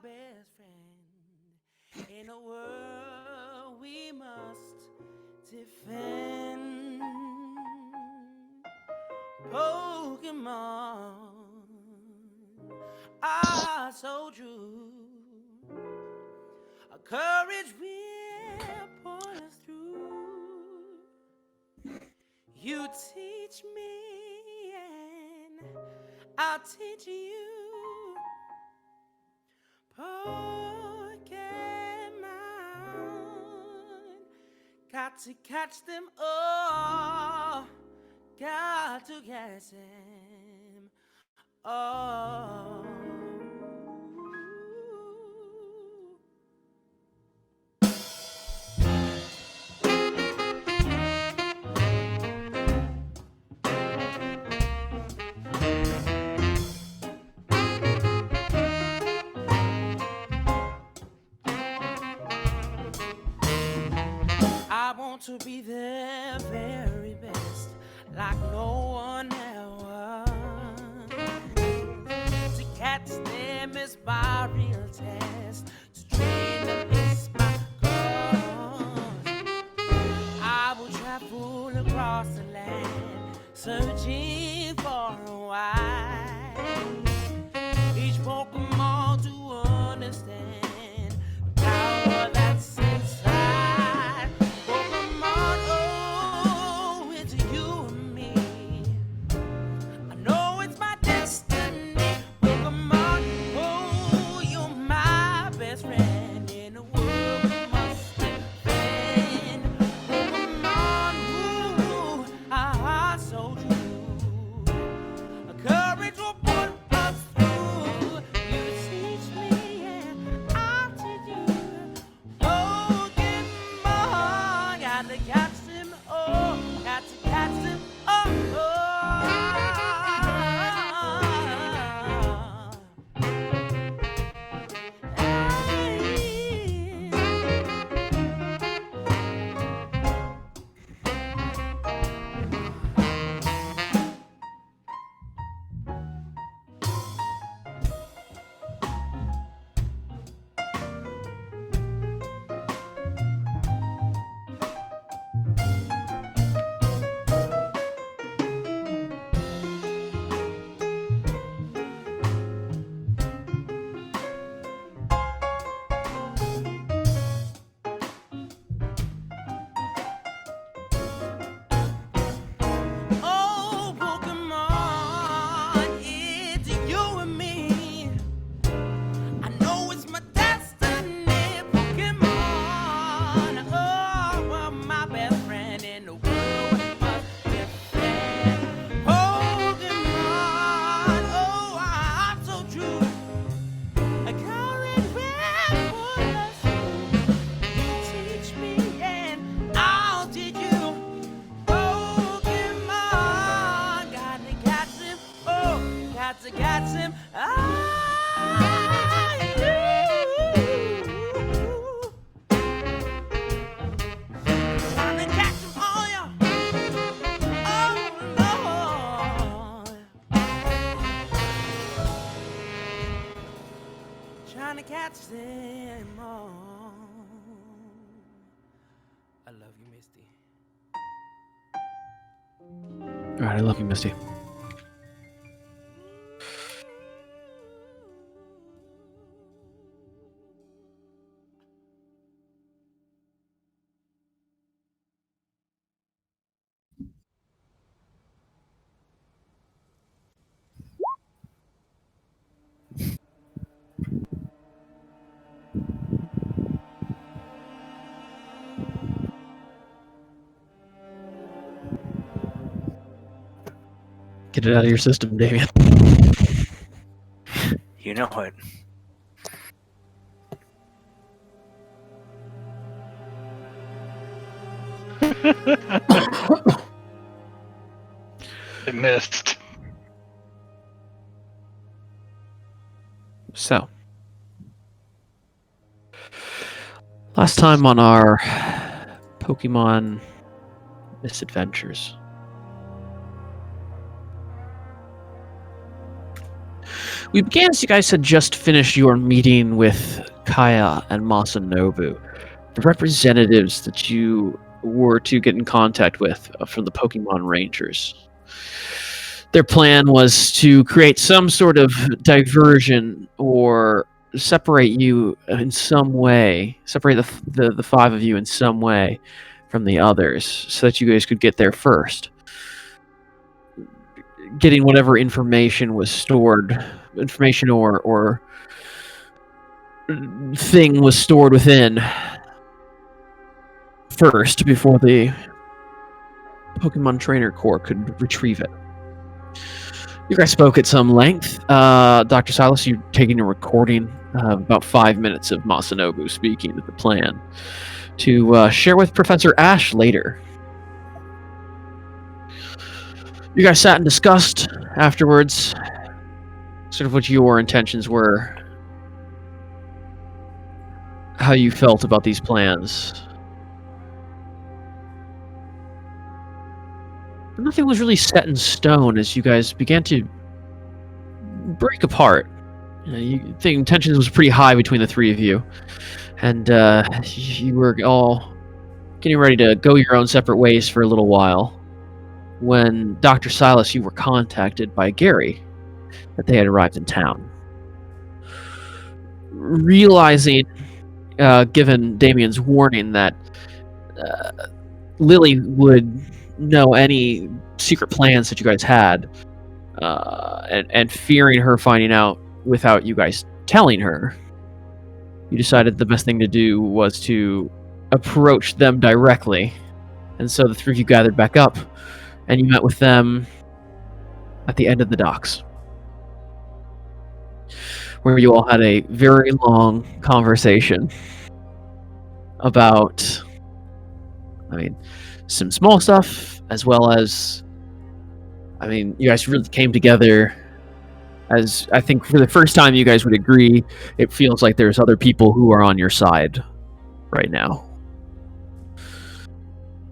best friend in a world we must defend. Pokemon are so true. Our courage will pull us through. You teach me and I'll teach you. Pokemon, got to catch them all. Got to catch them all. I want to be the very best, like no one ever. To catch them is my real test. To train them is my cause. I will travel across the land, searching for a while. Each Pokemon to understand the power that's inside. Pokemon, oh, it's you and me. I know it's my destiny. Pokemon, oh, you're my best friend in the world we must defend. Pokemon, ooh, our hearts so true. A courage will put us through. You teach me and I'll teach you. Pokemon, got to catch them all. Got to catch them all. Oh, Pokemon, it's you and me. I know it's my destiny, Pokemon. Oh, well, my best friend in the world we must defend. Pokemon, oh, I'm so true. A current will pull us through. You teach me and I'll teach you. Pokemon, got to catch him. Oh, got to catch him. Trying to catch him all, yeah. Oh, Lord. Trying to catch them all. I love you, Misty. All right, I love you, Misty. Get it out of your system, Damien. You know it. It missed. So, last time on our Pokemon misadventures, We began as you guys had just finished your meeting with Kaya and Masanobu, the representatives that you were to get in contact with from the Pokemon Rangers. Their plan was to create some sort of diversion or separate you in some way, separate the five of you in some way from the others, so that you guys could get there first. Getting whatever information was stored, information or thing was stored within first before the Pokemon Trainer Corps could retrieve it. You guys spoke at some length. Dr. Silas, you're taking a recording of about 5 minutes of Masanobu speaking of the plan to share with Professor Ash later. You guys sat and discussed afterwards sort of what your intentions were, how you felt about these plans. But nothing was really set in stone as you guys began to break apart. The tensions was pretty high between the three of you, and you were all getting ready to go your own separate ways for a little while when Dr. Silas, you were contacted by Gary that they had arrived in town. Realizing, given Damien's warning, that Lily would know any secret plans that you guys had, and fearing her finding out without you guys telling her, you decided the best thing to do was to approach them directly. And so the three of you gathered back up, and you met with them at the end of the docks, where you all had a very long conversation about, some small stuff, as well as, you guys really came together. As I think for the first time you guys would agree, it feels like there's other people who are on your side right now.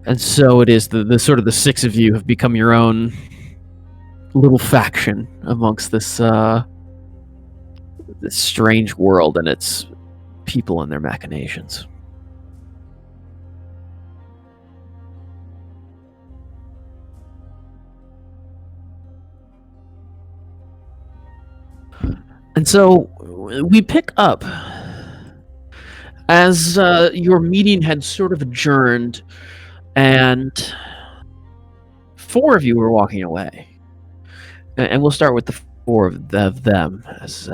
And so it is the sort of the six of you have become your own little faction amongst this this strange world and its people and their machinations. And so we pick up as your meeting had sort of adjourned, and four of you were walking away. And we'll start with the four of them as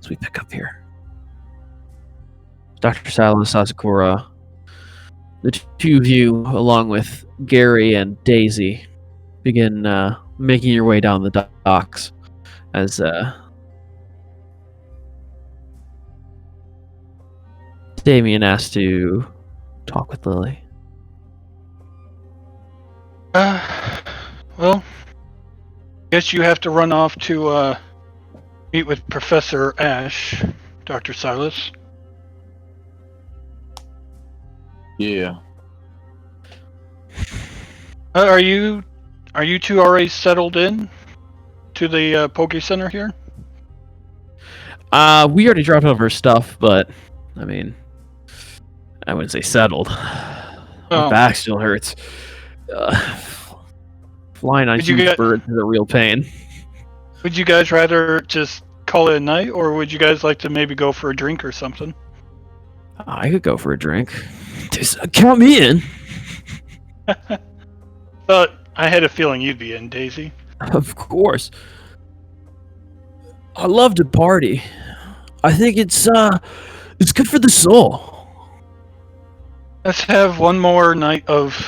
we pick up here. Dr. Silas, Asakura, the two of you, along with Gary and Daisy, begin making your way down the docks as Damien asked to talk with Lily. Well, guess you have to run off to meet with Professor Ash, Dr. Silas. Yeah. Are you two already settled in to the Poke Center here? We already dropped off our stuff, but I wouldn't say settled. My back still hurts. Flying on huge birds is a real pain. Would you guys rather just call it a night, or would you guys like to maybe go for a drink or something? I could go for a drink. Just count me in. But I had a feeling you'd be in, Daisy. Of course. I love to party. I think it's good for the soul. Let's have one more night of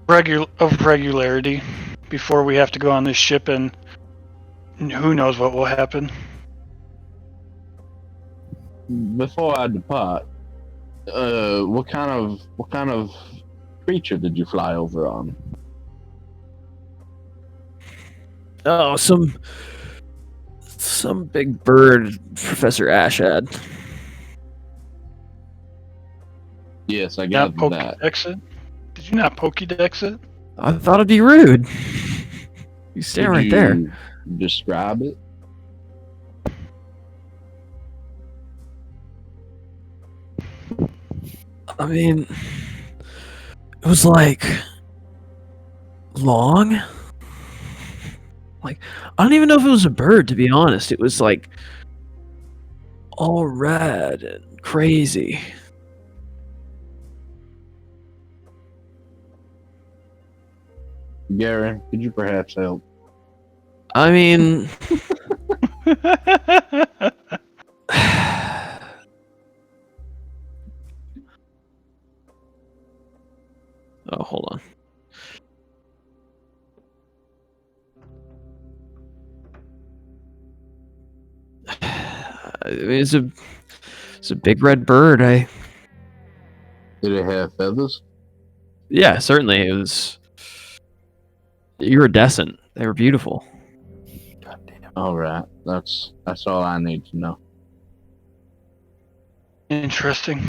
regularity before we have to go on this ship, and who knows what will happen. Before I depart, what kind of creature did you fly over on? Oh, some big bird Professor Ash had. Yes, I Not got that. Pokédex it? Did you not Pokédex it? I thought it'd be rude. You stand Could right there. you describe it? I mean, it was like long. Like, I don't even know if it was a bird, to be honest. It was like all red and crazy. Gary, could you perhaps help? I mean, oh, hold on. It's a big red bird. Did it have feathers? Yeah, certainly it was iridescent. They were beautiful. Goddamn. All right, that's all I need to know. Interesting.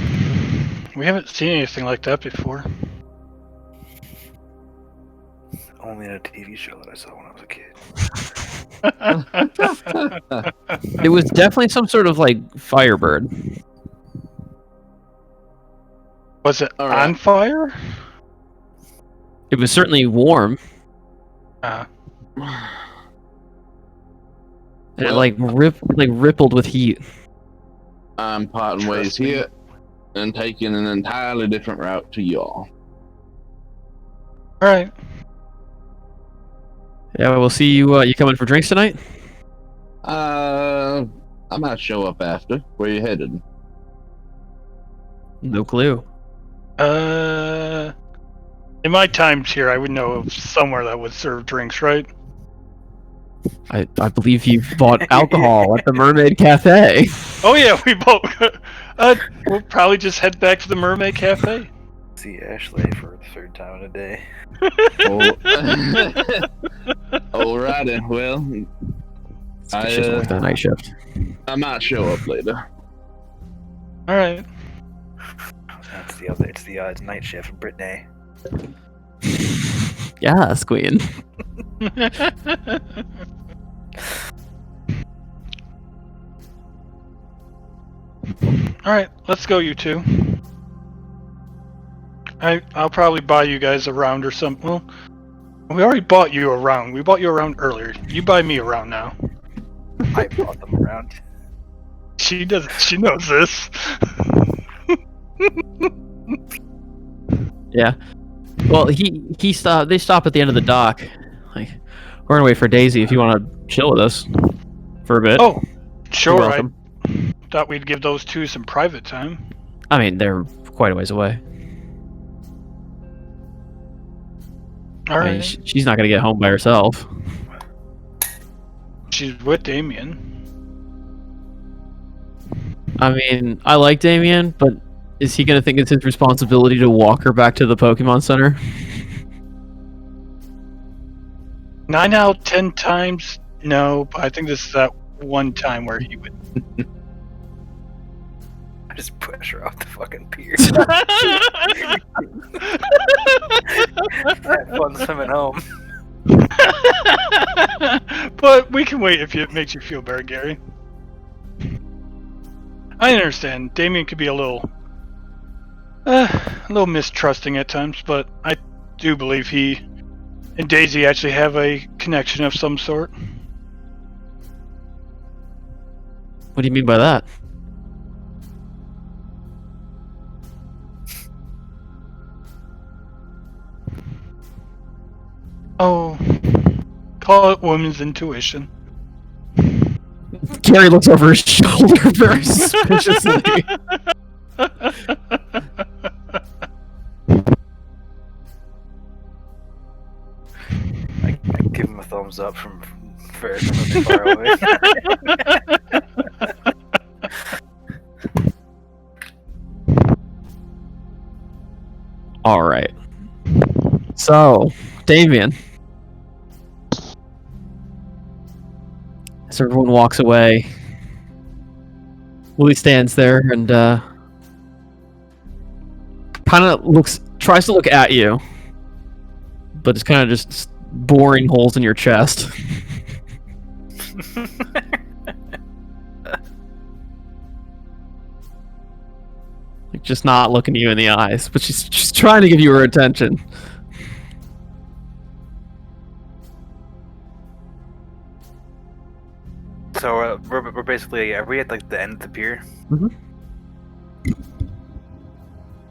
We haven't seen anything like that before. Only in a TV show that I saw when I was a kid. It was definitely some sort of like firebird. Was it All right. on fire? It was certainly warm. And it Well- like rippled with heat. I'm parting ways Interesting. here and taking an entirely different route to y'all. All right. Yeah, we'll see you. You coming for drinks tonight? I might show up after. Where you headed? No clue. In my times here, I would know of somewhere that would serve drinks, right? I believe he bought alcohol at the Mermaid Cafe. Oh yeah, we both. We'll probably just head back to the Mermaid Cafe. See Ashley for the third time in a day. Alrighty, well, She doesn't work the night shift. I might show up later. All right. It's the night shift of Brittany. Yes, Queen. All right, let's go, you two. I'll probably buy you guys a round or something. Well, we already bought you a round. We bought you a round earlier. You buy me a round now. I brought them around. She doesn't. She knows this. Yeah. Well, he stopped. They stop at the end of the dock. Like, we're gonna wait for Daisy if you want to chill with us for a bit. Oh, You're sure. I welcome. thought we'd give those two some private time. I mean, they're quite a ways away. All I mean, right. she's not gonna get home by herself. She's with Damien. I mean, I like Damien, but is he gonna think it's his responsibility to walk her back to the Pokemon Center? 9 out of 10 times, no. But I think this is that one time where he would. I just push her off the fucking pier. Have fun swimming home. But we can wait if it makes you feel better, Gary. I understand. Damien could be a little mistrusting at times, but I do believe he and Daisy actually have a connection of some sort. What do you mean by that? Oh, call it woman's intuition. Gary looks over his shoulder very suspiciously. I give him a thumbs up from very far away. All right. So, Damien. As everyone walks away, Willie stands there and kind of tries to look at you, but it's kind of just boring holes in your chest. Like, just not looking you in the eyes, but she's trying to give you her attention. So we're basically, are we at like the end of the pier?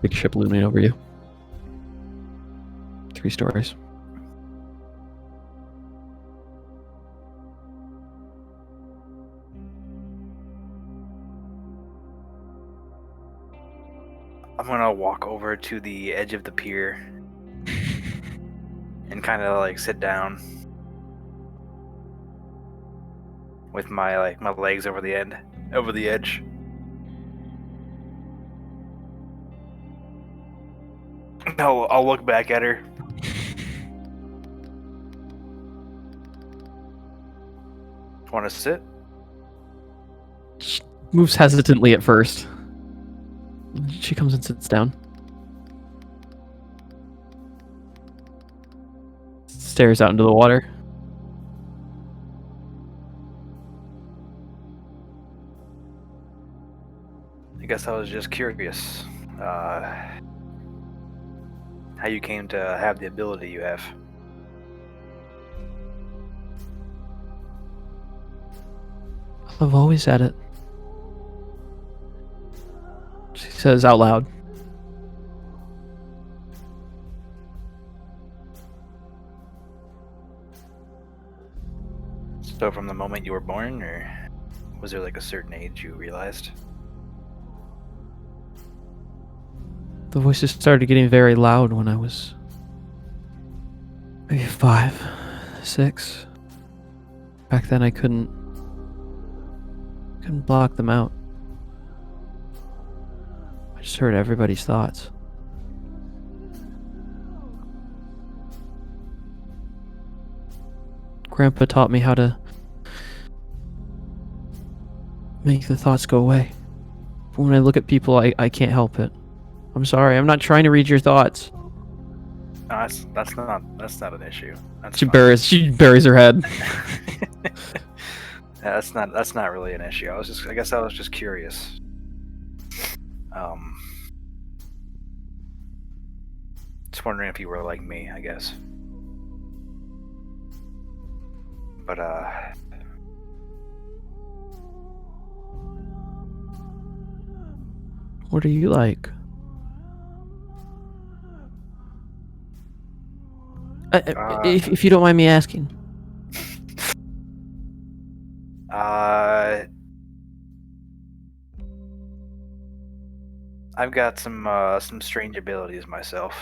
Big ship looming over you. 3 stories. I'm gonna walk over to the edge of the pier and kind of like sit down with my legs over the edge. I'll look back at her. Want to sit? She moves hesitantly at first. She comes and sits down. Stares out into the water. I guess I was just curious. How you came to have the ability you have. I've always had it. She says out loud. So from the moment you were born, or was there like a certain age you realized? The voices started getting very loud when I was maybe 5, 6. Back then I couldn't block them out. I just heard everybody's thoughts. Grandpa taught me how to make the thoughts go away. But when I look at people, I can't help it. I'm sorry, I'm not trying to read your thoughts. No, that's not an issue. That's She fine. buries her head. Yeah, that's not really an issue. I guess I was just curious. Just wondering if you were like me, I guess. But What are you like? If you don't mind me asking. I've got some strange abilities myself.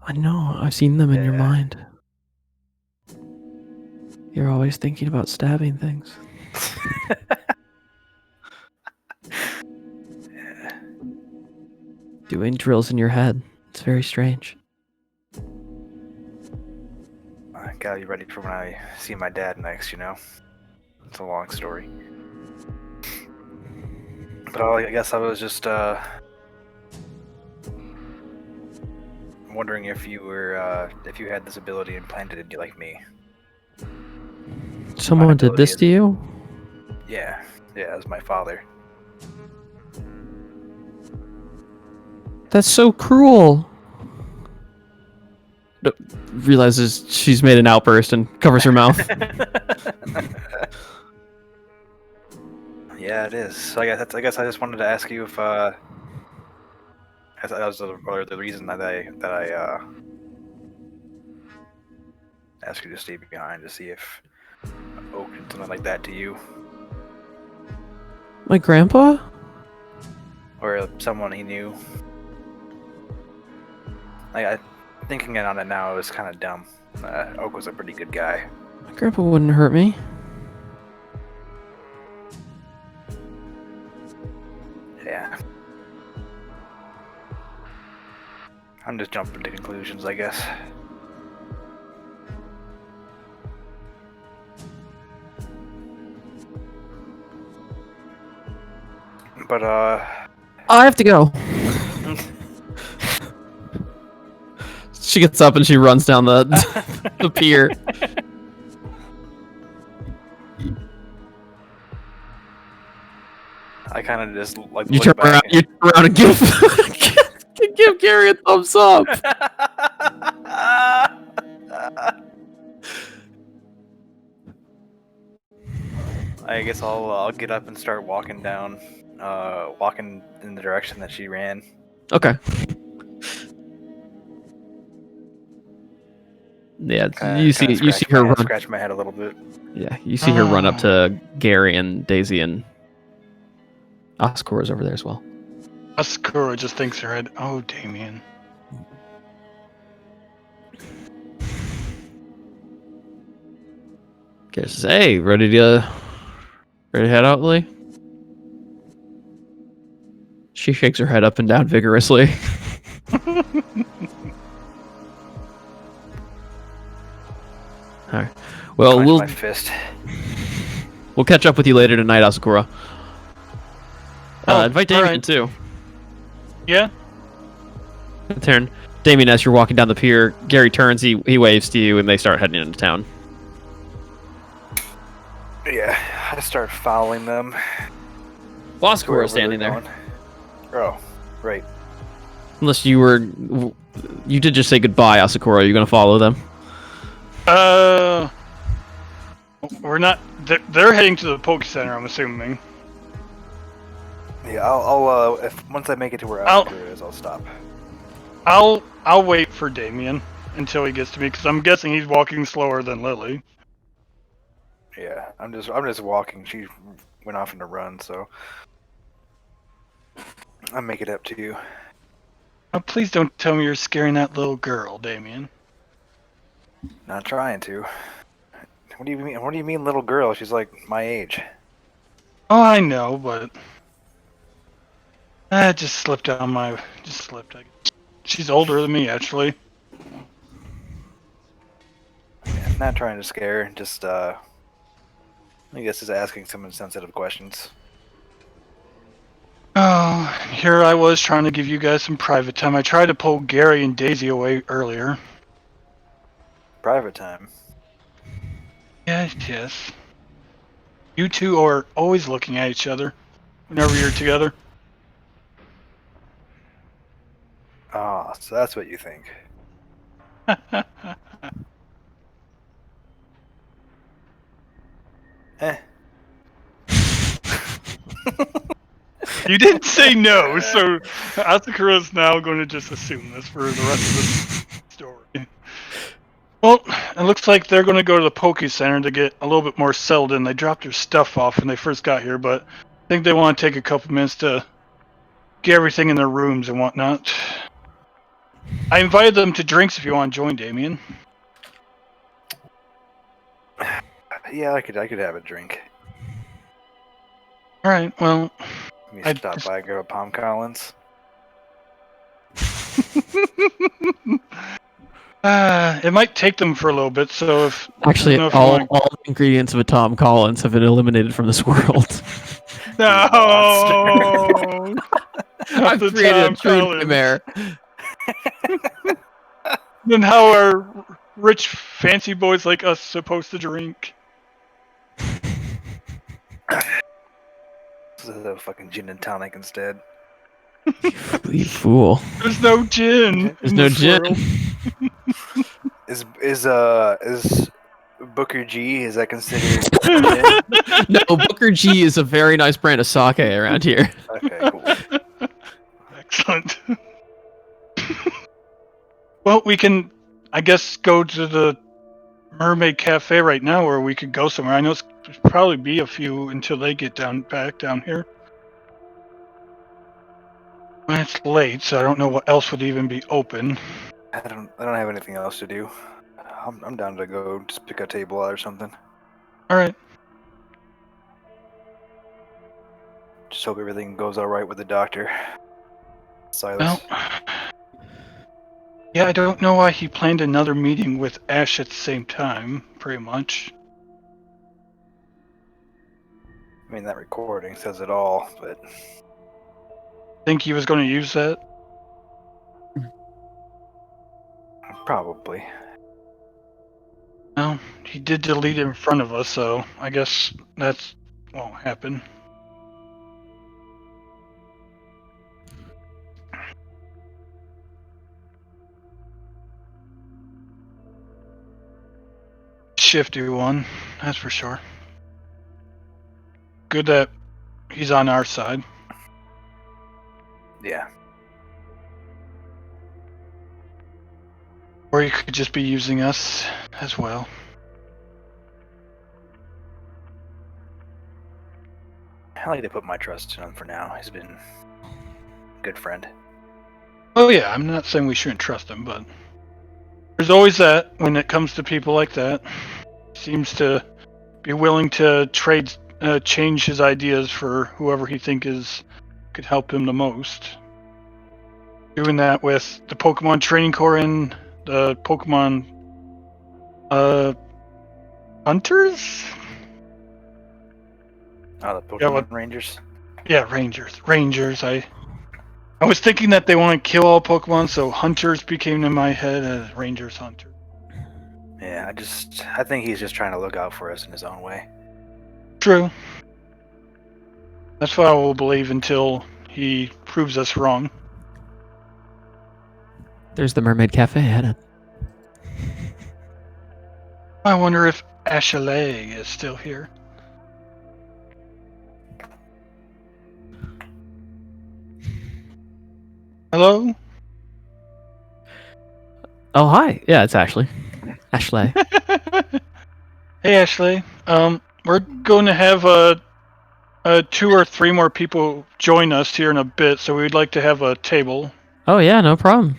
I know, I've seen them in your Yeah. mind. You're always thinking about stabbing things. Doing drills in your head. It's very strange. I gotta be ready for when I see my dad next, you know? It's a long story. But I guess I was just wondering if you had this ability implanted in you like me. Someone did this to you? Yeah, as my father. That's so cruel. Realizes she's made an outburst and covers her mouth. Yeah, it is. So I guess I just wanted to ask you if that was the reason that I asked you to stay behind to see if Oak did something like that to you, My grandpa? or someone he knew. Thinking on it now, it was kind of dumb. Oak was a pretty good guy. My grandpa wouldn't hurt me. Yeah. I'm just jumping to conclusions, I guess. But I have to go. She gets up and she runs down the the pier. I kind of just like You look turn back around. You turn around and give give Gary a thumbs up. I guess I'll get up and start walking down, walking in the direction that she ran. Okay. Yeah, you see her run. Scratch my head a little bit. Yeah, you see her run up to Gary and Daisy, and Asakura's over there as well. Asakura just thinks her head, oh, Damien. Gary says, "Hey, ready to head out, Lee?" She shakes her head up and down vigorously. All right. Well, Clench we'll my fist. we'll catch up with you later tonight, Asakura. Invite Damien alright. too. Yeah? Turn. Damien, as you're walking down the pier, Gary turns, he waves to you, and they start heading into town. Yeah, I start following them. Well, Asakura's wherever standing they're there. going. Oh, right. Unless you did just say goodbye, Asakura. Are you going to follow them? We're not. They're heading to the Poke Center, I'm assuming. Yeah, I'll if once I make it to where Asakura is, I'll stop. I'll wait for Damien until he gets to me, because I'm guessing he's walking slower than Lily. Yeah, I'm just walking. She went off in a run, so I'll make it up to you. Oh, please don't tell me you're scaring that little girl, Damien. Not trying to. What do you mean? What do you mean, little girl? She's like my age. Oh, I know, but it just slipped out my. Just slipped. She's older than me, actually. Yeah, not trying to scare. Just I guess just asking some insensitive questions. Oh, here I was trying to give you guys some private time. I tried to pull Gary and Daisy away earlier. Private time. Yes. You two are always looking at each other whenever you're together. Ah, so that's what you think. Eh. You didn't say no, so Asakura's now going to just assume this for the rest of the story. Well, it looks like they're going to go to the Poke Center to get a little bit more settled in. They dropped their stuff off when they first got here, but I think they want to take a couple minutes to get everything in their rooms and whatnot. I invited them to drinks if you want to join, Damien. Yeah, I could have a drink. All right, well, Let me stop by, go to Palm Collins. It might take them for a little bit, so if... Actually, I don't know if all you the ingredients of a Tom Collins have been eliminated from this world. No! I've The created a Tom true Collins. nightmare. Then how are rich, fancy boys like us supposed to drink? This is a fucking gin and tonic instead. You fool. There's no gin. There's in no this gin. world. Is Booker G, is that considered gin? No, Booker G is a very nice brand of sake around here. Okay, cool. Excellent. Well, we can, I guess, go to the Mermaid Cafe right now, or we could go somewhere. I know it's probably be a few until they get back down here. Well, it's late, so I don't know what else would even be open. I don't have anything else to do. I'm down to go just pick a table out or something. All right. Just hope everything goes all right with the doctor. Silas. Well, yeah, I don't know why he planned another meeting with Ash at the same time, pretty much. I mean, that recording says it all, but Think he was going to use that? probably. Well, he did delete it in front of us, so I guess that's won't happen. Shifty one, that's for sure. Good that he's on our side. Yeah. Or he could just be using us as well. I like to put my trust in him for now. He's been a good friend. Oh yeah, I'm not saying we shouldn't trust him, but there's always that when it comes to people like that. Seems to be willing to change his ideas for whoever he could help him the most. Doing that with the Pokemon Training Corps and the Pokemon Hunters? Oh, the Pokemon Rangers? Yeah, Rangers. I was thinking that they want to kill all Pokemon, so Hunters became in my head as Rangers Hunter. Yeah, I think he's just trying to look out for us in his own way. True. That's what I will believe until he proves us wrong. There's the Mermaid Cafe ahead. I wonder if Ashley is still here. Hello? Oh, hi. Yeah, it's Ashley. Ashley. Hey, Ashley. We're going to have 2 or 3 more people join us here in a bit, so we'd like to have a table. Oh, yeah, no problem.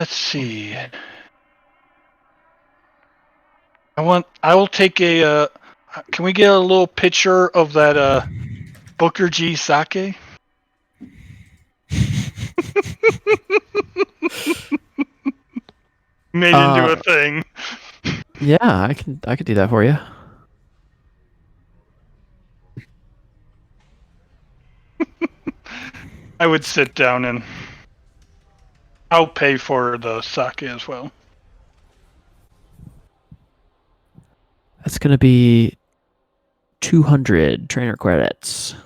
Let's see. I will take a. Can we get a little picture of that Booker G sake? Made into a thing. Yeah, I could do that for you. I would sit down and I'll pay for the sake as well. That's gonna be 200 trainer credits.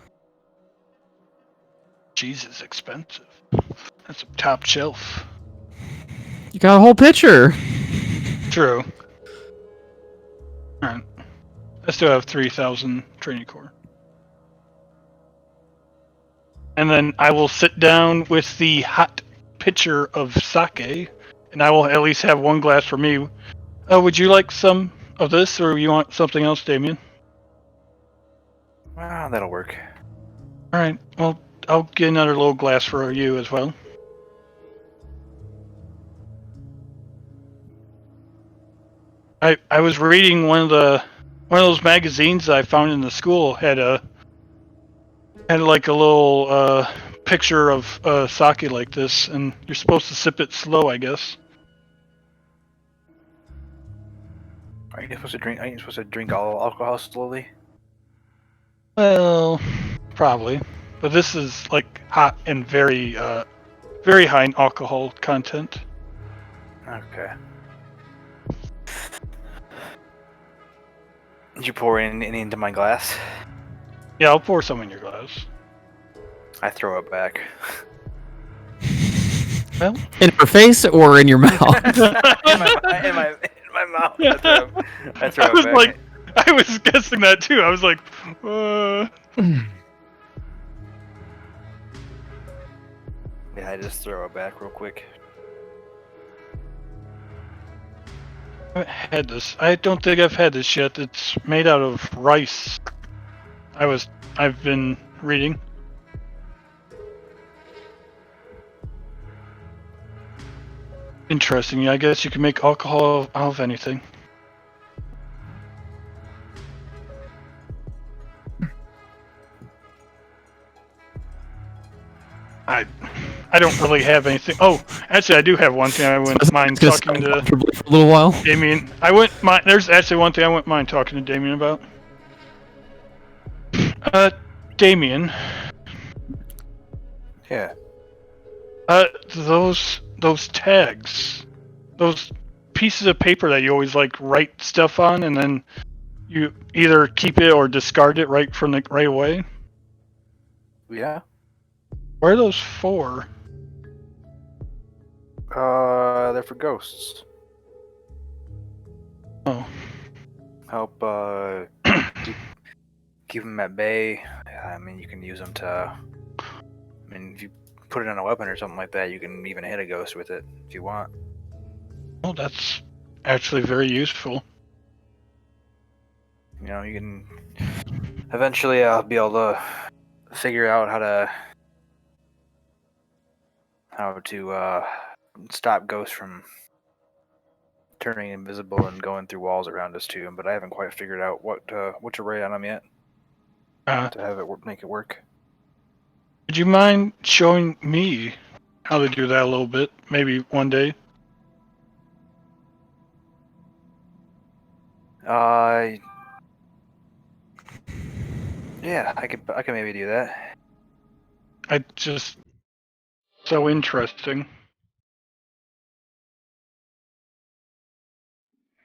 Jesus, expensive. That's a top shelf. You got a whole pitcher. True. Alright. I still have 3,000 training core. And then I will sit down with the hot pitcher of sake, and I will at least have 1 glass for me. Would you like some of this, or you want something else, Damien? Well, that'll work. Alright, well, I'll get another little glass for you as well. I was reading one of those magazines that I found in the school had like a little picture of sake like this, and you're supposed to sip it slow, I guess. Aren't you supposed to drink all alcohol slowly? Well, probably, but this is like hot and very high in alcohol content. Okay. Did you pour any into my glass? Yeah, I'll pour some in your glass. I throw it back. Well, In her face or in your mouth? in my mouth. I throw it back. like, I was guessing that too. I was like, Yeah, I just throw it back real quick. I haven't had this. I don't think I've had this yet. It's made out of rice. I've been reading. Interesting. Yeah, I guess you can make alcohol out of anything. I don't really have anything. Oh, actually, I do have one thing I wouldn't mind talking to comfortably for a little while. Damien. There's actually one thing I wouldn't mind talking to Damien about. Damien. Yeah. Those tags, those pieces of paper that you always like write stuff on, and then you either keep it or discard it right away. Yeah. What are those for? They're for ghosts. Oh, Help keep them at bay. I mean, you can use them to. I mean, if you put it on a weapon or something like that, you can even hit a ghost with it if you want. well, that's actually very useful. You know, you can. Eventually, I'll be able to figure out how to stop ghosts from turning invisible and going through walls around us too. But I haven't quite figured out what to write on them yet to have it make it work. Would you mind showing me how to do that a little bit? Maybe one day. Yeah, I can maybe do that. It's just so interesting.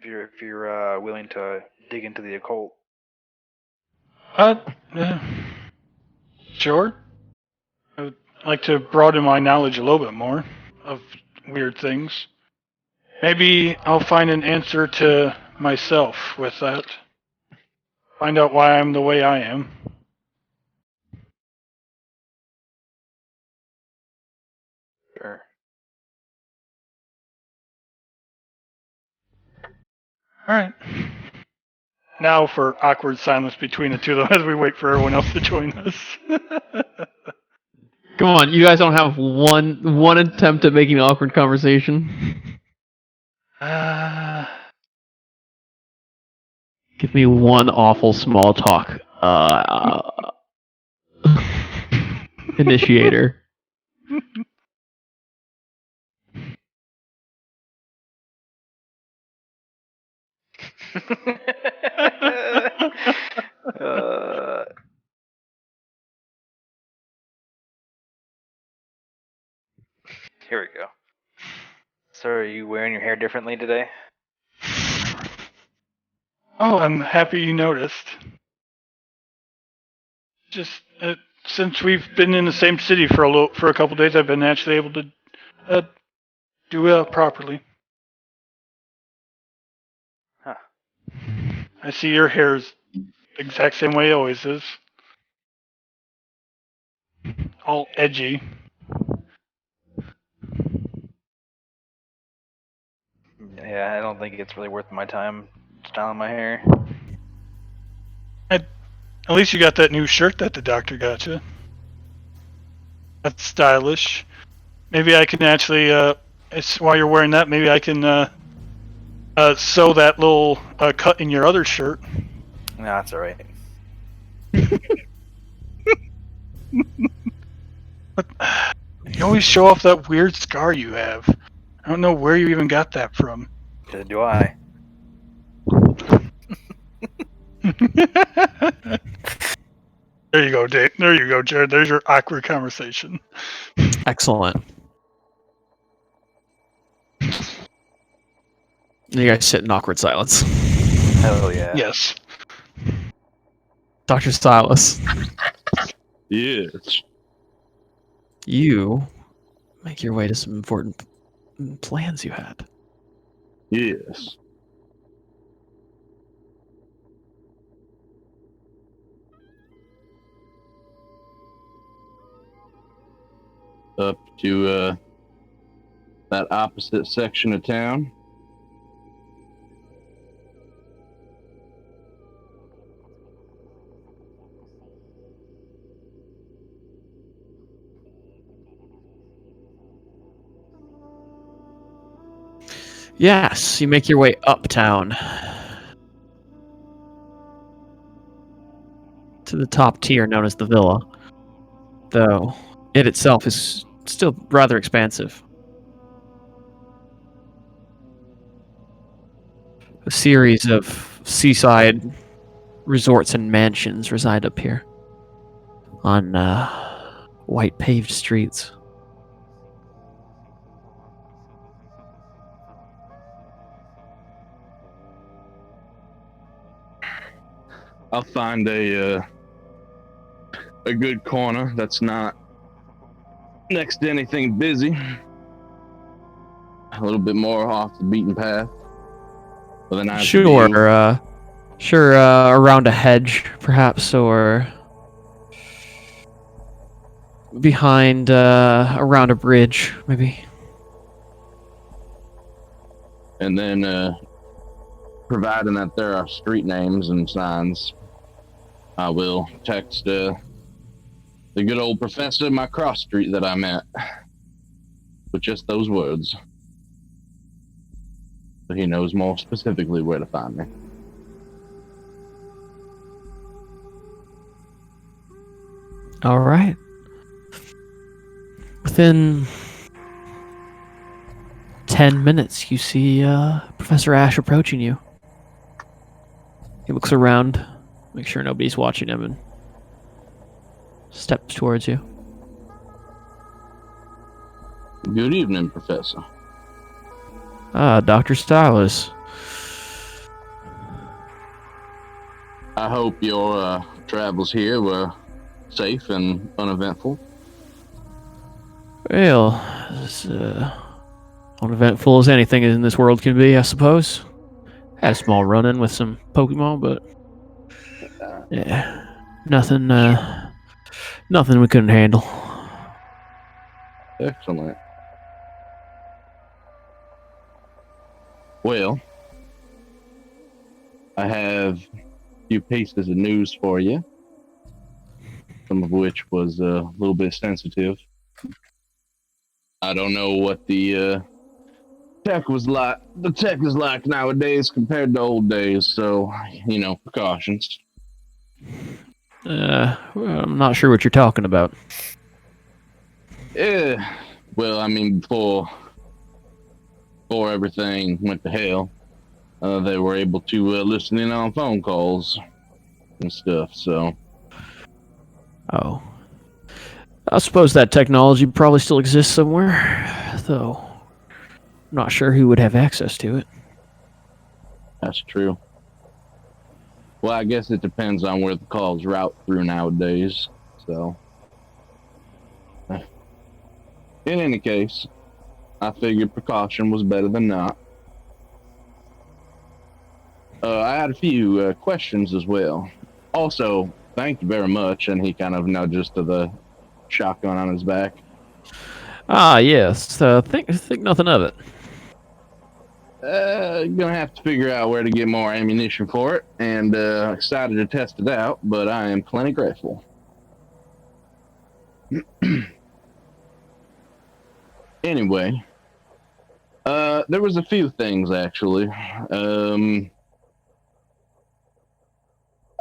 If you're willing to dig into the occult. Yeah. Sure. I would like to broaden my knowledge a little bit more of weird things. Maybe I'll find an answer to myself with that. Find out why I'm the way I am. Sure. Alright. Now for awkward silence between the two of them as we wait for everyone else to join us. Come on, you guys don't have one attempt at making an awkward conversation. Give me one awful small talk. Initiator. Here we go. So are you wearing your hair differently today? Oh, I'm happy you noticed. Just since we've been in the same city for a couple days, I've been actually able to do it properly. Huh. I see your hair is the exact same way it always is. All edgy. Yeah, I don't think it's really worth my time styling my hair. At least you got that new shirt that the doctor got you. That's stylish. Maybe I can actually, while you're wearing that, maybe I can sew that little cut in your other shirt. No, that's alright. But you always show off that weird scar you have. I don't know where you even got that from. Neither do I. There you go, Dave. There you go, Jared. There's your awkward conversation. Excellent. You guys sit in awkward silence. Hell yeah. Yes. Dr. Stylus, Yes. you make your way to some important plans you had. Yes. Up to that opposite section of town. Yes, you make your way uptown to the top tier known as the Villa, though it itself is still rather expansive. A series of seaside resorts and mansions reside up here on white paved streets. I'll find a good corner that's not next to anything busy. A little bit more off the beaten path. With a nice view. Sure, around a hedge, perhaps, or behind, around a bridge, maybe. And then, providing that there are street names and signs, I will text the good old professor in my cross street that I met with just those words. So he knows more specifically where to find me. All right. Within 10 minutes, you see Professor Ash approaching you. He looks around, make sure nobody's watching him, and steps towards you. Good evening, Professor. Ah, Dr. Stylus. I hope your travels here were safe and uneventful. Well, as uneventful as anything in this world can be, I suppose. Had a small run-in with some Pokemon, but yeah, nothing we couldn't handle. Excellent. Well, I have a few pieces of news for you, some of which was a little bit sensitive. I don't know what the tech was like. The tech is like nowadays compared to old days, so precautions. Well, I'm not sure what you're talking about. Yeah. Well, I mean, before everything went to hell, they were able to listen in on phone calls and stuff. So. Oh. I suppose that technology probably still exists somewhere, though I'm not sure who would have access to it. That's true. Well, I guess it depends on where the calls route through nowadays. So, in any case, I figured precaution was better than not. I had a few questions as well. Also, thank you very much. And he kind of nudges to the shotgun on his back. Ah, yes. Think nothing of it. Gonna have to figure out where to get more ammunition for it, and excited to test it out, but I am plenty grateful. Anyway, there was a few things actually.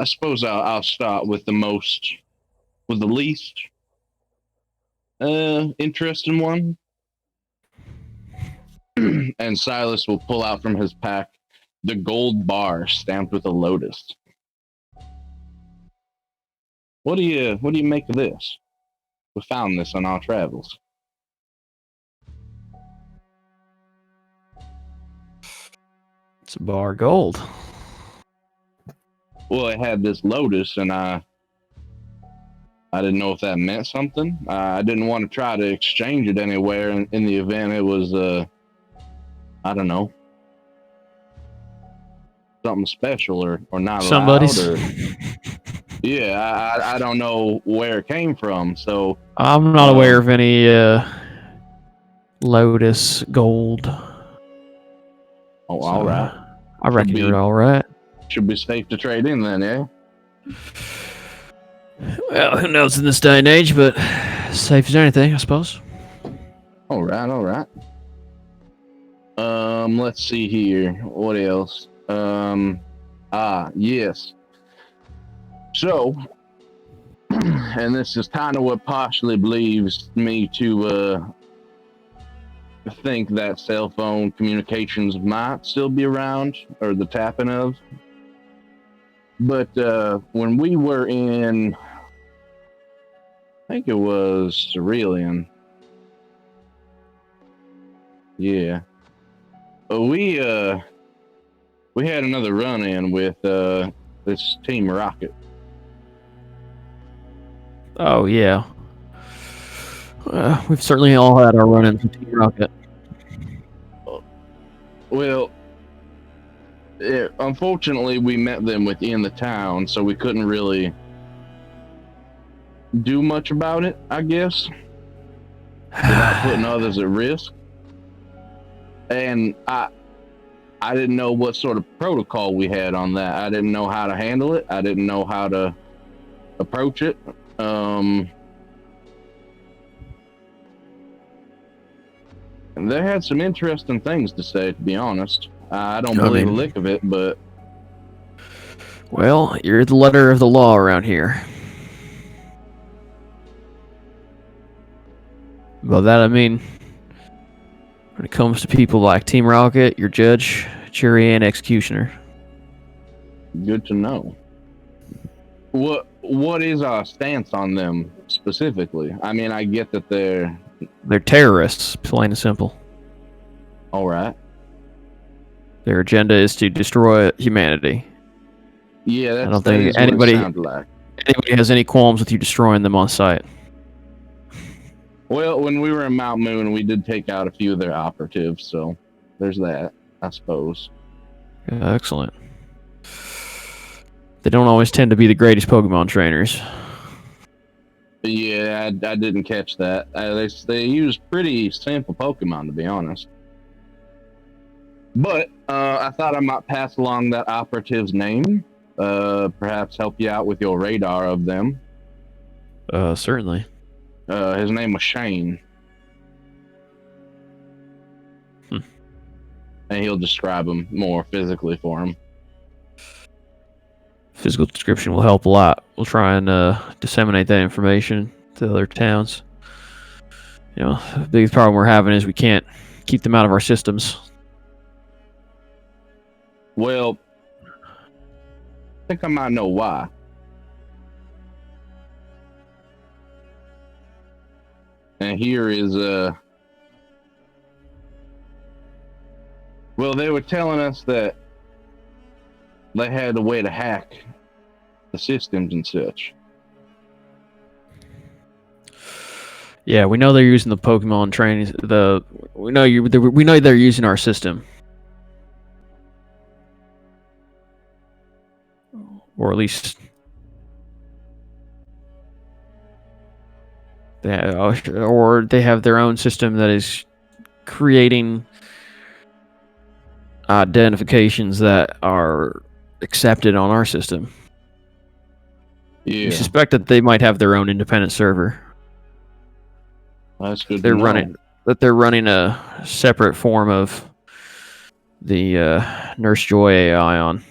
I suppose I'll start with the least interesting one. And Silas will pull out from his pack the gold bar stamped with a lotus. What do you make of this? We found this on our travels. It's a bar gold. Well, it had this lotus, and I didn't know if that meant something. I didn't want to try to exchange it anywhere in the event it was I don't know, something special or not Somebody's. allowed. Yeah, I don't know where it came from. So I'm not aware of any lotus gold. Oh, all right. I reckon you're all right. Should be safe to trade in then, eh? Well, who knows in this day and age, but safe as anything, I suppose. All right. Let's see here. What else? Yes. So, and this is kind of what partially believes me to think that cell phone communications might still be around, or the tapping of. But when we were in, I think it was Cerulean. Yeah. We had another run-in with the It's Team Rocket. Oh, yeah. We've certainly all had our run-ins with Team Rocket. Well, unfortunately, we met them within the town, so we couldn't really do much about it, I guess, without putting others at risk. And I didn't know what sort of protocol we had on that. I didn't know how to handle it. I didn't know how to approach it. And they had some interesting things to say, to be honest. I don't believe a lick of it, but... Well, you're the letter of the law around here. By that I mean, when it comes to people like Team Rocket, you're judge, jury, and executioner. Good to know. What is our stance on them specifically? I mean, I get that they're terrorists, plain and simple. all right. Their agenda is to destroy humanity. Yeah, that's, I don't that think is what anybody it sounded like. has any qualms with you destroying them on sight. Well, when we were in Mount Moon, we did take out a few of their operatives, so there's that, I suppose. Yeah, excellent. They don't always tend to be the greatest Pokemon trainers. Yeah, I didn't catch that. They use pretty simple Pokemon, to be honest. But I thought I might pass along that operative's name. Perhaps help you out with your radar of them. Certainly. His name was Shane. And he'll describe him more physically for him. Physical description will help a lot. We'll try and disseminate that information to other towns. You know, the biggest problem we're having is we can't keep them out of our systems. Well, I think I might know why. And here is well, they were telling us that they had a way to hack the systems and such. Yeah, we know they're using the Pokemon training. We know they're using our system, or at least they have their own system that is creating identifications that are accepted on our system. Yeah, We suspect that they might have their own independent server. that's good. They're to know. running a separate form of the Nurse Joy AI on.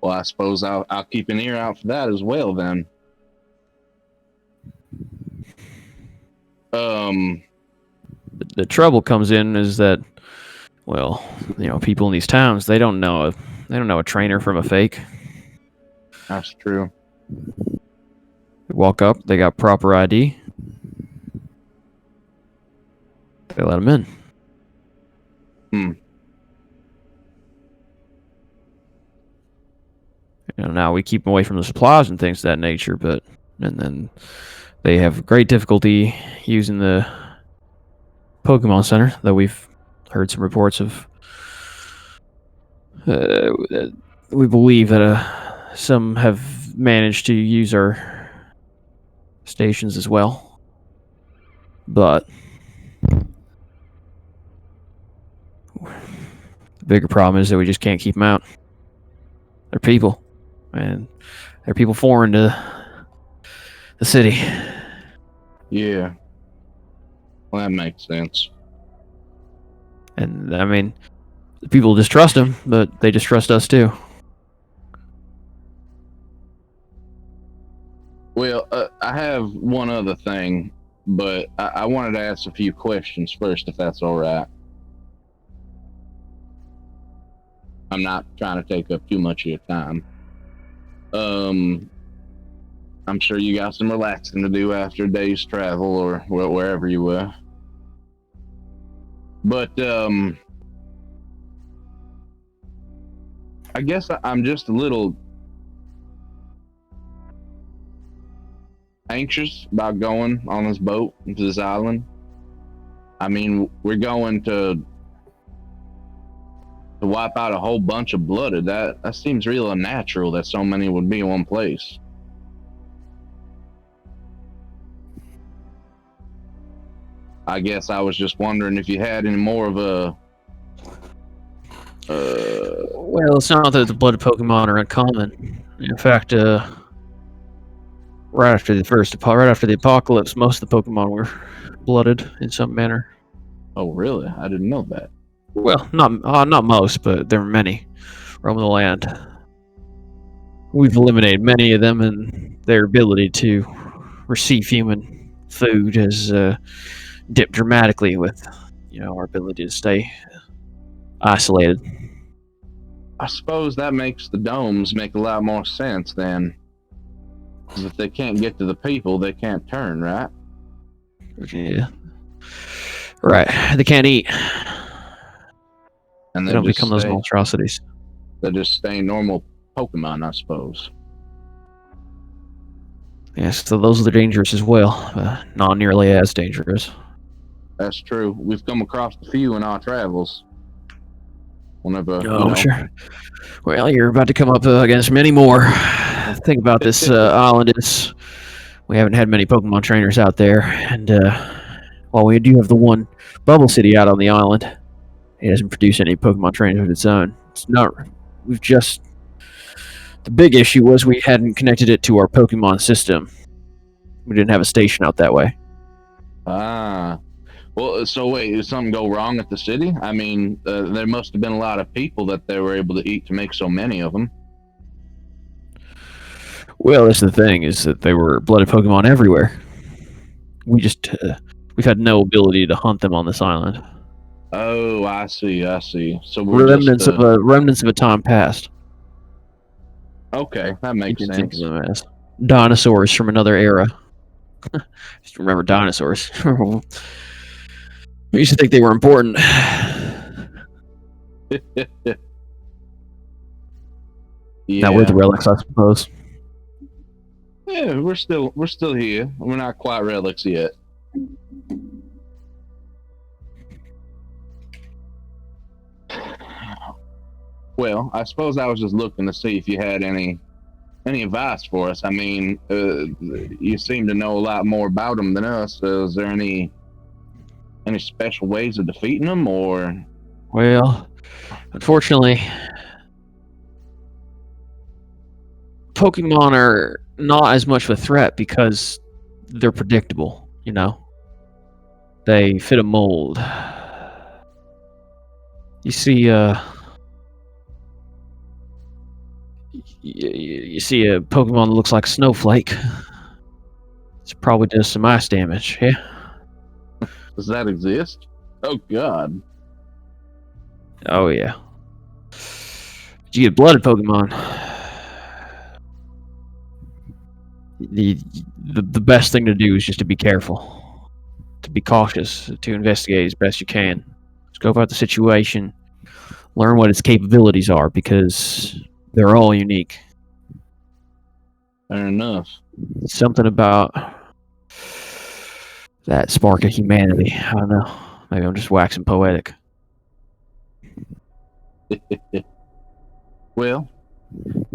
Well, I suppose I'll keep an ear out for that as well then. The trouble comes in is that, well, you know, people in these towns, they don't know a trainer from a fake. That's true. They walk up, they got proper ID. They let them in. You know, now we keep them away from the supplies and things of that nature, and then they have great difficulty using the Pokemon Center, though we've heard some reports of. We believe that some have managed to use our stations as well, but the bigger problem is that we just can't keep them out. They're people, and they're people foreign to the city. Yeah. Well, that makes sense. And I mean, the people distrust them, but they distrust us too. Well, I have one other thing, but I wanted to ask a few questions first, if that's all right. I'm not trying to take up too much of your time. I'm sure you got some relaxing to do after a day's travel or wherever you were. But I guess I'm just a little anxious about going on this boat to this island. I mean, we're going to wipe out a whole bunch of blooded. That seems real unnatural that so many would be in one place. I guess I was just wondering if you had any more of a. Well, it's not that the blooded Pokemon are uncommon. In fact, right after the apocalypse, most of the Pokemon were blooded in some manner. Oh, really? I didn't know that. Well, not most, but there were many roaming the land. We've eliminated many of them, and their ability to receive human food has dipped dramatically with, our ability to stay isolated. I suppose that makes the domes make a lot more sense then. Because if they can't get to the people, they can't turn, right? Yeah. Right. They can't eat. And They don't become those monstrosities. They just stay normal Pokemon, I suppose. Yes, so those are dangerous as well, but not nearly as dangerous. That's true. We've come across a few in our travels. Whenever, Sure. Well, you're about to come up against many more. The thing about this island is we haven't had many Pokemon trainers out there, and while we do have the one Bubble City out on the island, it doesn't produce any Pokemon trainers of its own. The big issue was we hadn't connected it to our Pokemon system. We didn't have a station out that way. Well, so wait, did something go wrong at the city? I mean, there must have been a lot of people that they were able to eat to make so many of them. Well, that's the thing, is that there were blooded Pokemon everywhere. We've had no ability to hunt them on this island. Oh, I see. So we're remnants of a time past. Okay, that makes sense. Think of them as dinosaurs from another era. Just remember dinosaurs. We used to think they were important. Yeah. Now we're the relics, I suppose. Yeah, we're still here. We're not quite relics yet. Well, I suppose I was just looking to see if you had any advice for us. I mean, you seem to know a lot more about them than us. Is there any special ways of defeating them, or? Well, unfortunately, Pokemon are not as much of a threat because they're predictable, They fit a mold. You see, you see a Pokemon that looks like a snowflake. It's probably does some ice damage, yeah? Does that exist? Oh, God. Oh, yeah. But you get blooded Pokemon. The best thing to do is just to be careful, to be cautious, to investigate as best you can. Scope out the situation, learn what its capabilities are, because they're all unique. Fair enough. Something about that spark of humanity. I don't know. Maybe I'm just waxing poetic. Well,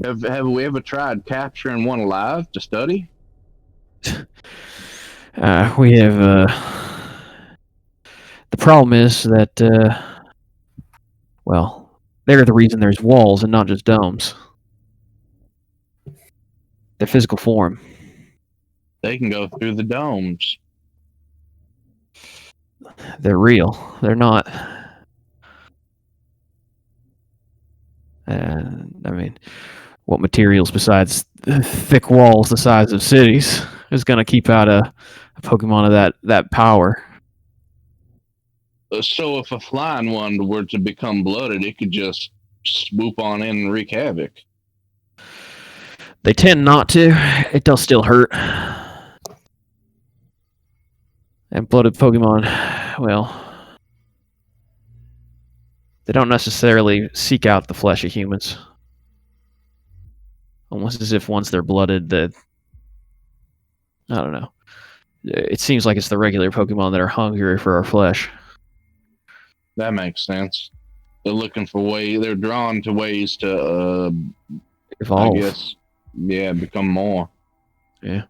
have we ever tried capturing one alive to study? We have. The problem is that, they're the reason there's walls and not just domes. Their physical form. They can go through the domes. They're real. They're not. I mean, what materials besides thick walls the size of cities is going to keep out a Pokemon of that power? So if a flying one were to become blooded, it could just swoop on in and wreak havoc. They tend not to. It does still hurt. And blooded Pokemon, well, they don't necessarily seek out the flesh of humans. almost as if once they're blooded, that I don't know. It seems like it's the regular Pokemon that are hungry for our flesh. That makes sense. They're looking for they're drawn to ways to, Evolve. I guess, yeah, become more. Yeah.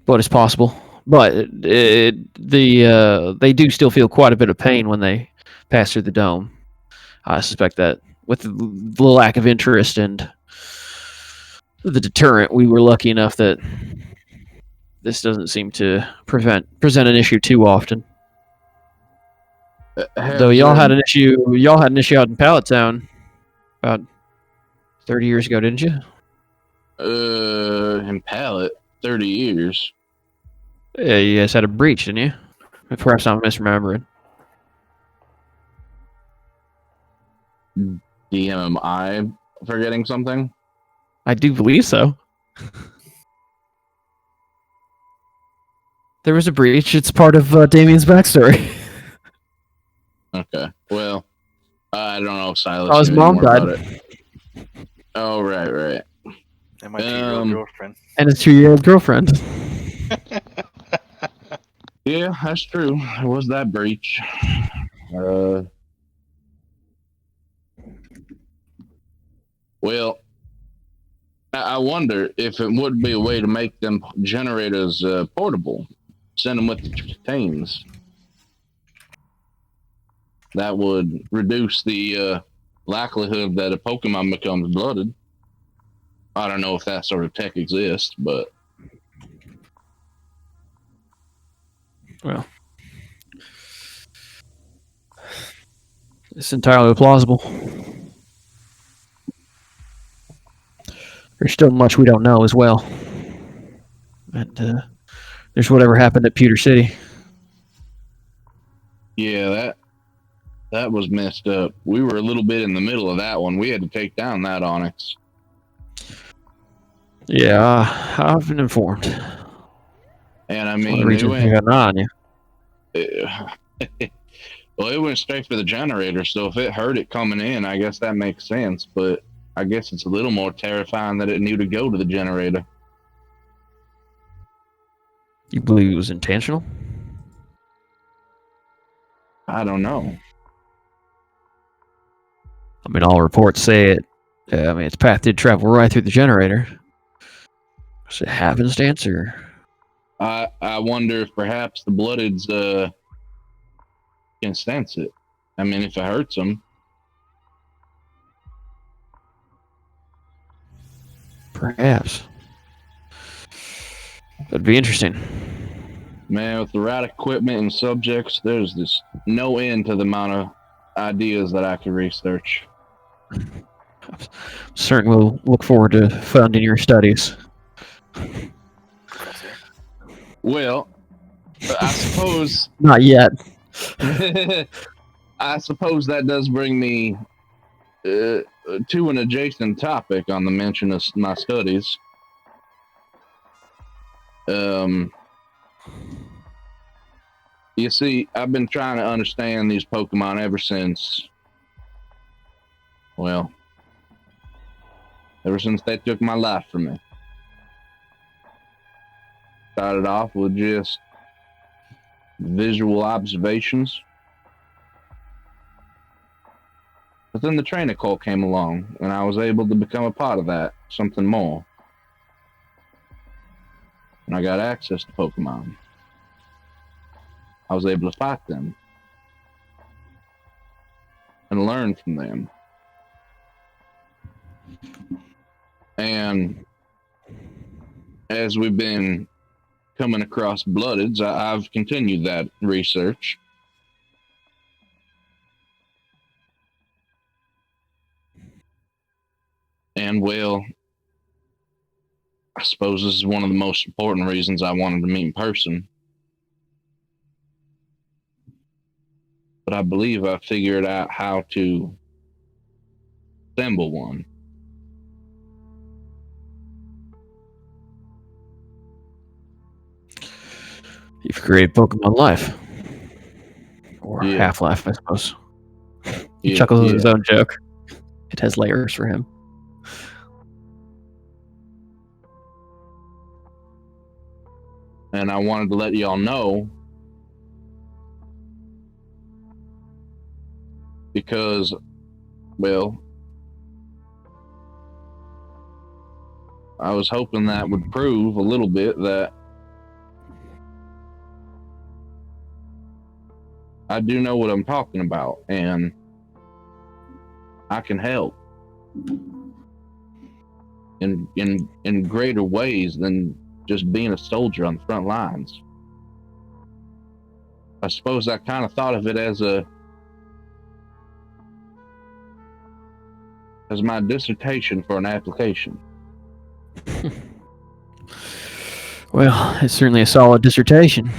But it's possible. But they do still feel quite a bit of pain when they pass through the dome. I suspect that with the lack of interest and the deterrent, we were lucky enough that this doesn't seem to present an issue too often. Though y'all had an issue out in Pallet Town about 30 years ago, didn't you? In Pallet, 30 years. Yeah, you guys had a breach, didn't you? Perhaps I'm misremembering. Am I forgetting something? I do believe so. There was a breach. It's part of Damien's backstory. Okay. Well, I don't know if Silas. Oh, his knew mom any more died. about it. Oh, right. And my 2-year-old girlfriend. And his 2-year-old girlfriend. Yeah, that's true. It was that breach. Well, I wonder if it would be a way to make them generators portable. Send them with the teams. That would reduce the likelihood that a Pokemon becomes blooded. I don't know if that sort of tech exists, but... Well, it's entirely plausible. There's still much we don't know as well. And there's whatever happened at Pewter City. Yeah, that was messed up. We were a little bit in the middle of that one. We had to take down that Onyx. Yeah, I've been informed. And I One of mean, the reasons we got an eye on you. Well, it went straight for the generator, so if it heard it coming in, I guess that makes sense. But I guess it's a little more terrifying that it knew to go to the generator. You believe it was intentional? I don't know. I mean, all reports say it. I mean, its path did travel right through the generator. Was it happenstance or? I wonder if perhaps the bloodeds can sense it. I mean, if it hurts them. Perhaps. That'd be interesting. Man, with the right equipment and subjects, there's just no end to the amount of ideas that I could research. Certainly will look forward to funding your studies. Well, I suppose... Not yet. I suppose that does bring me to an adjacent topic on the mention of my studies. You see, I've been trying to understand these Pokemon ever since they took my life from me. Started off with just visual observations. But then the trainer call came along, and I was able to become a part of that, something more. And I got access to Pokemon. I was able to fight them. And learn from them. And as we've been coming across bloodeds, I've continued that research. And well, I suppose this is one of the most important reasons I wanted to meet in person. But I believe I figured out how to assemble one. You've created Pokemon Life. Or Yeah. Half-Life, I suppose. He Yeah, chuckles at yeah. his own joke. It has layers for him. and I wanted to let y'all know because, well, I was hoping that would prove a little bit that I do know what I'm talking about, and I can help in greater ways than just being a soldier on the front lines. I suppose I kind of thought of it as my dissertation for an application. Well, it's certainly a solid dissertation.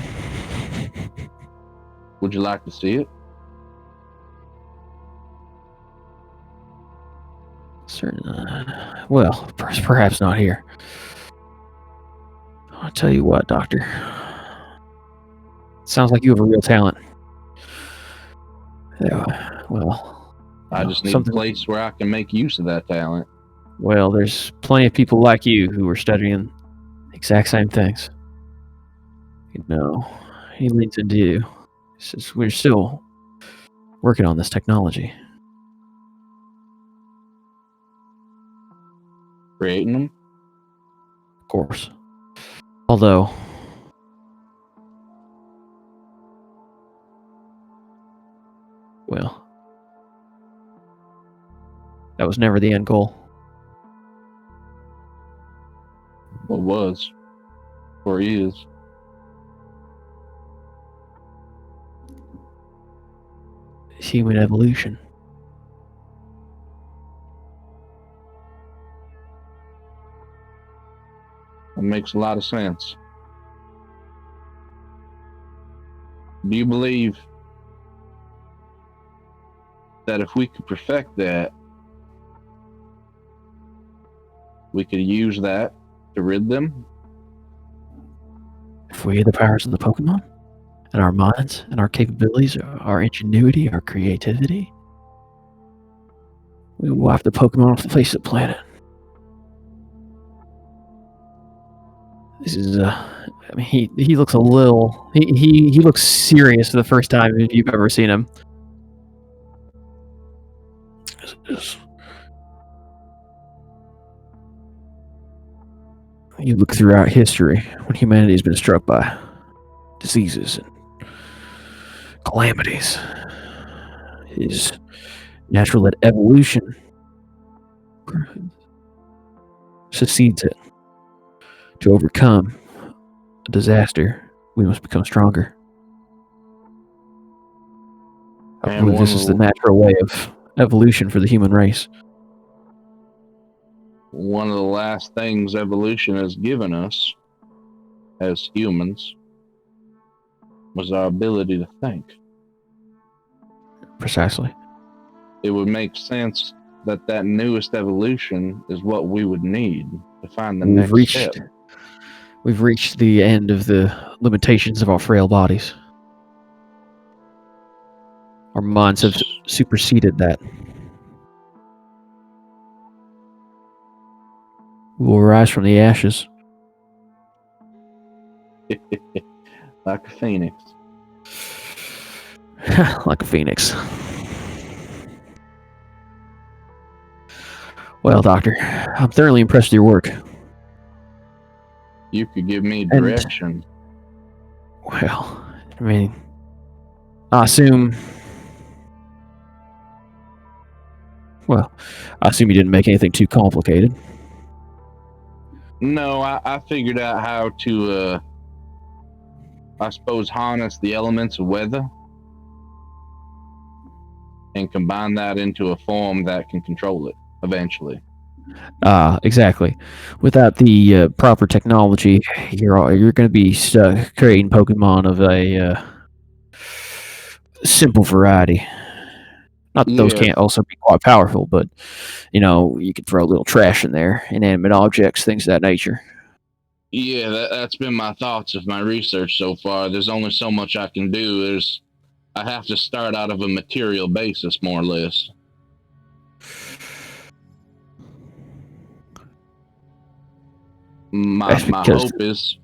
Would you like to see it? Well, perhaps not here. I'll tell you what, Doctor. Sounds like you have a real talent. Yeah, well, I just need something- a place where I can make use of that talent. Well, there's plenty of people like you who are studying the exact same things. You know, he leads into you. It's just, we're still working on this technology. Creating them? Of course. Although, well, that was never the end goal. What was? Or is? Human evolution. That makes a lot of sense. Do you believe that if we could perfect that, we could use that to rid them? If we had the powers of the Pokemon, and our minds, and our capabilities, our ingenuity, our creativity, we will wipe the Pokemon off the face of the planet. This is, I mean, he looks a little, he looks serious for the first time if you've ever seen him. You look throughout history when humanity has been struck by diseases and calamities. His natural evolution succeeds it. To overcome a disaster, we must become stronger. I And believe this is the natural way of evolution for the human race. One of the last things evolution has given us as humans was our ability to think. Precisely. It would make sense that newest evolution is what we would need to find the next step. We've reached the end of the limitations of our frail bodies. Our minds have superseded that. We will rise from the ashes. Like a phoenix. Like a phoenix. Well, Doctor, I'm thoroughly impressed with your work. You could give me direction. Well, I mean, I assume you didn't make anything too complicated. No, I figured out how to, I suppose, harness the elements of weather and combine that into a form that can control it eventually. Exactly. Without the proper technology, you're going to be stuck creating Pokemon of a simple variety. Not that those can't also be quite powerful, but you could throw a little trash in there, inanimate objects, things of that nature. Yeah, that's been my thoughts of my research so far. There's only so much I can do. I have to start out of a material basis, more or less. My hope is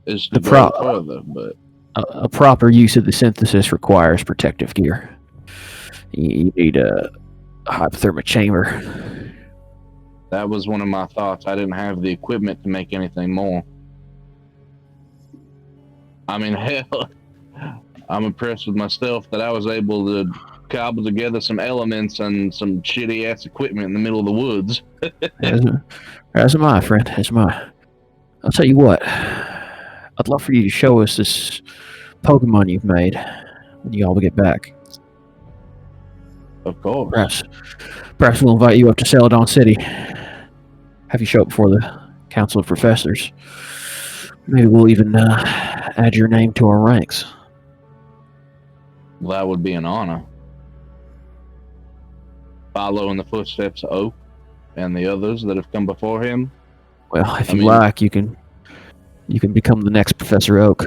is to The go pro- further, but a proper use of the synthesis requires protective gear. You need a hypothermic chamber. that was one of my thoughts. I didn't have the equipment to make anything more. I mean, hell, I'm impressed with myself that I was able to cobble together some elements and some shitty ass equipment in the middle of the woods. As am I, friend. As am I. I'll tell you what. I'd love for you to show us this Pokemon you've made when you all get back. Of course. Perhaps we'll invite you up to Celadon City. Have you show up before the Council of Professors. Maybe we'll even add your name to our ranks. Well, that would be an honor. Follow in the footsteps of Oak and the others that have come before him. Well, if I you mean- like, you can become the next Professor Oak.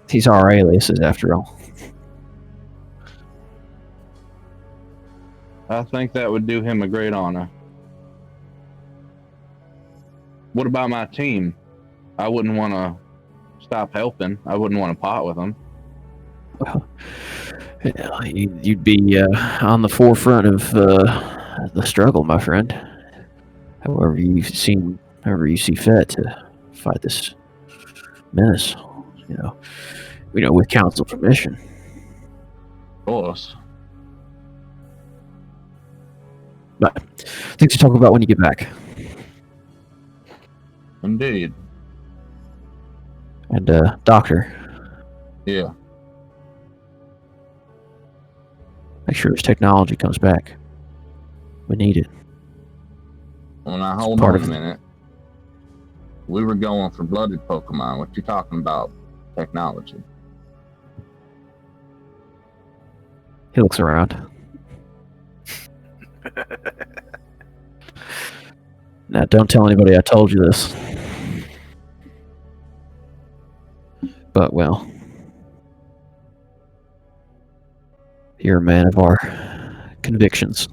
These are aliases, after all. I think that would do him a great honor. What about my team? I wouldn't want to stop helping. I wouldn't want to pot with them. Well, yeah, you'd be on the forefront of the struggle, my friend. However you see fit to fight this menace, with council permission. Of course. But things to talk about when you get back. Indeed. And Doctor, Yeah. make sure this technology comes back. We need it. Well, now hold part on a of- minute. We were going for blooded Pokemon. What you talking about? Technology. He looks around. Now, don't tell anybody I told you this. But, well, you're a man of our convictions.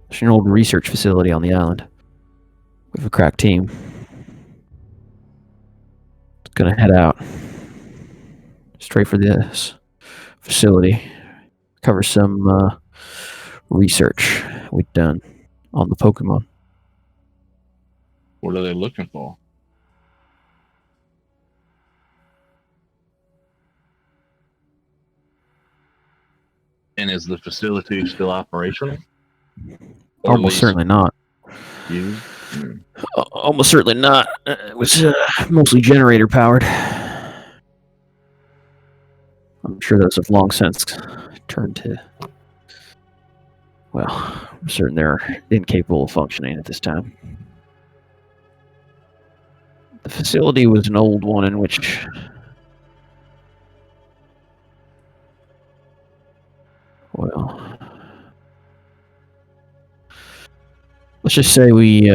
There's an old research facility on the island. We have a crack team. It's gonna head out straight for this facility. Cover some research we've done on the Pokemon. What are they looking for? And is the facility still operational? Or at Almost least certainly not. used? Almost certainly not. It was mostly generator powered. I'm sure those have long since turned to. Well, I'm certain they're incapable of functioning at this time. The facility was an old one in which. Well, let's just say we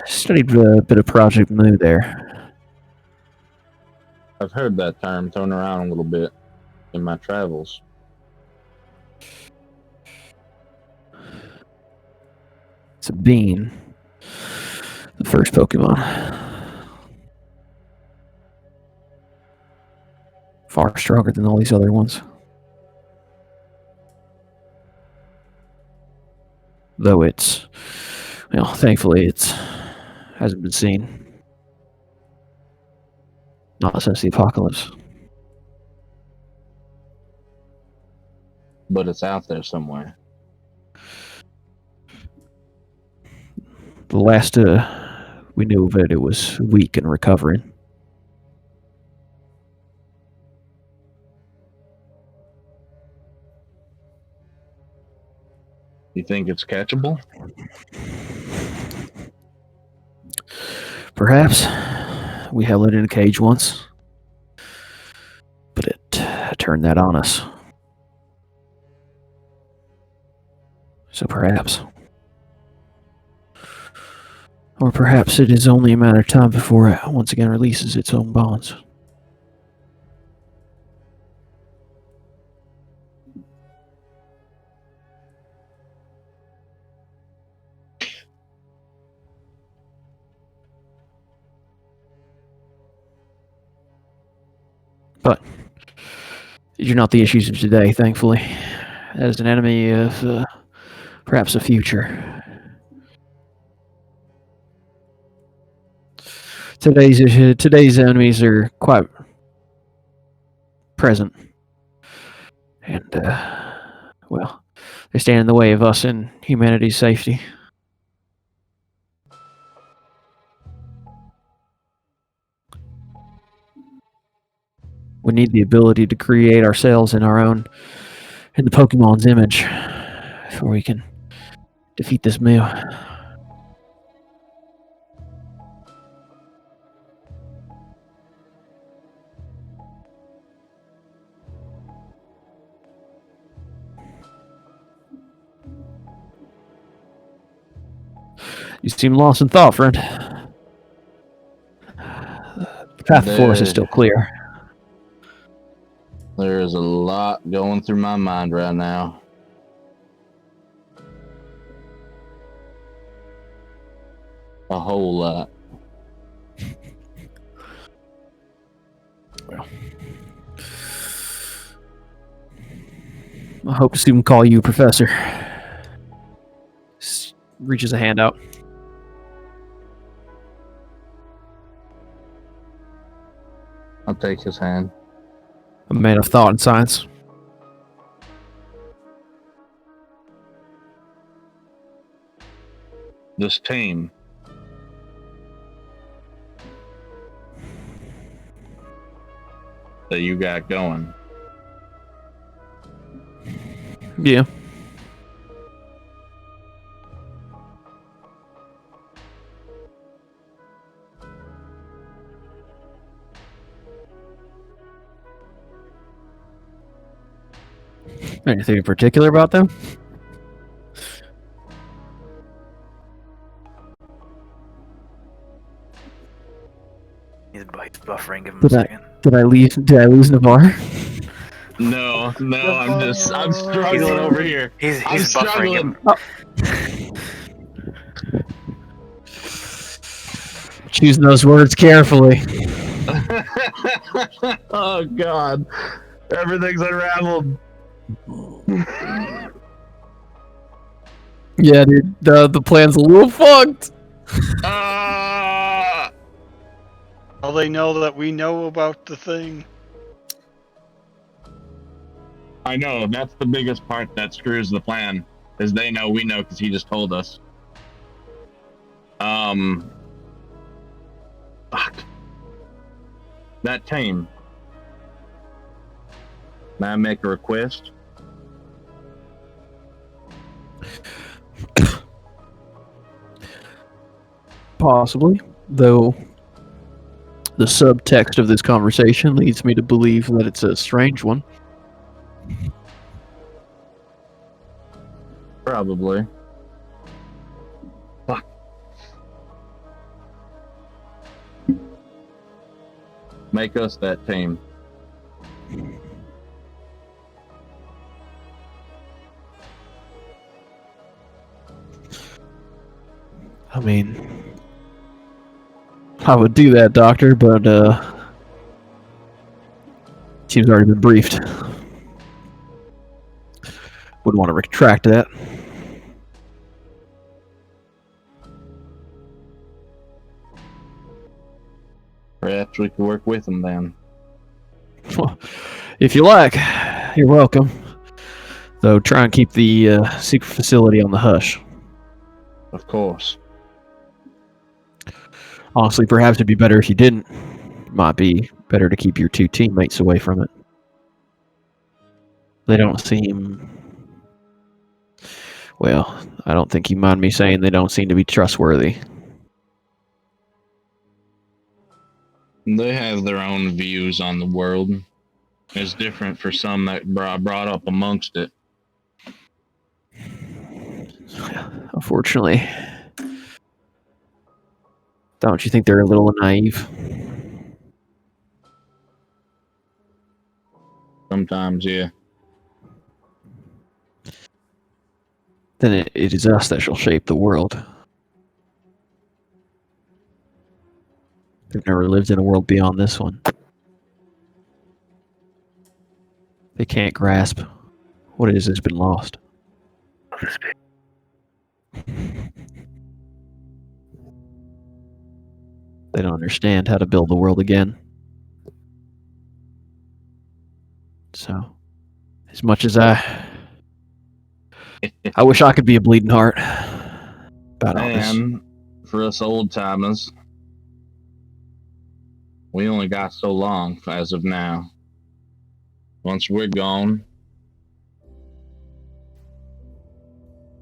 studied a bit of Project Mu there. I've heard that term thrown around a little bit in my travels. It's a bean. The first Pokemon. Far stronger than all these other ones. Though it's, thankfully hasn't been seen. Not since the apocalypse. But it's out there somewhere. The last we knew of it was weak and recovering. You think it's catchable? Perhaps. We held it in a cage once. But it turned that on us. So perhaps. Or perhaps it is only a matter of time before it once again releases its own bonds. These are not the issues of today, thankfully. As an enemy of perhaps a future. Today's enemies are quite present. And, well, they stand in the way of us and humanity's safety. We need the ability to create ourselves in the Pokemon's image before we can defeat this meal. You seem lost in thought, friend. The path before us is still clear. There is a lot going through my mind right now. A whole lot. Well, I hope to soon call you Professor. Reaches a hand out. I'll take his hand. A man of thought and science. This team. That you got going. Yeah. Anything in particular about them? He's buffering. Give him a Did second. Did I lose Navarre? No, I'm struggling over here. He's I'm buffering. struggling. Choosing those words carefully. Oh God, everything's unraveled. Yeah, dude. The plan's a little fucked. Well, they know that we know about the thing. I know, that's the biggest part that screws the plan, is they know we know because he just told us. Fuck. That team. May I make a request? Possibly, though the subtext of this conversation leads me to believe that it's a strange one. Probably. Fuck. Make us that team. I mean, I would do that, Doctor, but team's already been briefed. Wouldn't want to retract that. Perhaps we could work with them then. If you like, you're welcome. Though try and keep the secret facility on the hush. Of course. Honestly, perhaps it'd be better if you didn't. Might be better to keep your two teammates away from it. They don't seem... Well, I don't think you mind me saying they don't seem to be trustworthy. They have their own views on the world. It's different for some that brought up amongst it. Unfortunately. Don't you think they're a little naive? Sometimes, yeah. Then it is us that shall shape the world. They've never lived in a world beyond this one. They can't grasp what it is that's been lost. They don't understand how to build the world again. So, as much as I wish I could be a bleeding heart about all this. And for us old timers, we only got so long as of now. Once we're gone,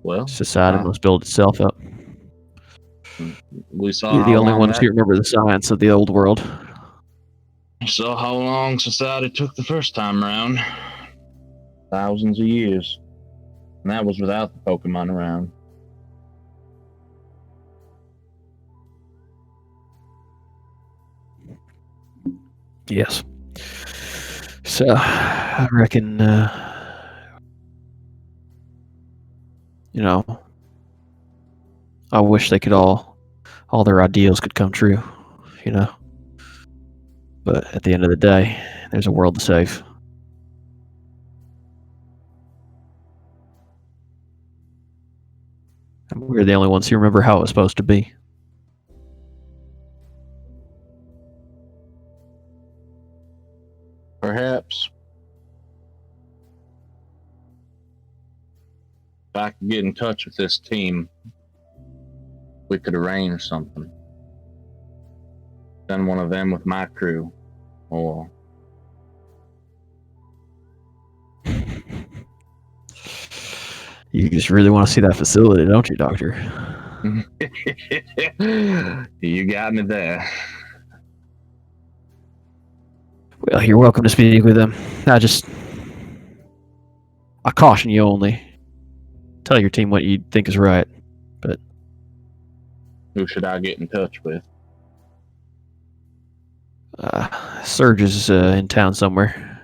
well, Society must build itself up. we saw You're the how only long ones that- who remember the science of the old world. saw how long society took the first time around. Thousands of years. And that was without the Pokemon around. Yes. So, I reckon, I wish they could all their ideals could come true, But at the end of the day, there's a world to save. And we're the only ones who remember how it was supposed to be. Perhaps if I could get in touch with this team, we could arrange something. Send one of them with my crew, or You just really want to see that facility, don't you, Doctor? you got me there. Well, you're welcome to speak with them. I caution you only. Tell your team what you think is right. Who should I get in touch with? Surge is in town somewhere.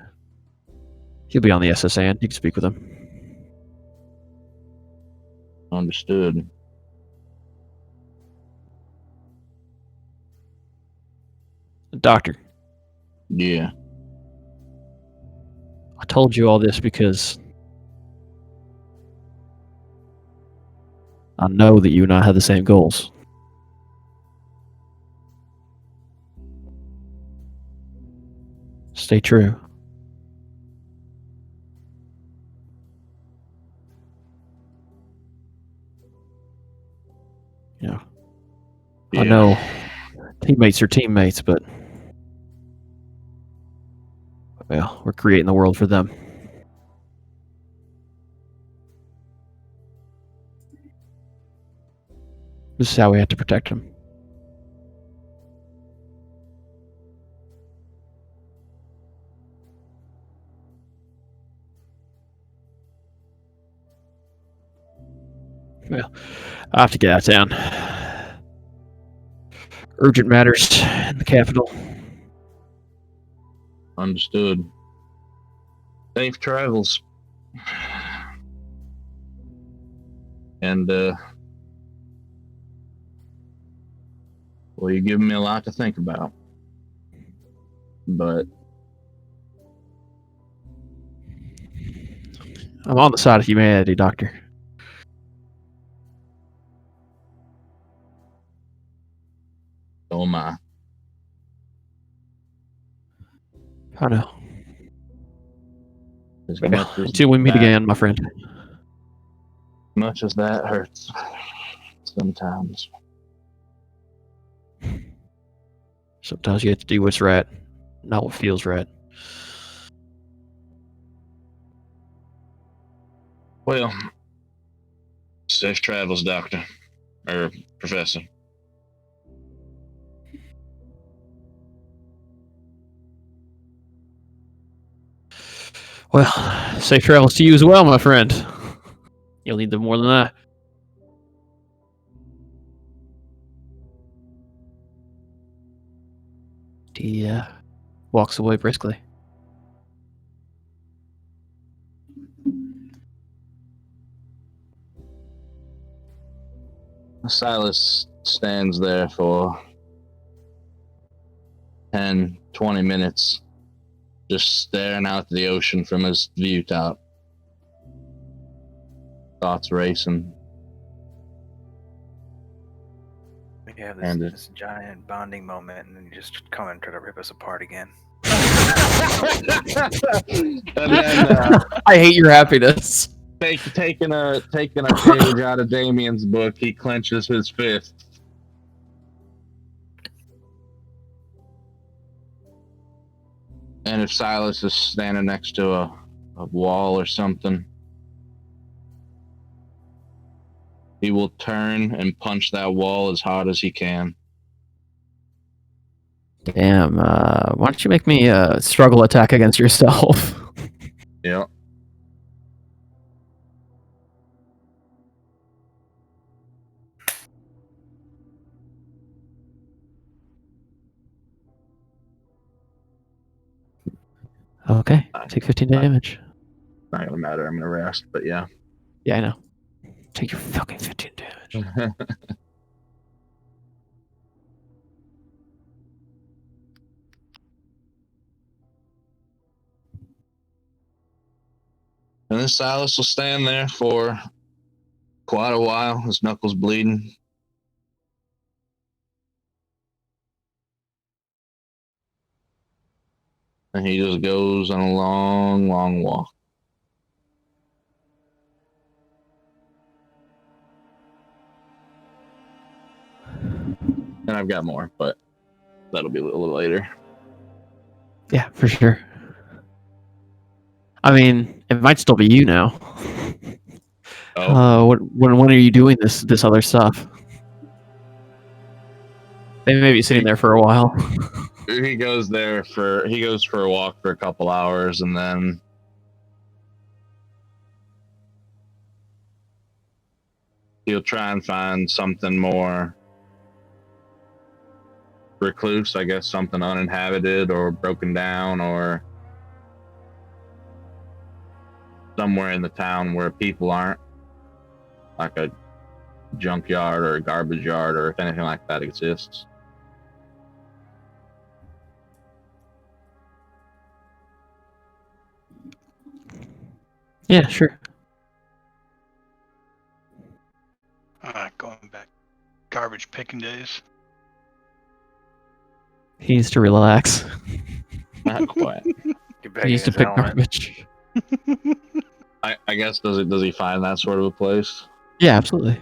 He'll be on the SSN. You can speak with him. Understood. Doctor, Yeah. I told you all this because I know that you and I have the same goals. Stay true. I know teammates are teammates, but well, we're creating the world for them. This is how we have to protect them. Well, I have to get out of town. Urgent matters in the capital. Understood. Safe travels. And, well, you're giving me a lot to think about. But I'm on the side of humanity, Doctor. so am I. I know. As Well, much as until we meet that- again, my friend. Much as that hurts sometimes. Sometimes you have to do what's right, not what feels right. Well, safe travels, Doctor. Or Professor. Well, safe travels to you as well, my friend. You'll need them more than I. He walks away briskly. Silas stands there for 10, 20 minutes, just staring out at the ocean from his view top. Thoughts racing. We have And this giant bonding moment, and then you just come and try to rip us apart again. And then I hate your happiness. taking a page out of Damien's book, he clenches his fists. And if Silas is standing next to a wall or something, he will turn and punch that wall as hard as he can. Damn. Why don't you make me a struggle attack against yourself? Yep. Okay. Take 15 damage. Not gonna matter. I'm gonna rest, but yeah. Yeah, I know. Take your fucking 15 damage. And then Silas will stand there for quite a while, his knuckles bleeding. And he just goes on a long, long walk. And I've got more, but that'll be a little later. Yeah, for sure. I mean, it might still be you now. Oh, When are you doing this other stuff? They may be sitting there for a while. he goes for a walk for a couple hours, and then he'll try and find something more recluse, I guess, something uninhabited or broken down, or somewhere in the town where people aren't, like a junkyard or a garbage yard, or if anything like that exists. Yeah, sure. Going back garbage picking days. He needs to relax. Not quite. Get back He needs to in his pick element. garbage. I guess does he find that sort of a place? Yeah, absolutely.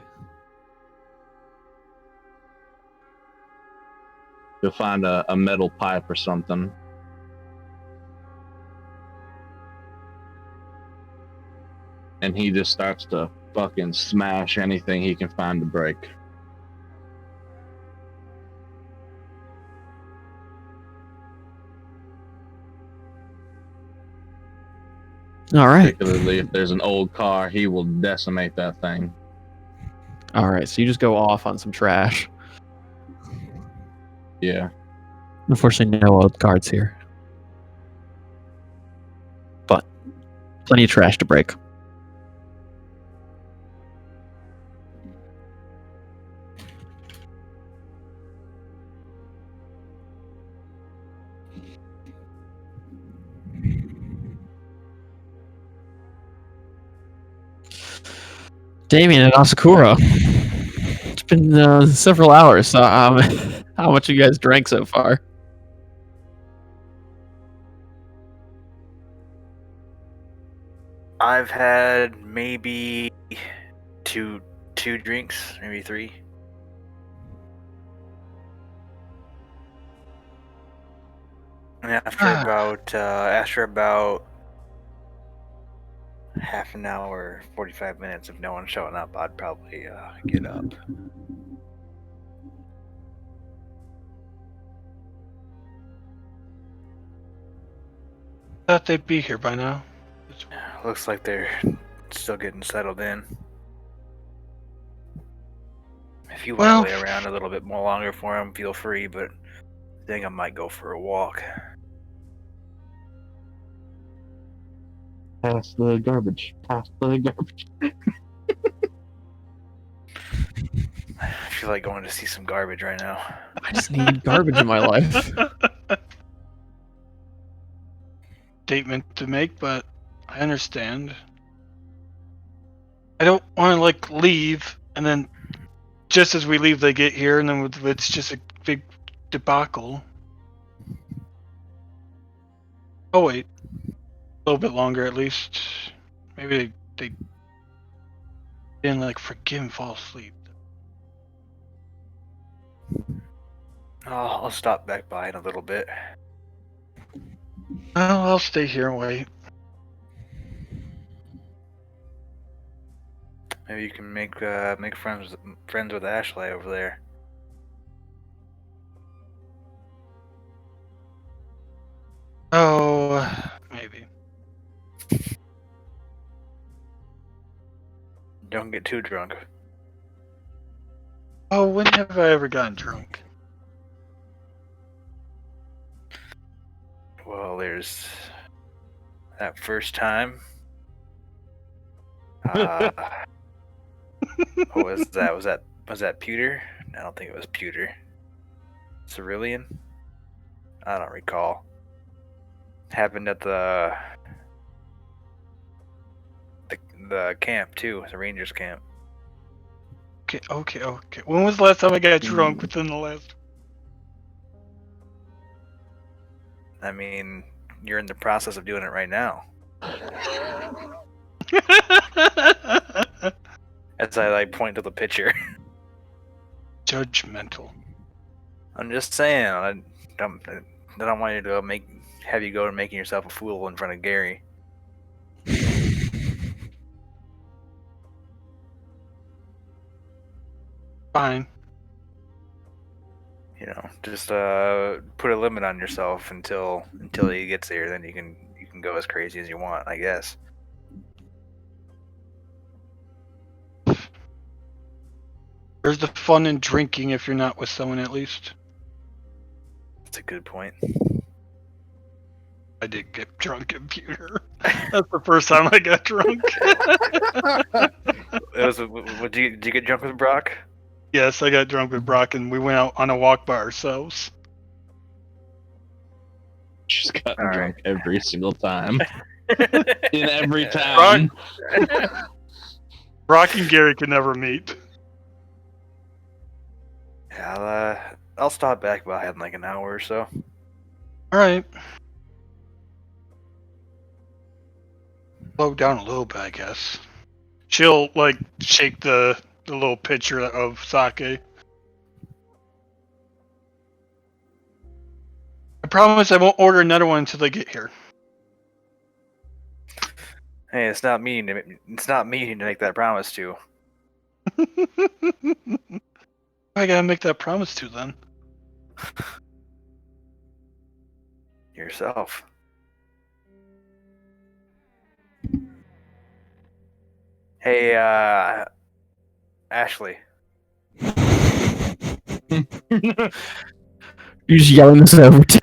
He'll find a metal pipe or something. And he just starts to fucking smash anything he can find to break. All right. Particularly if there's an old car, he will decimate that thing. All right. So you just go off on some trash. Yeah. Unfortunately, no old cards here. But plenty of trash to break. Damien and Asakura. It's been several hours. So, how much you guys drank so far? I've had maybe two drinks, maybe three. And after about half an hour, 45 minutes of no one showing up, I'd probably get up. Thought they'd be here by now. Looks like they're still getting settled in. If you want to lay around a little bit more longer for them, feel free, but I think I might go for a walk. Pass the garbage. Pass the garbage. I feel like going to see some garbage right now. I just need garbage in my life. statement to make, but I understand. I don't want to like leave, and then just as we leave, they get here, and then it's just a big debacle. Oh wait, a little bit longer at least. Maybe they didn't like forgive and fall asleep. I'll stop back by in a little bit. Well, I'll stay here and wait. Maybe you can make friends with Ashley over there. Oh, maybe. Don't get too drunk. Oh, when have I ever gotten drunk? Well, there's that first time. What was that? Was that pewter? I don't think it was pewter. Cerulean? I don't recall. Happened at the camp too, the Rangers camp. Okay. When was the last time I got drunk within the last? I mean, you're in the process of doing it right now. As I like point to the picture. Judgmental. I'm just saying, I don't want you to have you go and making yourself a fool in front of Gary. Fine. You know, just put a limit on yourself until he gets there. Then you can go as crazy as you want, I guess. There's the fun in drinking if you're not with someone, at least. That's a good point. I did get drunk at Pewter. That's the first time I got drunk. Did you get drunk with Brock? Yes, I got drunk with Brock, and we went out on a walk by ourselves. Just got All drunk right. every single time. In every town. Brock and Gary could never meet. Yeah, I'll stop back by in like an hour or so. All right. Slow down a little bit, I guess. She'll like shake the little pitcher of sake. I promise I won't order another one until they get here. Hey, it's not me to make that promise to. I gotta make that promise to then. Yourself. Hey, Ashley. You're just yelling this over too.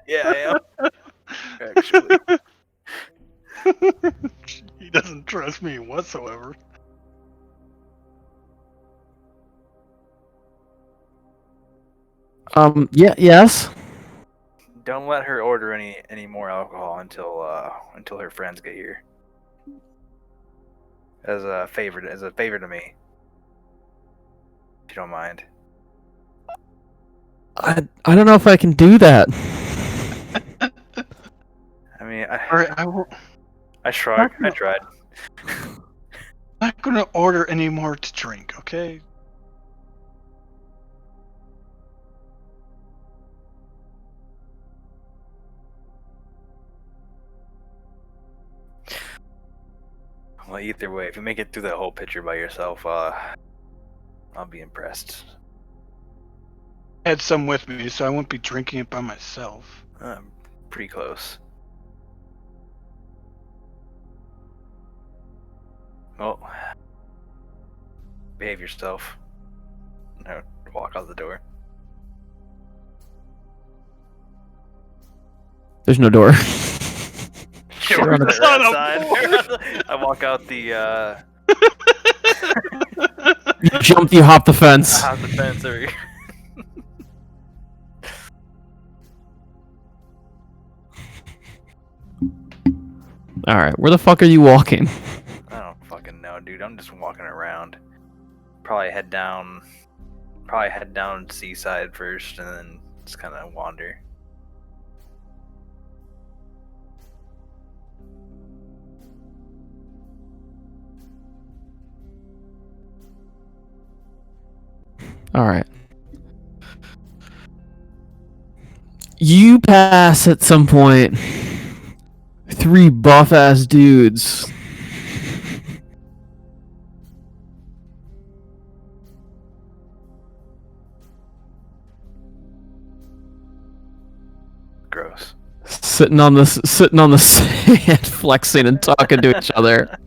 Yeah, I am. Actually. He doesn't trust me whatsoever. Yes. Don't let her order any more alcohol until her friends get here. As a favor to me. If you don't mind. I don't know if I can do that. I mean, Alright, I will. I shrugged. I tried. I'm not gonna order any more to drink, okay? Well, either way, if you make it through that whole picture by yourself, I'll be impressed. I had some with me, so I won't be drinking it by myself. Pretty close. Well, behave yourself. No, walk out the door. There's no door. We're Son of outside. I walk out the You hop the fence. hop the fence. There we go. All right, where the fuck are you walking? I don't fucking know, dude. I'm just walking around. Probably head down seaside first, and then just kind of wander. All right. You pass at some point 3 buff-ass dudes. Gross. Sitting on the sand, flexing and talking to each other.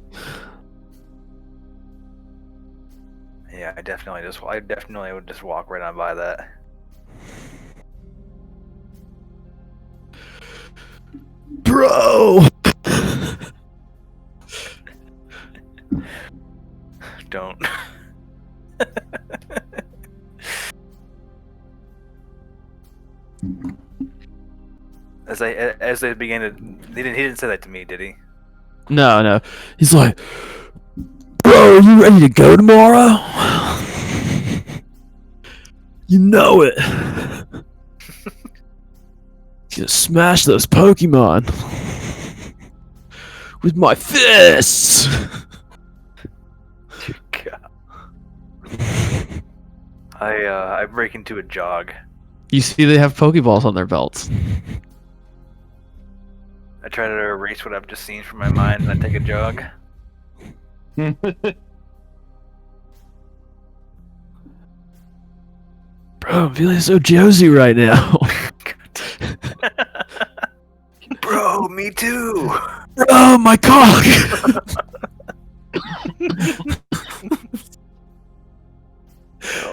Yeah, I definitely would just walk right on by that. Bro! Don't. As they began to, he didn't say that to me, did he? No. He's like, bro, you ready to go tomorrow? You know it. Gonna smash those Pokemon with my fists. God. I break into a jog. You see, they have Pokeballs on their belts. I try to erase what I've just seen from my mind, and I take a jog. Bro, I'm feeling so Josie right now. Bro, me too. Bro, my cock.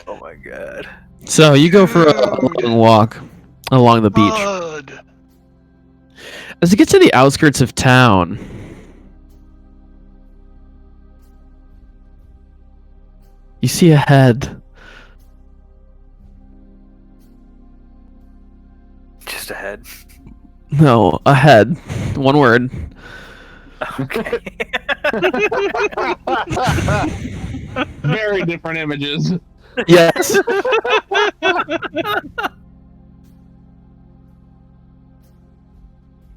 Oh my god. So you go for a long walk along the beach. Bud. As you get to the outskirts of town, you see a head. Just ahead. No, a head. One word. Okay. Very different images. Yes.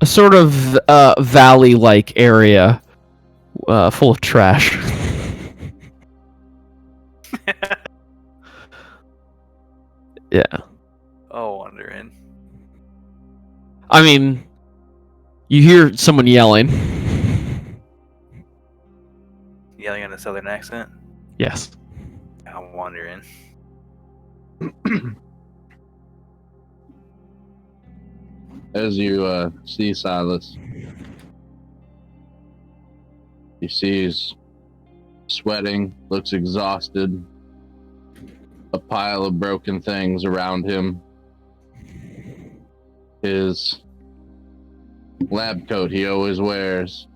A sort of valley-like area full of trash. Yeah. Oh, wondering. I mean, you hear someone yelling. Yelling in a southern accent. Yes. I'm wondering. As you see Silas, you see he's sweating, looks exhausted, a pile of broken things around him. His lab coat he always wears,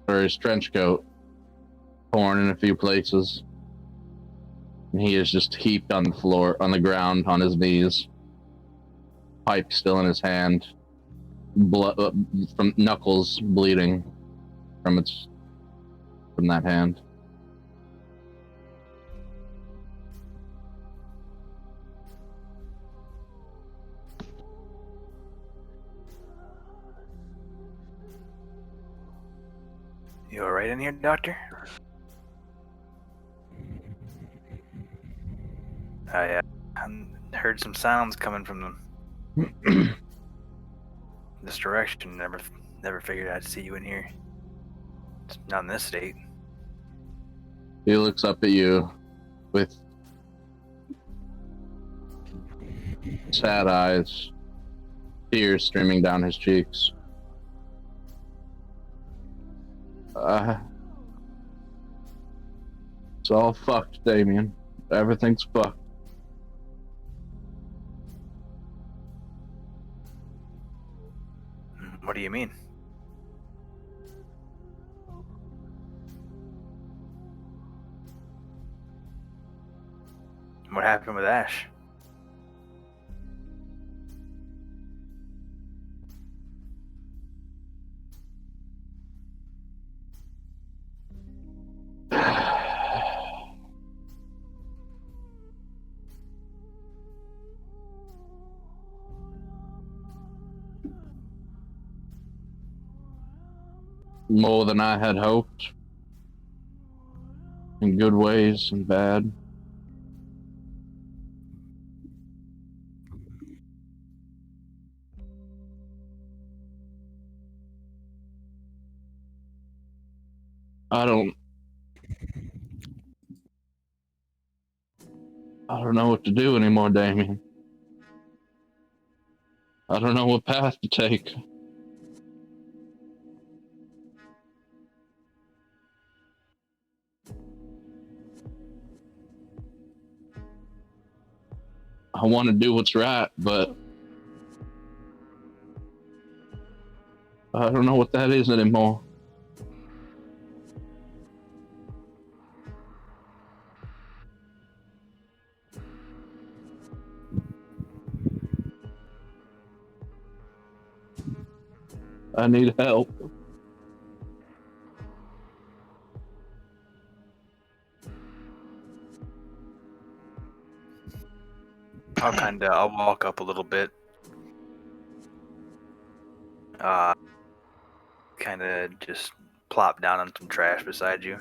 or his trench coat, torn in a few places. And he is just heaped on the floor, on the ground, on his knees. Pipe still in his hand, blood from knuckles bleeding from that hand. You alright in here, Doctor? I heard some sounds coming from this direction. Never figured I'd see you in here. It's not in this state. He looks up at you with sad eyes, tears streaming down his cheeks. It's all fucked, Damien. Everything's fucked. What do you mean? What happened with Ash? more than I had hoped. In good ways and bad. I don't know what to do anymore, Damien. I don't know what path to take. I want to do what's right, but I don't know what that is anymore. I need help. I'll walk up a little bit. Kinda just plop down on some trash beside you.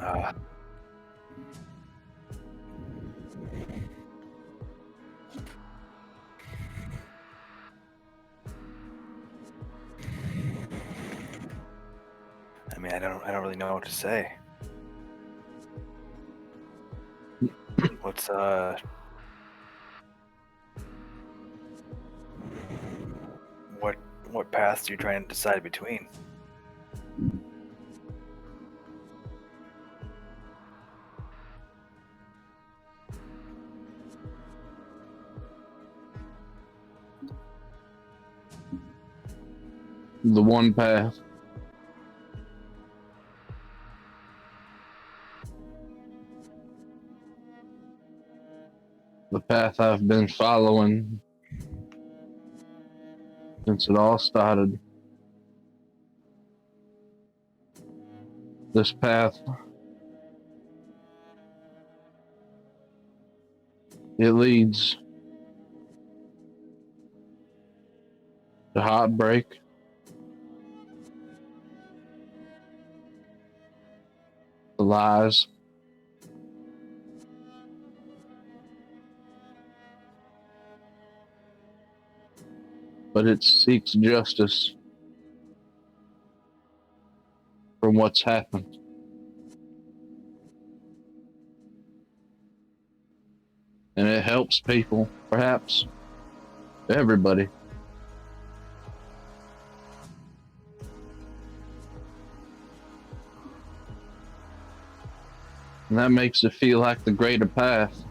I mean, I don't really know what to say. What's what paths are you trying to decide between? The one path. The path I've been following since it all started. This path, it leads to heartbreak, to lies, but it seeks justice for what's happened. And it helps people, perhaps everybody. And that makes it feel like the greater path.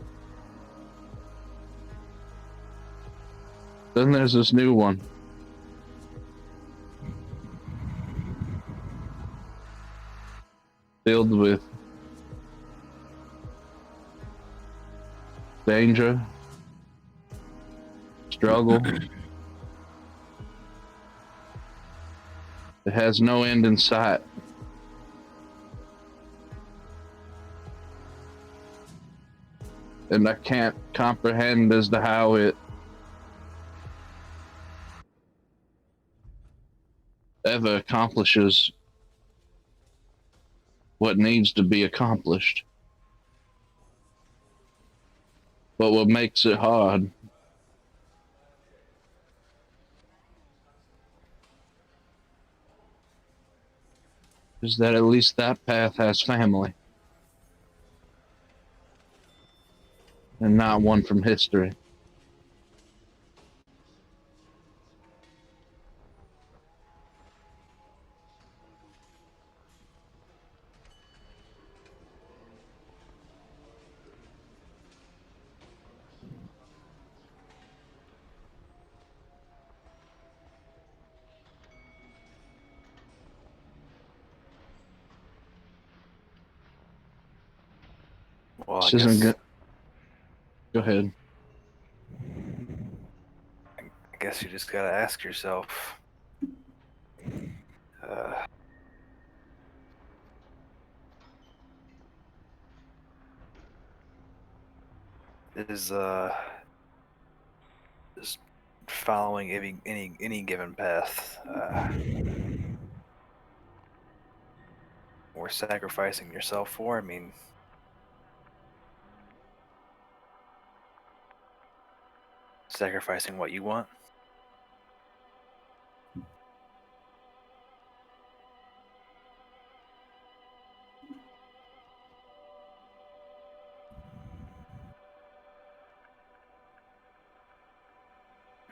Then there's this new one. Filled with danger, struggle. It has no end in sight. And I can't comprehend as to how it ever accomplishes what needs to be accomplished. But what makes it hard is that at least that path has family. And not one from history. Well, This isn't good. Go ahead. I guess you just gotta ask yourself. is just following any given path, or sacrificing yourself for. I mean, sacrificing what you want.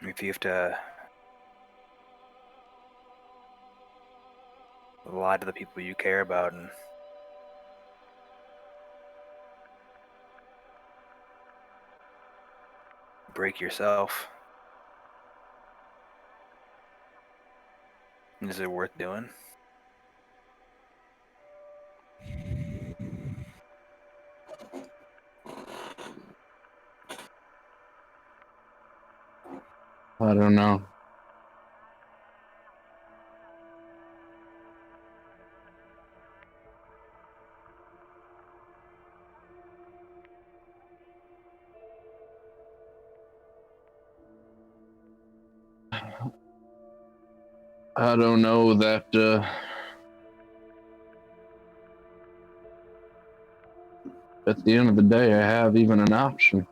If you have to lie to the people you care about and break yourself, is it worth doing? I don't know. I don't know that at the end of the day I have even an option.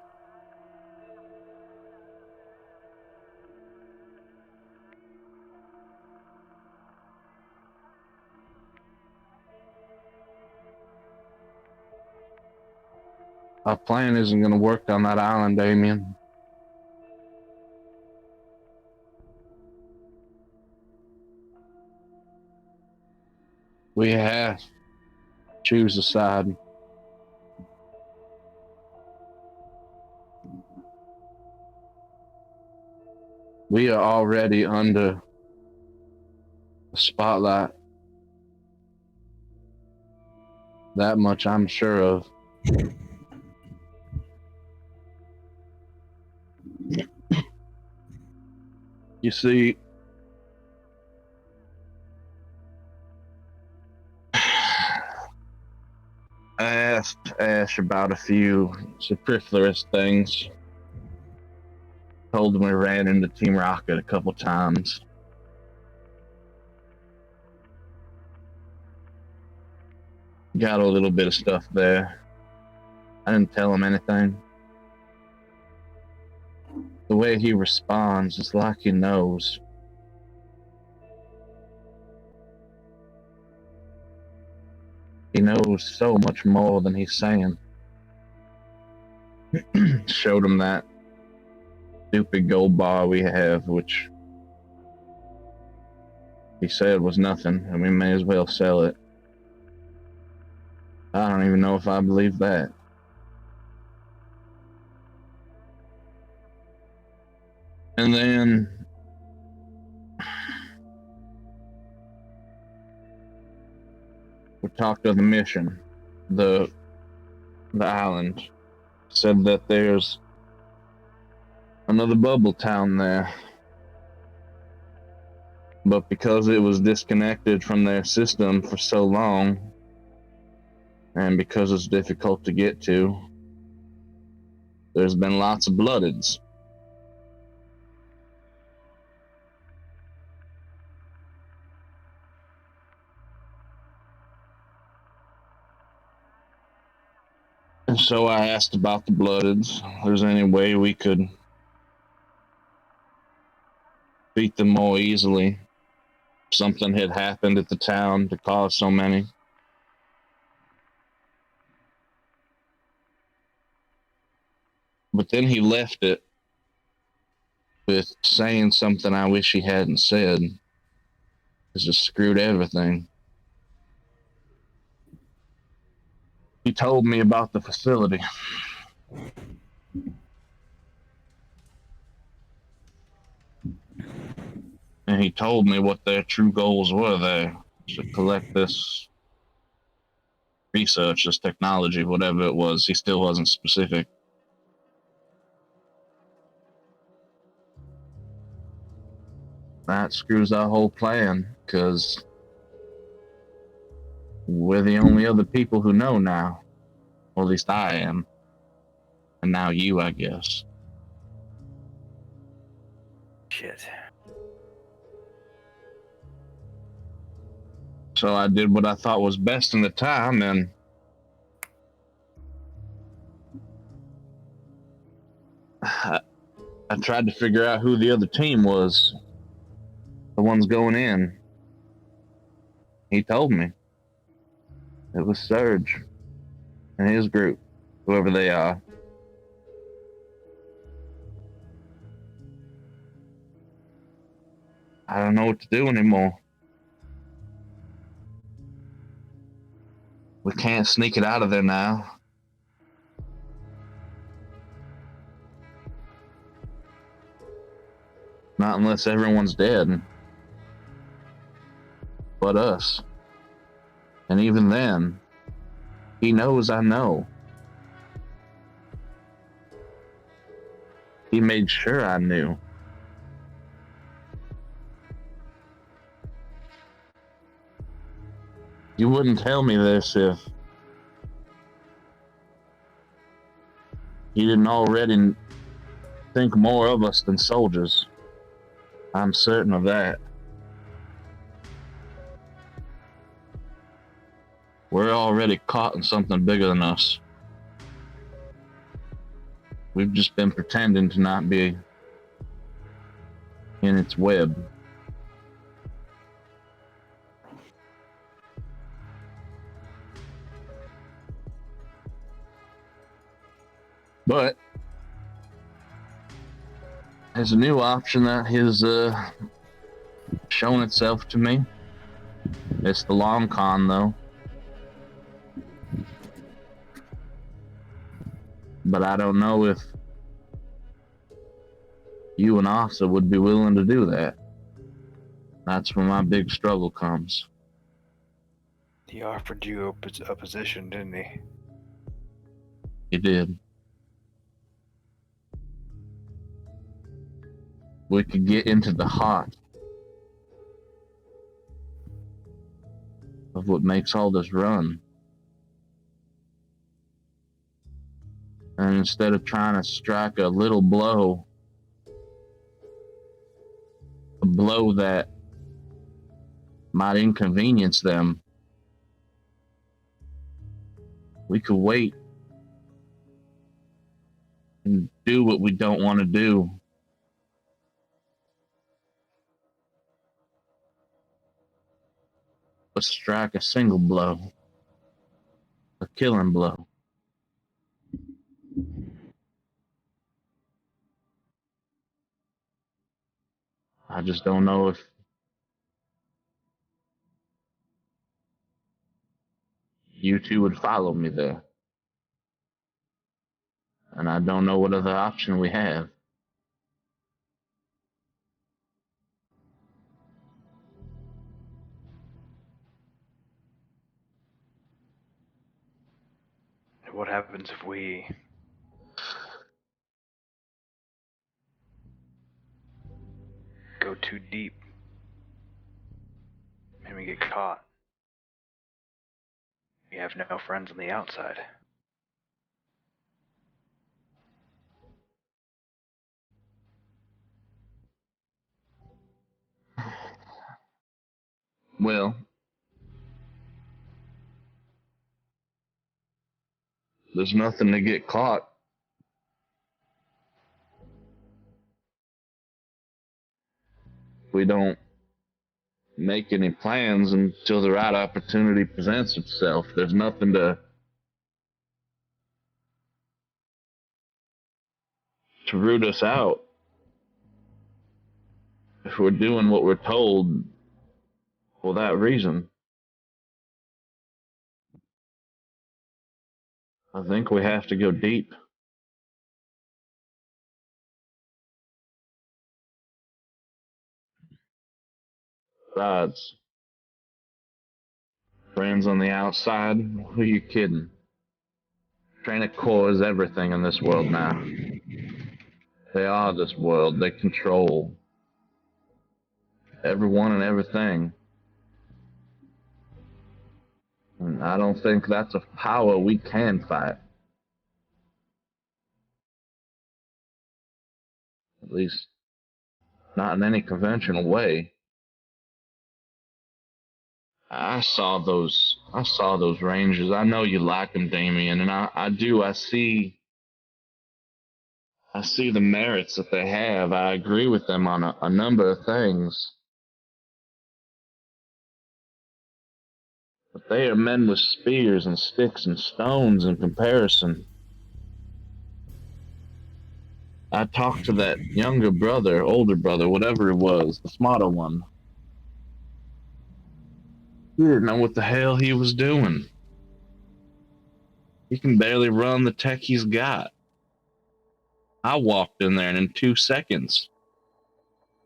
Our plan isn't going to work on that island, Damien. We have to choose a side. We are already under the spotlight. That much I'm sure of. You see, I asked Ash about a few superfluous things. Told him we ran into Team Rocket a couple times. Got a little bit of stuff there. I didn't tell him anything. The way he responds is like he knows. He knows so much more than he's saying. Showed him that stupid gold bar we have, which he said was nothing, and we may as well sell it. I don't even know if I believe that. And then we talked of the mission, the island. Said that there's another bubble town there. But because it was disconnected from their system for so long, and because it's difficult to get to, there's been lots of bloodeds. And so I asked about the bloodeds. If there's any way we could beat them more easily. Something had happened at the town to cause so many. But then he left it with saying something I wish he hadn't said. It just screwed everything. He told me about the facility. And he told me what their true goals were there. To collect this research, this technology, whatever it was. He still wasn't specific. That screws our whole plan, because we're the only other people who know now. Or at least I am. And now you, I guess. Shit. So I did what I thought was best in the time, and I tried to figure out who the other team was. The ones going in. He told me. It was Surge and his group, whoever they are. I don't know what to do anymore. We can't sneak it out of there now. Not unless everyone's dead. But us. And even then, he knows I know. He made sure I knew. You wouldn't tell me this if you didn't already think more of us than soldiers. I'm certain of that. We're already caught in something bigger than us. We've just been pretending to not be in its web. But there's a new option that has shown itself to me. It's the long con, though. But I don't know if you and Asa would be willing to do that. That's where my big struggle comes. He offered you a position, didn't he? He did. We could get into the heart of what makes all this run. And instead of trying to strike a little blow, a blow that might inconvenience them, we could wait and do what we don't want to do. But strike a single blow, a killing blow. I just don't know if you two would follow me there. And I don't know what other option we have. What happens if we go too deep and we get caught? We have no friends on the outside. Well, there's nothing to get caught. We don't make any plans until the right opportunity presents itself. There's nothing to root us out. If we're doing what we're told for that reason, I think we have to go deep. Besides, friends on the outside, who are you kidding? Trantic Corps is everything in this world now. They are this world. They control everyone and everything. And I don't think that's a power we can fight. At least, not in any conventional way. I saw those rangers. I know you like them, Damien, and I do. I see the merits that they have. I agree with them on a number of things. But they are men with spears and sticks and stones in comparison. I talked to that older brother, whatever it was, the smarter one. He didn't know what the hell he was doing. He can barely run the tech he's got. I walked in there and in 2 seconds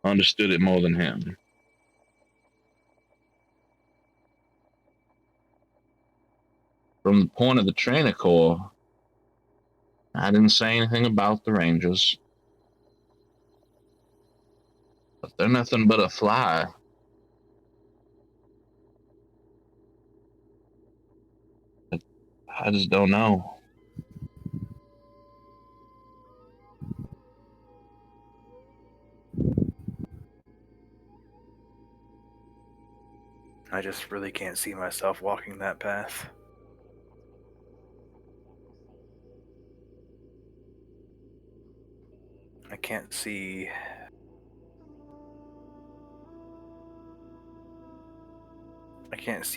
understood it more than him. From the point of the trainer corps, I didn't say anything about the Rangers. But they're nothing but a fly. I just don't know. I just really can't see myself walking that path. I can't see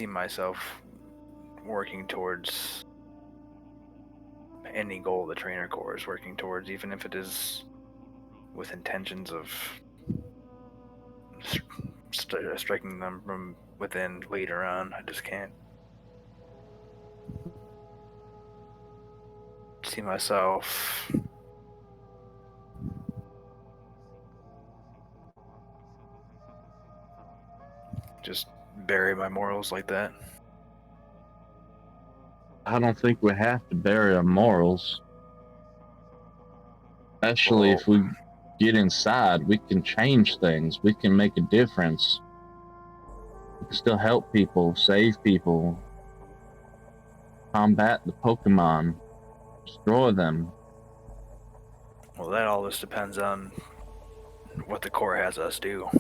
myself working towards any goal the trainer corps is working towards, even if it is with intentions of striking them from within later on. I just can't see myself just bury my morals like that. I don't think we have to bury our morals. Especially if we get inside, we can change things. We can make a difference. We can still help people, save people, combat the Pokemon, destroy them. Well, that all just depends on what the Corps has us do.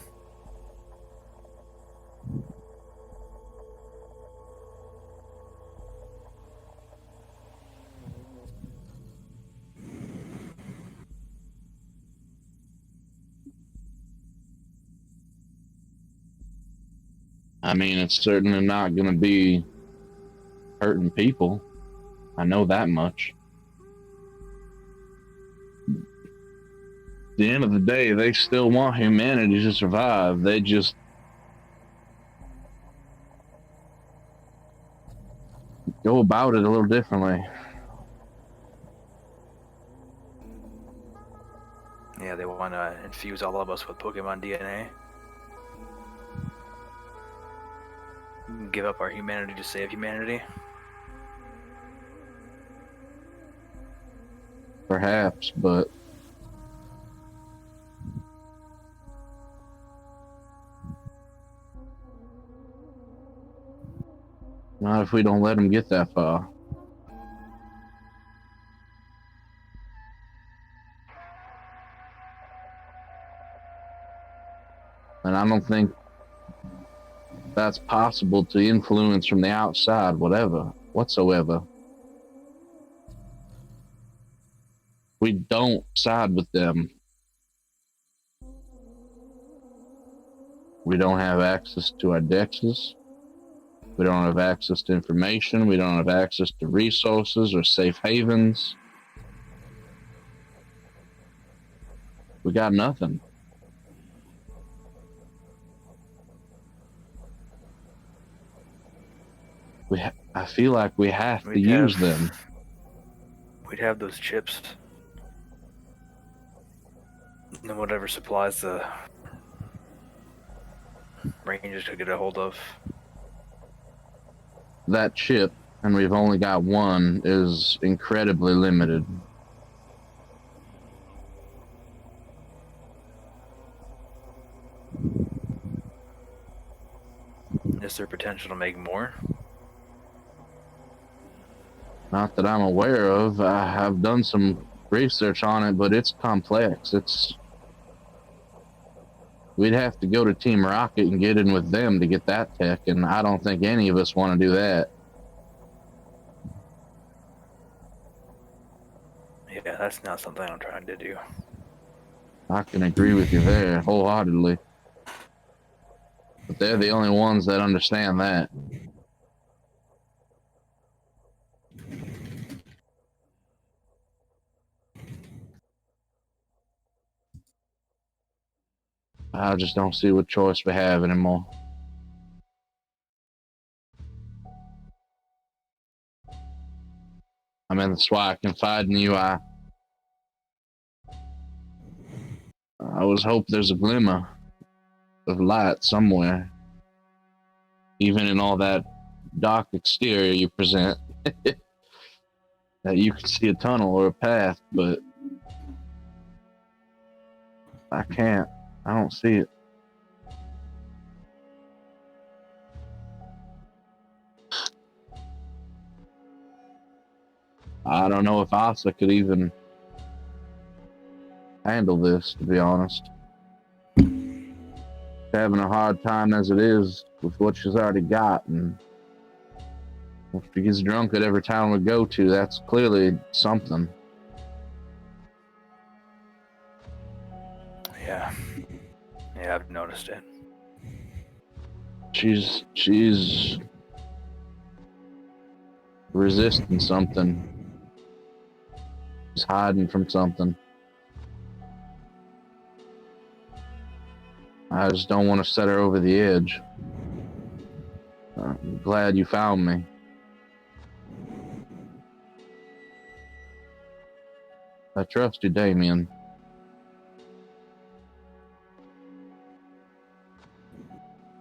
I mean, it's certainly not going to be hurting people. I know that much. At the end of the day, they still want humanity to survive. They just go about it a little differently. Yeah, they want to infuse all of us with Pokemon DNA. Give up our humanity to save humanity. Perhaps, but not if we don't let them get that far. And I don't think that's possible to influence from the outside, whatsoever. We don't side with them. We don't have access to our dexes. We don't have access to information. We don't have access to resources or safe havens. We got nothing. I feel like we have to use them. We'd have those chips. And then whatever supplies the Rangers could get a hold of. That chip, and we've only got one, is incredibly limited. Is there potential to make more? Not that I'm aware of. I have done some research on it, but it's complex. It's we'd have to go to Team Rocket and get in with them to get that tech, and I don't think any of us want to do that. Yeah, that's not something I'm trying to do. I can agree with you there wholeheartedly. But they're the only ones that understand that. I just don't see what choice we have anymore. I mean, that's why I confide in you. I always hope there's a glimmer of light somewhere, even in all that dark exterior you present. That you can see a tunnel or a path, but I can't. I don't see it. I don't know if Asa could even handle this, to be honest. Having a hard time as it is with what she's already got, and if she gets drunk at every town we go to, that's clearly something. Yeah, I've noticed it. She's resisting something. She's hiding from something. I just don't want to set her over the edge. I'm glad you found me. I trust you, Damien.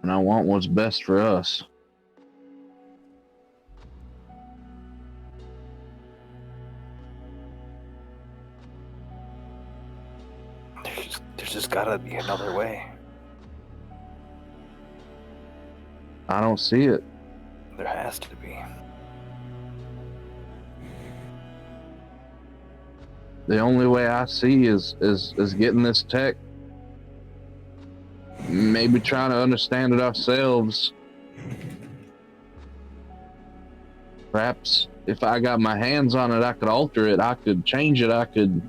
And I want what's best for us. There's just gotta be another way. I don't see it. There has to be. The only way I see is getting this tech. Maybe trying to understand it ourselves. Perhaps if I got my hands on it, I could alter it. I could change it. I could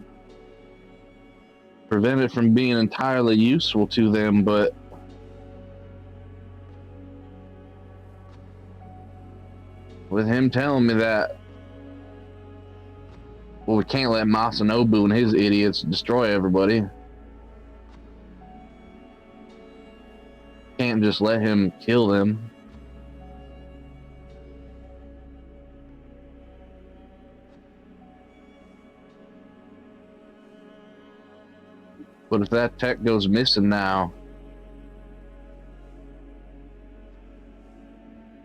prevent it from being entirely useful to them, but with him telling me that, well, we can't let Masanobu and his idiots destroy everybody. Can't just let him kill them. But if that tech goes missing now,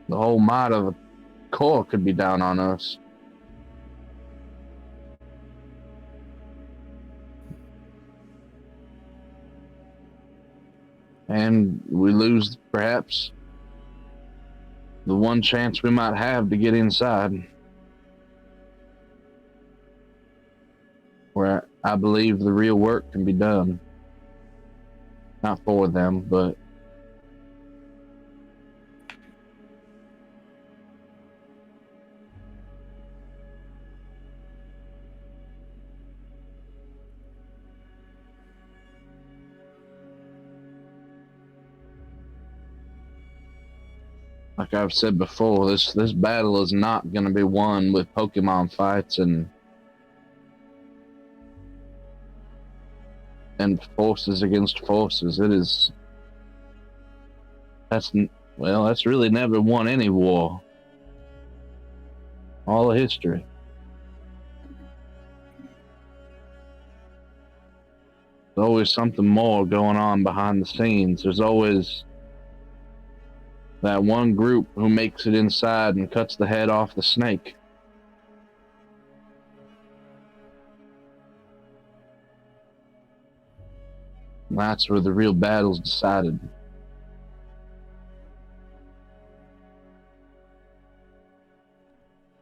the whole might of the core could be down on us. And we lose, perhaps, the one chance we might have to get inside. Where I believe the real work can be done. Not for them, but like I've said before, this battle is not going to be won with Pokemon fights and forces against forces. It is. That's really never won any war. All of history. There's always something more going on behind the scenes. There's always that one group who makes it inside and cuts the head off the snake. And that's where the real battle's decided.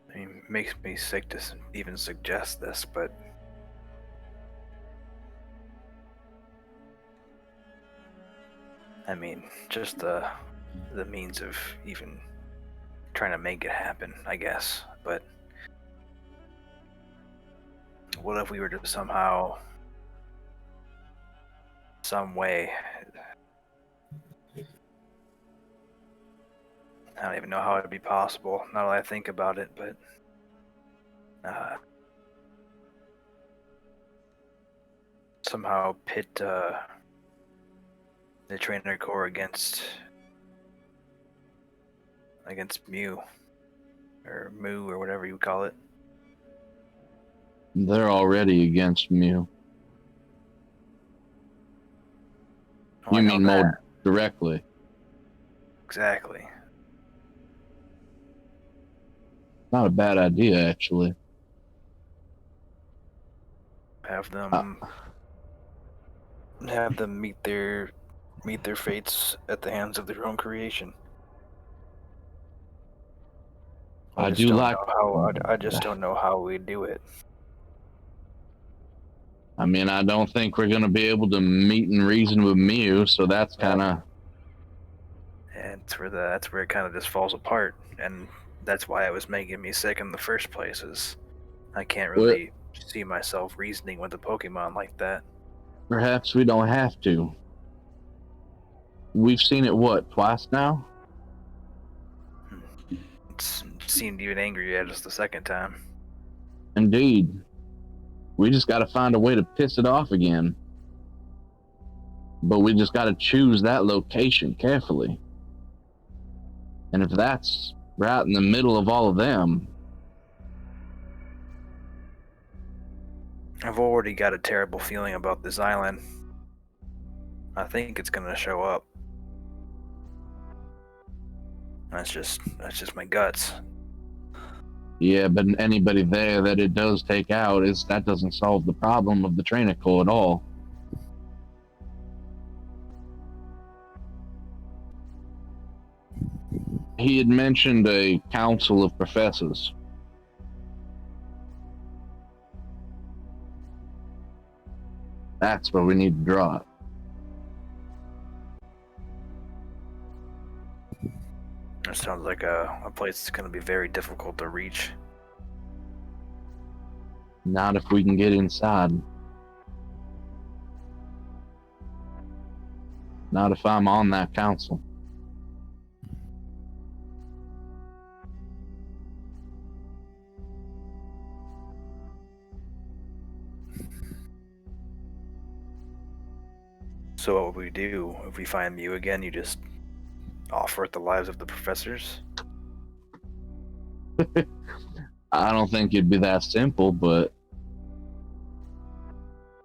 I mean, it makes me sick to even suggest this, but I mean, just the means of even trying to make it happen, I guess. But what if we were to somehow, some way, I don't even know how it'd be possible now that I think about it, but somehow pit the Trainer Corps against Mew or Moo or whatever you call it. They're already against Mew. Oh, I You know mean that. more directly? Exactly. Not a bad idea, actually. Have them meet their fates at the hands of their own creation. I just do don't like. know how. I just don't know how we do it. I mean, I don't think we're going to be able to meet and reason with Mew, so that's kind of. And that's where it kind of just falls apart, and that's why it was making me sick in the first place. Is I can't really see myself reasoning with a Pokemon like that. Perhaps we don't have to. We've seen it, what, twice now? It seemed even angrier at us the second time. Indeed. We just got to find a way to piss it off again. But we just got to choose that location carefully. And if that's right in the middle of all of them, I've already got a terrible feeling about this island. I think it's gonna show up. That's just my guts. yeah, but anybody there that it does take out, that doesn't solve the problem of the Trainer Corps at all. He had mentioned a council of professors. That's where we need to draw it. It sounds like a place that's gonna be very difficult to reach. Not if we can get inside. Not if I'm on that council. So what would we do if we find Mew again? You just offer it the lives of the professors? I don't think it'd be that simple, but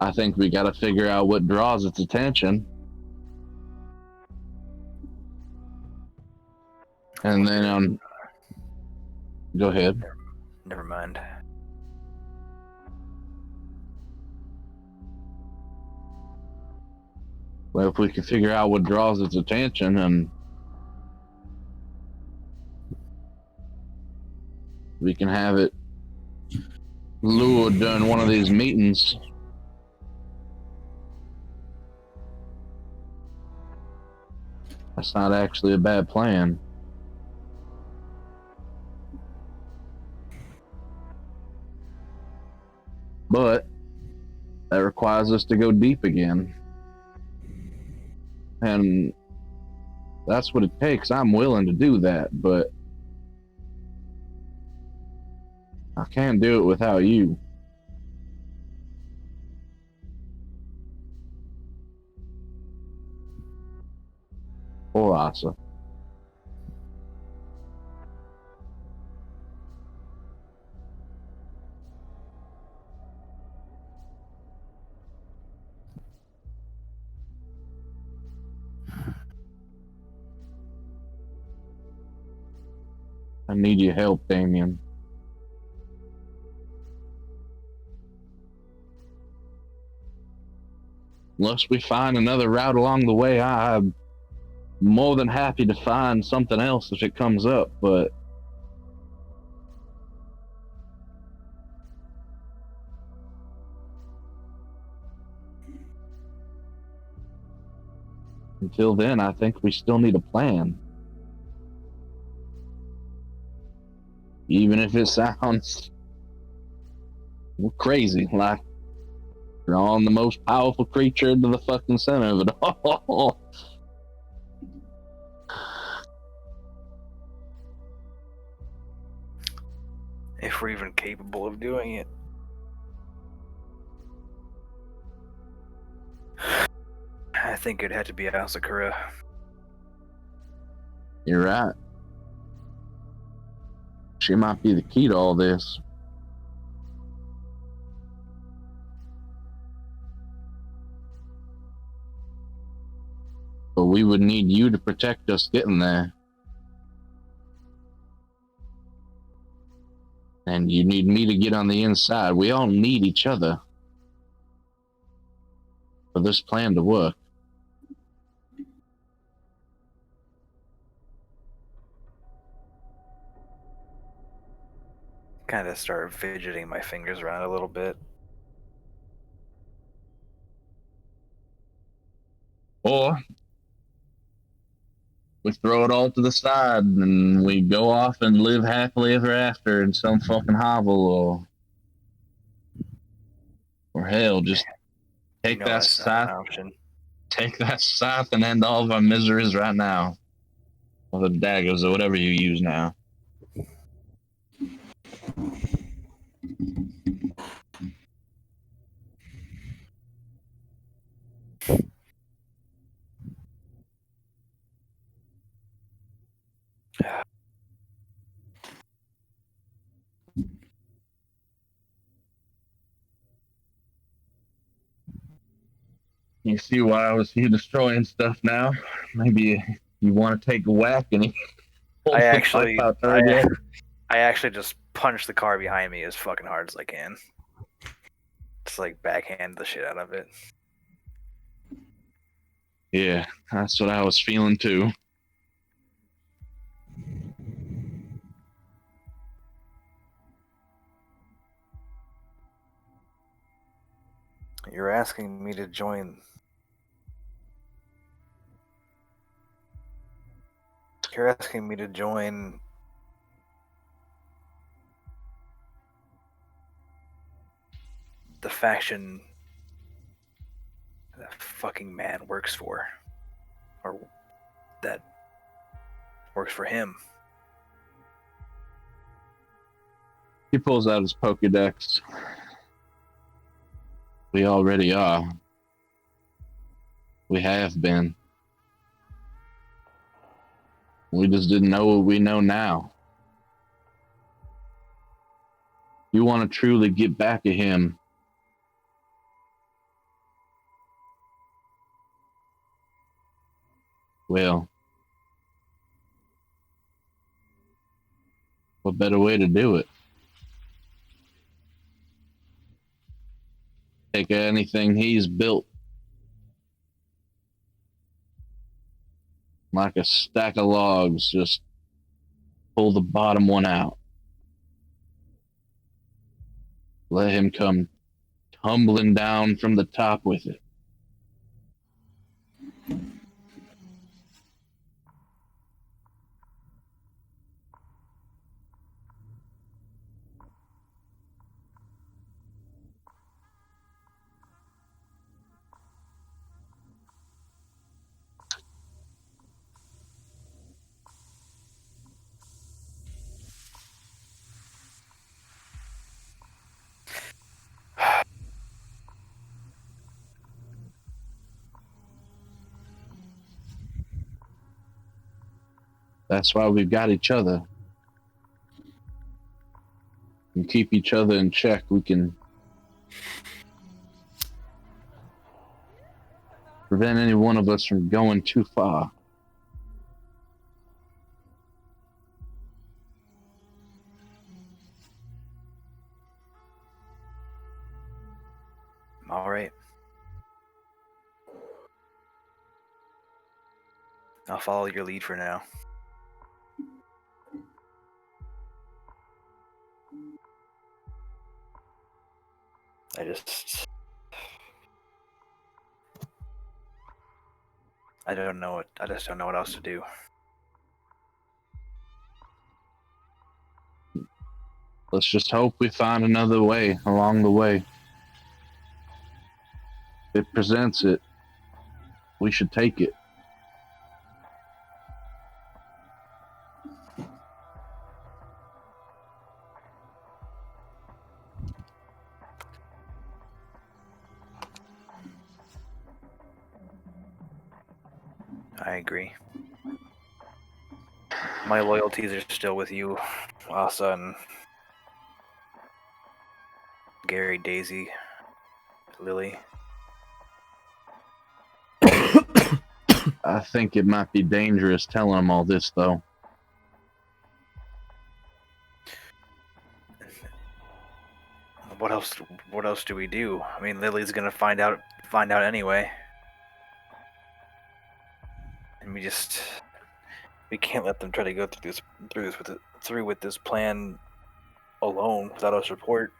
I think we got to figure out what draws its attention. And then go ahead. Never mind. Well, if we can figure out what draws its attention, and we can have it lured during one of these meetings. That's not actually a bad plan. But that requires us to go deep again. And that's what it takes. I'm willing to do that, but I can't do it without you. Or Asa. I need your help, Damien. Unless we find another route along the way, I'm more than happy to find something else if it comes up, but Until then, I think we still need a plan. Even if it sounds crazy, like drawing the most powerful creature into the fucking center of it all. If we're even capable of doing it. I think it'd have to be Asakura. You're right. She might be the key to all this. But we would need you to protect us getting there. And you need me to get on the inside. We all need each other for this plan to work. Kind of start fidgeting my fingers around a little bit. Or we throw it all to the side and we go off and live happily ever after in some fucking hovel, or hell, just take that that's not an scythe, option. take that scythe and end all of our miseries right now. Or the daggers or whatever you use now. You see why I was here destroying stuff now? Maybe you want to take a whack and he pulls I the actually, pipe out there again. I actually just punch the car behind me as fucking hard as I can. Just like backhand the shit out of it. Yeah, that's what I was feeling too. You're asking me to join. You're asking me to join the faction that fucking man works for. Or that works for him. He pulls out his Pokedex. We already are. We have been. We just didn't know what we know now. You want to truly get back at him. Well, what better way to do it? Take anything he's built, like a stack of logs, just pull the bottom one out. Let him come tumbling down from the top with it. That's why we've got each other. And keep each other in check. We can prevent any one of us from going too far. All right. I'll follow your lead for now. I don't know what. I just don't know what else to do. Let's just hope we find another way along the way. If it presents it, we should take it. I agree. My loyalties are still with you, Asa and Gary, Daisy, Lily. I think it might be dangerous telling them all this, though. What else? What else do we do? I mean, Lily's gonna find out anyway, and we can't let them try to go through with this plan alone without our support.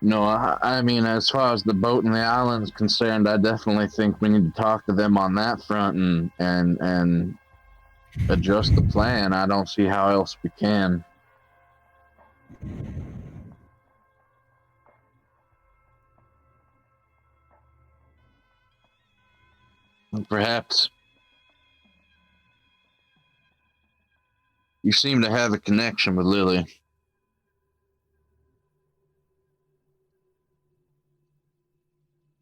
No, I mean, as far as the boat and the island is concerned, I definitely think we need to talk to them on that front and adjust the plan. I don't see how else we can. Perhaps you seem to have a connection with Lily.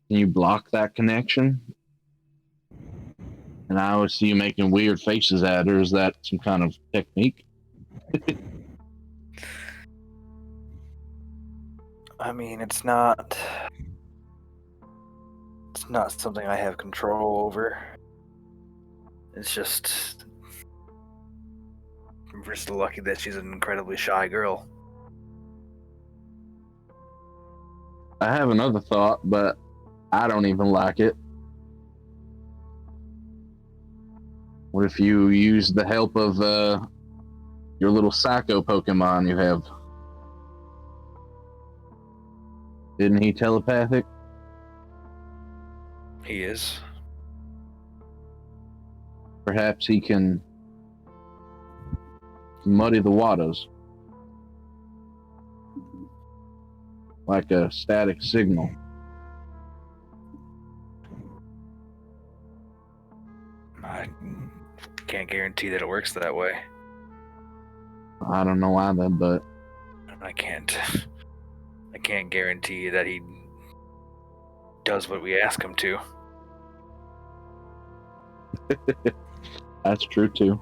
Can you block that connection? And I always see you making weird faces at her. Is that some kind of technique? I mean, it's not something I have control over. It's just we're just lucky that she's an incredibly shy girl. I have another thought, but I don't even like it. What if you use the help of your little psycho Pokemon you have? Isn't he telepathic? He is. Perhaps he can muddy the waters. Like a static signal. I can't guarantee that it works that way. I don't know either, but I can't guarantee that he does what we ask him to. that's true too.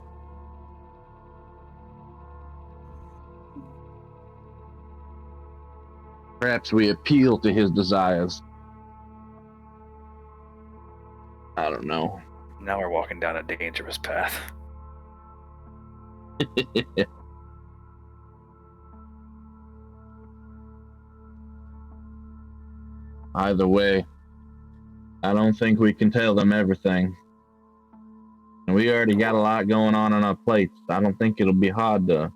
Perhaps we appeal to his desires. I don't know. Now we're walking down a dangerous path. Either way, I don't think we can tell them everything. And we already got a lot going on our plates. I don't think it'll be hard to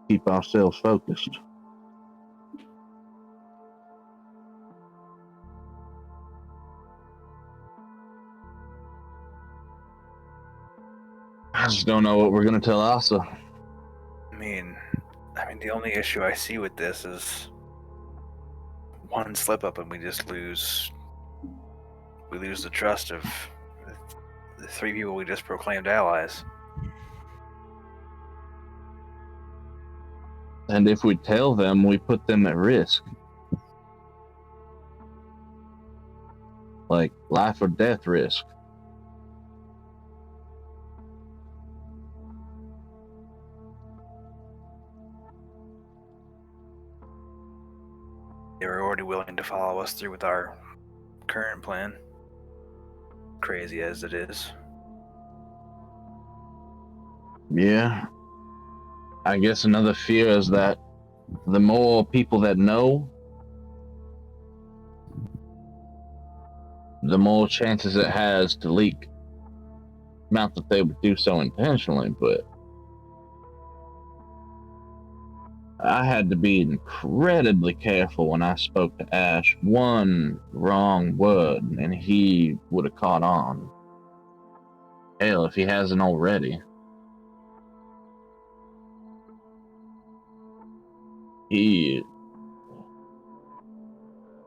keep ourselves focused. I just don't know what we're gonna tell Asa. I mean, the only issue I see with this is one slip up and we lose the trust of the three people we just proclaimed allies. And if we tell them, we put them at risk. Like life or death risk. They were already willing to follow us through with our current plan. Crazy as it is. Yeah. I guess another fear is that the more people that know, the more chances it has to leak. Not that they would do so intentionally, but I had to be incredibly careful when I spoke to Ash. One wrong word, and he would have caught on. Hell, if he hasn't already.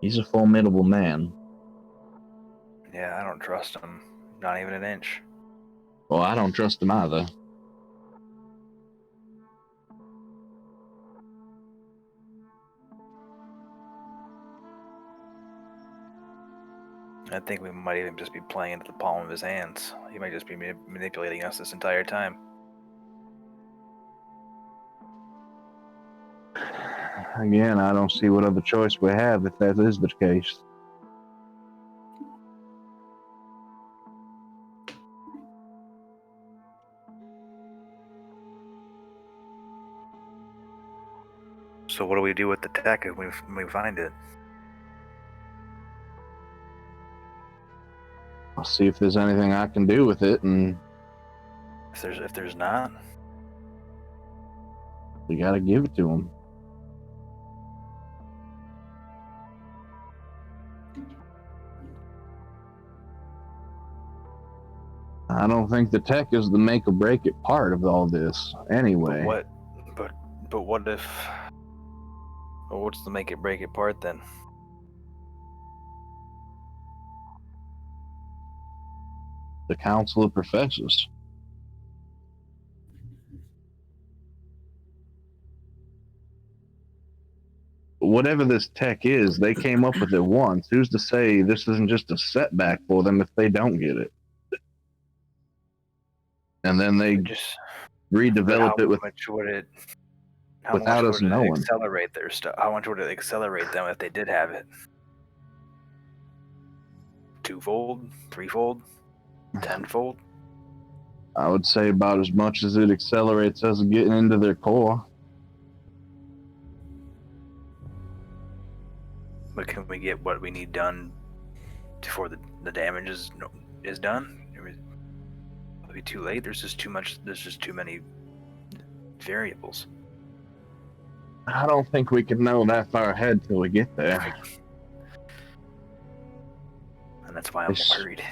He's a formidable man. Yeah, I don't trust him. Not even an inch. Well, I don't trust him either. I think we might even just be playing into the palm of his hands. He might just be manipulating us this entire time. Again, I don't see what other choice we have if that is the case. So what do we do with the tech if we find it? I'll see if there's anything I can do with it, and If there's not, we gotta give it to him. I don't think the tech is the make or break it part of all this, anyway. but what if? Well, what's the make it break it part then? The Council of Professors. Whatever this tech is, they came up with it once. Who's to say this isn't just a setback for them if they don't get it? And then they Just redevelop it with how without much us would it knowing. accelerate their stuff? How much would it accelerate them if they did have it? Twofold, threefold, tenfold? I would say about as much as it accelerates us getting into their core. But can we get what we need done before the damage is done? It'll be too late. There's just too much. There's just too many variables. I don't think we can know that far ahead till we get there. And that's why I'm It's- worried.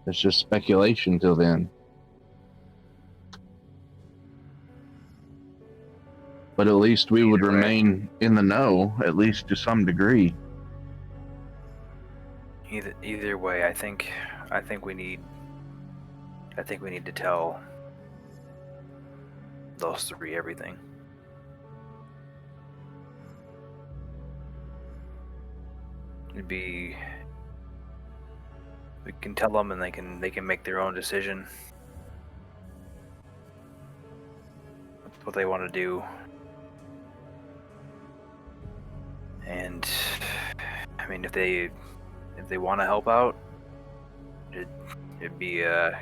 It's just speculation till then. But at least we would Either way. remain in the know, at least to some degree. Either way, I think we need to tell those three everything. It'd be, we can tell them and they can make their own decision what they want to do. And I mean, if they want to help out, it'd be a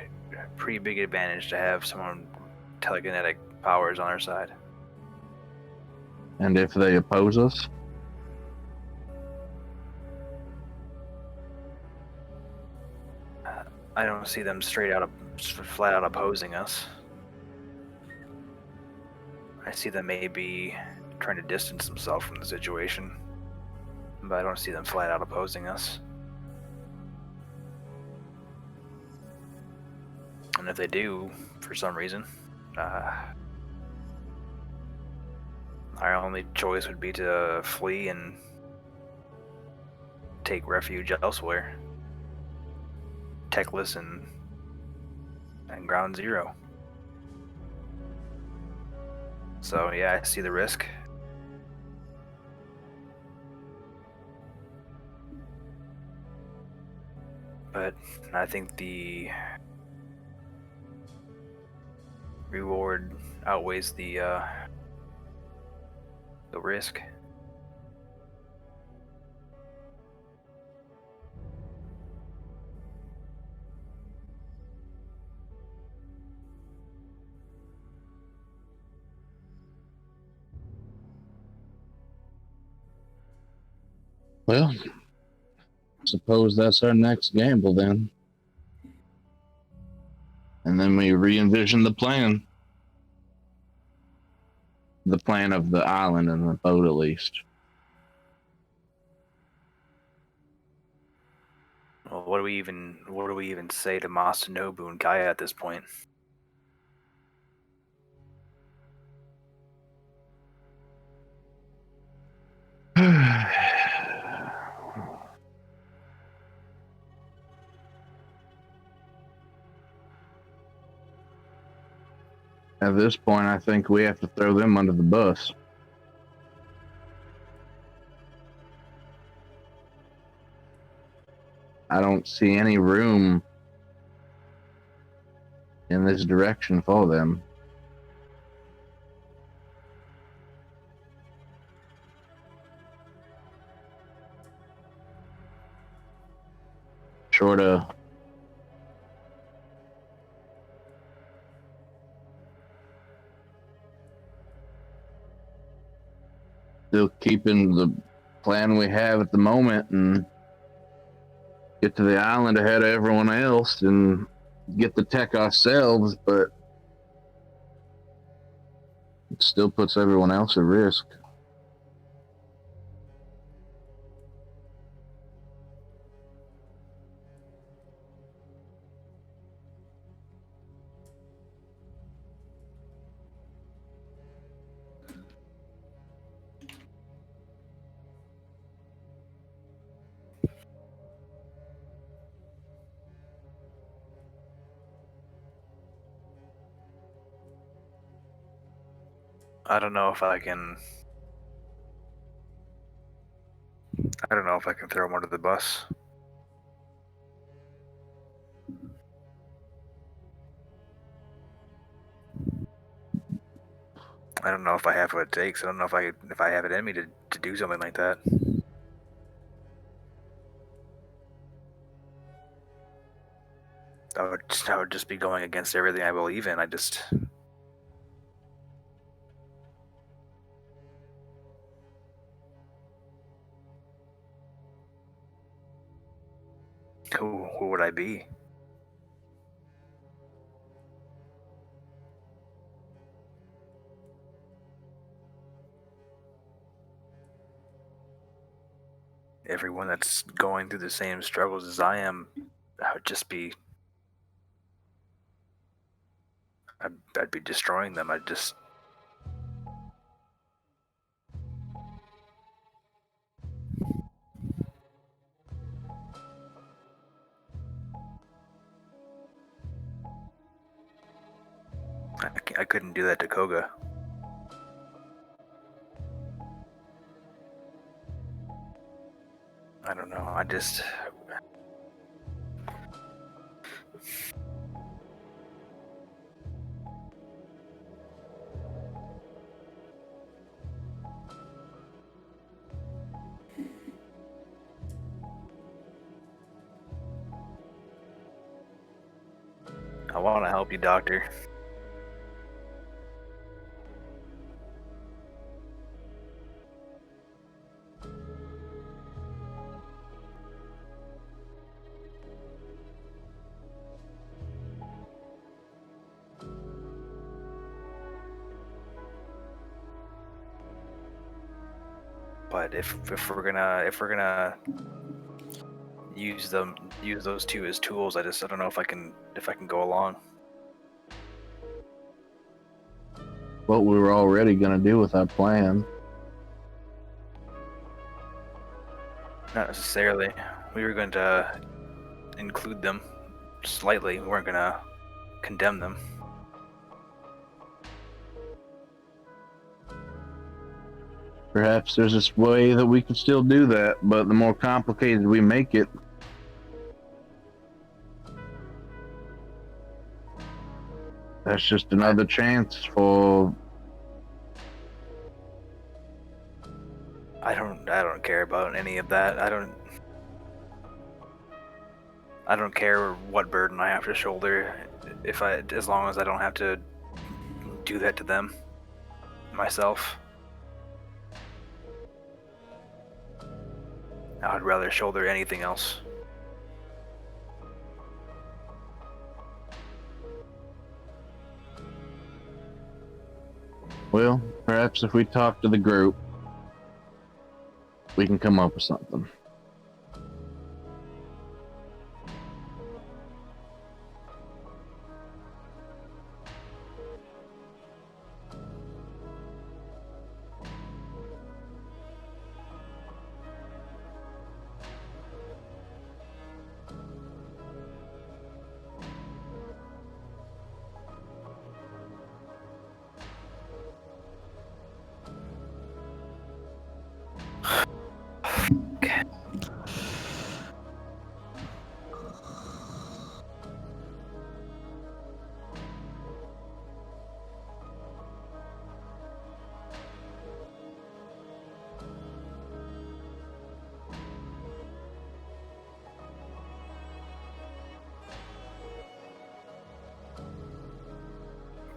pretty big advantage to have someone with telekinetic powers on our side. And if they oppose us, I don't see them flat out opposing us. I see them maybe trying to distance themselves from the situation, but I don't see them flat out opposing us. And if they do, for some reason, our only choice would be to flee and take refuge elsewhere. Techless and Ground Zero. So yeah, I see the risk. But I think the reward outweighs the risk. well, suppose that's our next gamble then. And then we re-envision the plan. the plan of the island and the boat, at least. Well, what do we even say to Masanobu and Gaia at this point? At this point, I think we have to throw them under the bus. I don't see any room in this direction for them. Short of still keeping the plan we have at the moment and get to the island ahead of everyone else and get the tech ourselves, but it still puts everyone else at risk. I don't know if I can throw him under the bus. I don't know if I have what it takes. I don't know if I have it in me to do something like that. I would just be going against everything I believe in. Who would I be? Everyone that's going through the same struggles as I am, I'd be destroying them. I couldn't do that to Koga. I don't know. I want to help you, Doctor. But if we're gonna use those two as tools, I don't know if I can go along. What we were already going to do with our plan. Not necessarily. We were going to include them slightly. We weren't going to condemn them. Perhaps there's this way that we can still do that, but the more complicated we make it, that's just another chance for... I don't care about any of that. I don't care what burden I have to shoulder as long as I don't have to do that to them myself. I'd rather shoulder anything else. Well, perhaps if we talk to the group, we can come up with something.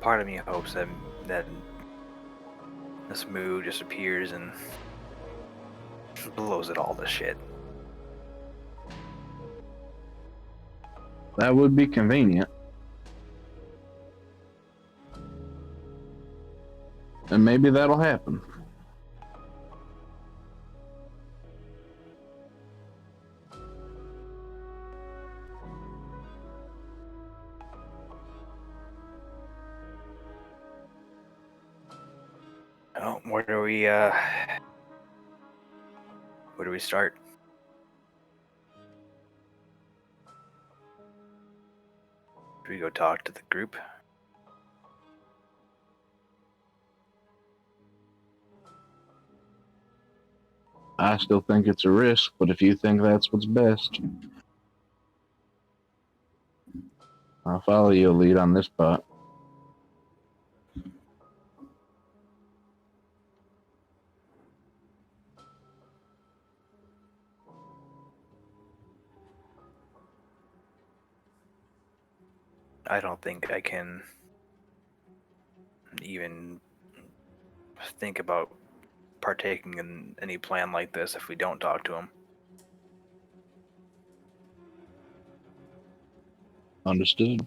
Part of me hopes that this moo just appears and blows it all to shit. That would be convenient. And maybe that'll happen. Oh, where do we start? Do we go talk to the group? I still think it's a risk, but if you think that's what's best, I'll follow your lead on this part. I don't think I can even think about partaking in any plan like this if we don't talk to him. Understood.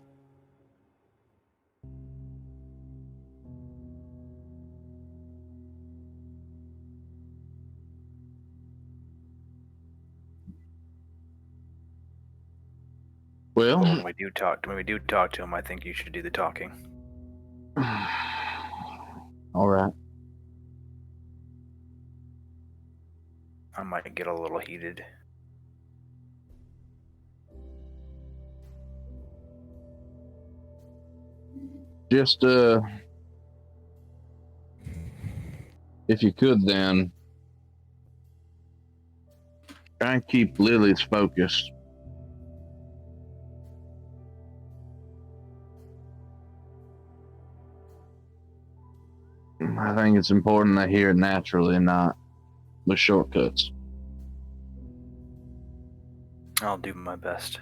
Well, But when we do talk to him, I think you should do the talking. all right. I might get a little heated. Just, if you could then, try and keep Lily's focused. I think it's important to hear it naturally, not with shortcuts. I'll do my best.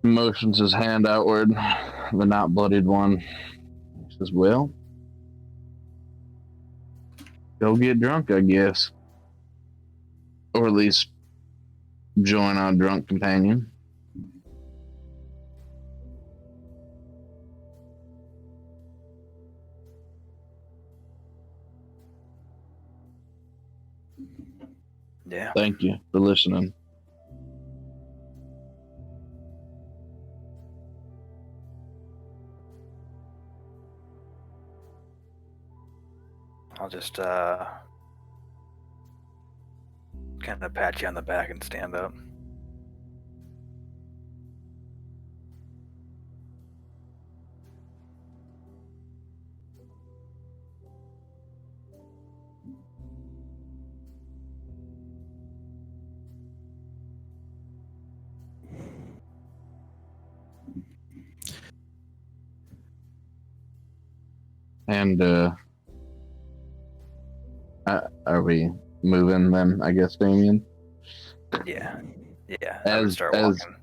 Motions his hand outward, the not bloodied one. He says, well, go get drunk, I guess. Or at least join our drunk companion. Yeah. Thank you for listening. I'll just kind of pat you on the back and stand up. And are we moving then, I guess, Damien? Yeah. Yeah. I would start walking.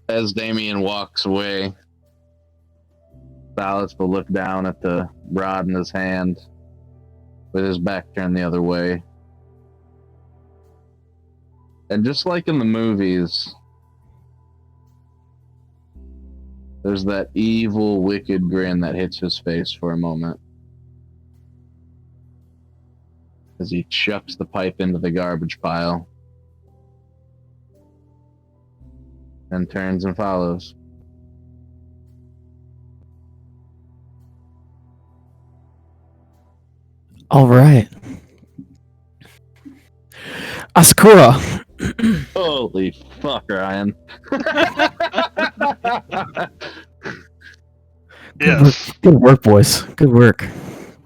As Damien walks away, Silas will look down at the rod in his hand with his back turned the other way. And just like in the movies, There's that evil, wicked grin that hits his face for a moment as he chucks the pipe into the garbage pile and turns and follows. All right. Asakura. Holy fuck, Ryan. Yes. Good work, boys. Good work.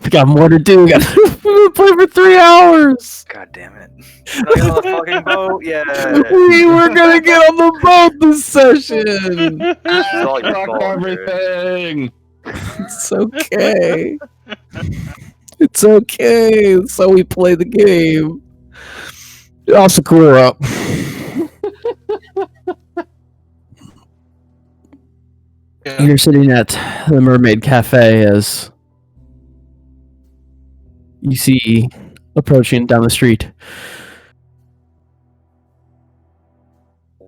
We got more to do. We got to play for 3 hours. God damn it! Not on the fucking boat. Yeah. We were gonna get on the boat this session. This is all your Fuck fault, dude. everything. It's okay. It's okay. That's how we play the game. Asakura. Yeah. You're sitting at the Mermaid Cafe as you see approaching down the street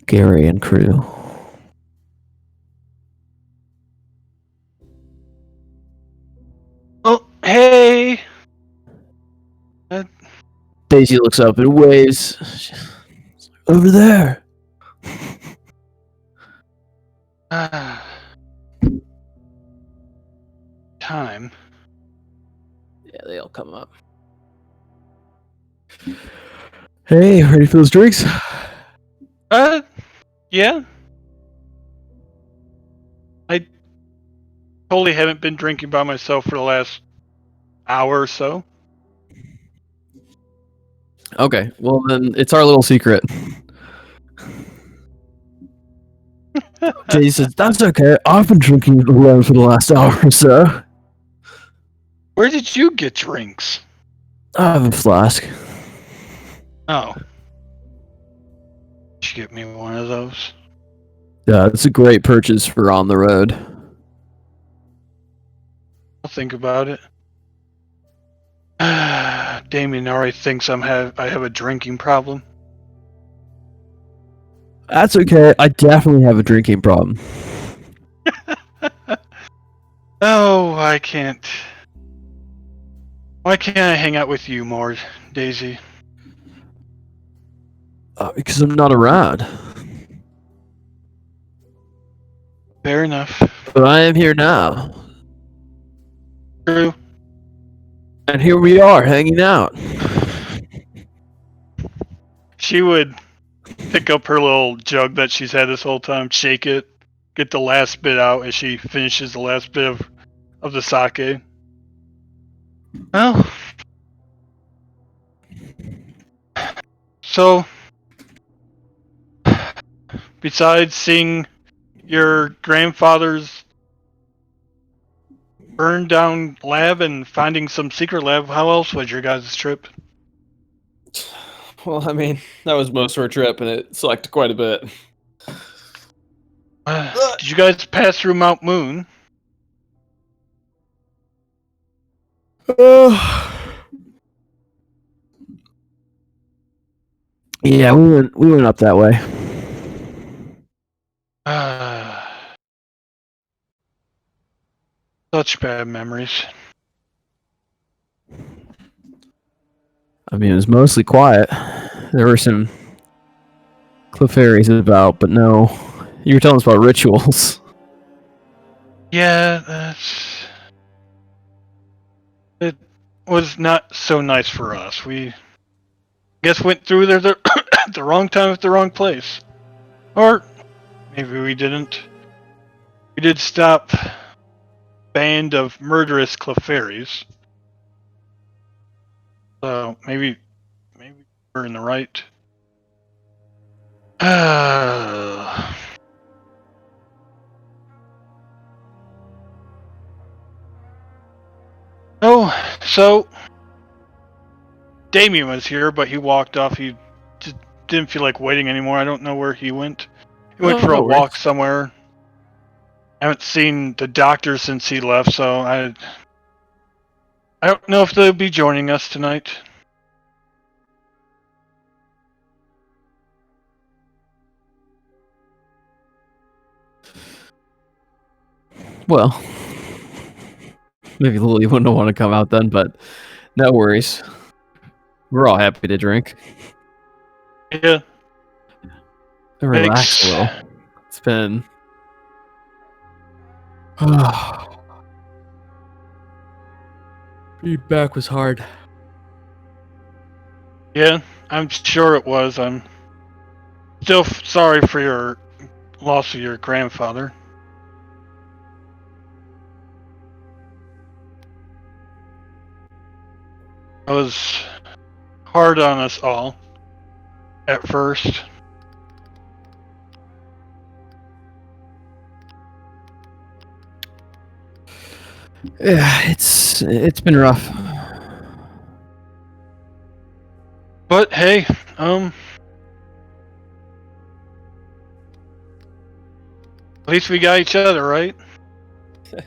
Gary and crew. Oh, hey. Daisy looks up and waves. Over there. Time. Yeah, they all come up. Hey, ready for those drinks? Yeah. I totally haven't been drinking by myself for the last hour or so. Okay, well then it's our little secret. Daisy says, that's okay. I've been drinking alone for the last hour or so. Where did you get drinks? I have a flask. Oh. Did you get me one of those? Yeah, it's a great purchase for on the road. I'll think about it. Damien already thinks I have a drinking problem. That's okay. I definitely have a drinking problem. Oh, I can't. Why can't I hang out with you more, Daisy? Because I'm not around. Fair enough. But I am here now. True. And here we are, hanging out. She would pick up her little jug that she's had this whole time, shake it, get the last bit out as she finishes the last bit of the sake. Well, so besides seeing your grandfather's burned down lab and finding some secret lab, how else was your guys' trip? Well, I mean, that was most of our trip, and it sucked quite a bit. Did you guys pass through Mount Moon? Yeah, we went up that way. Such bad memories. I mean, it was mostly quiet. There were some Clefairies about, but no. You were telling us about rituals. Yeah, it was not so nice for us. We guess went through there at the wrong time at the wrong place. Or maybe we didn't. We did stop a band of murderous Clefairies. So maybe we're in the right. Oh, so Damien was here, but he walked off. He just didn't feel like waiting anymore. I don't know where he went. He went for a walk somewhere. I haven't seen the doctor since he left, so I don't know if they'll be joining us tonight. Well, maybe Lily wouldn't want to come out then, but no worries. We're all happy to drink. Yeah. And relax a little. It's been. Being back was hard. Yeah, I'm sure it was. I'm still sorry for your loss of your grandfather. It was hard on us all at first. Yeah, it's been rough. But hey, at least we got each other, right? Yeah,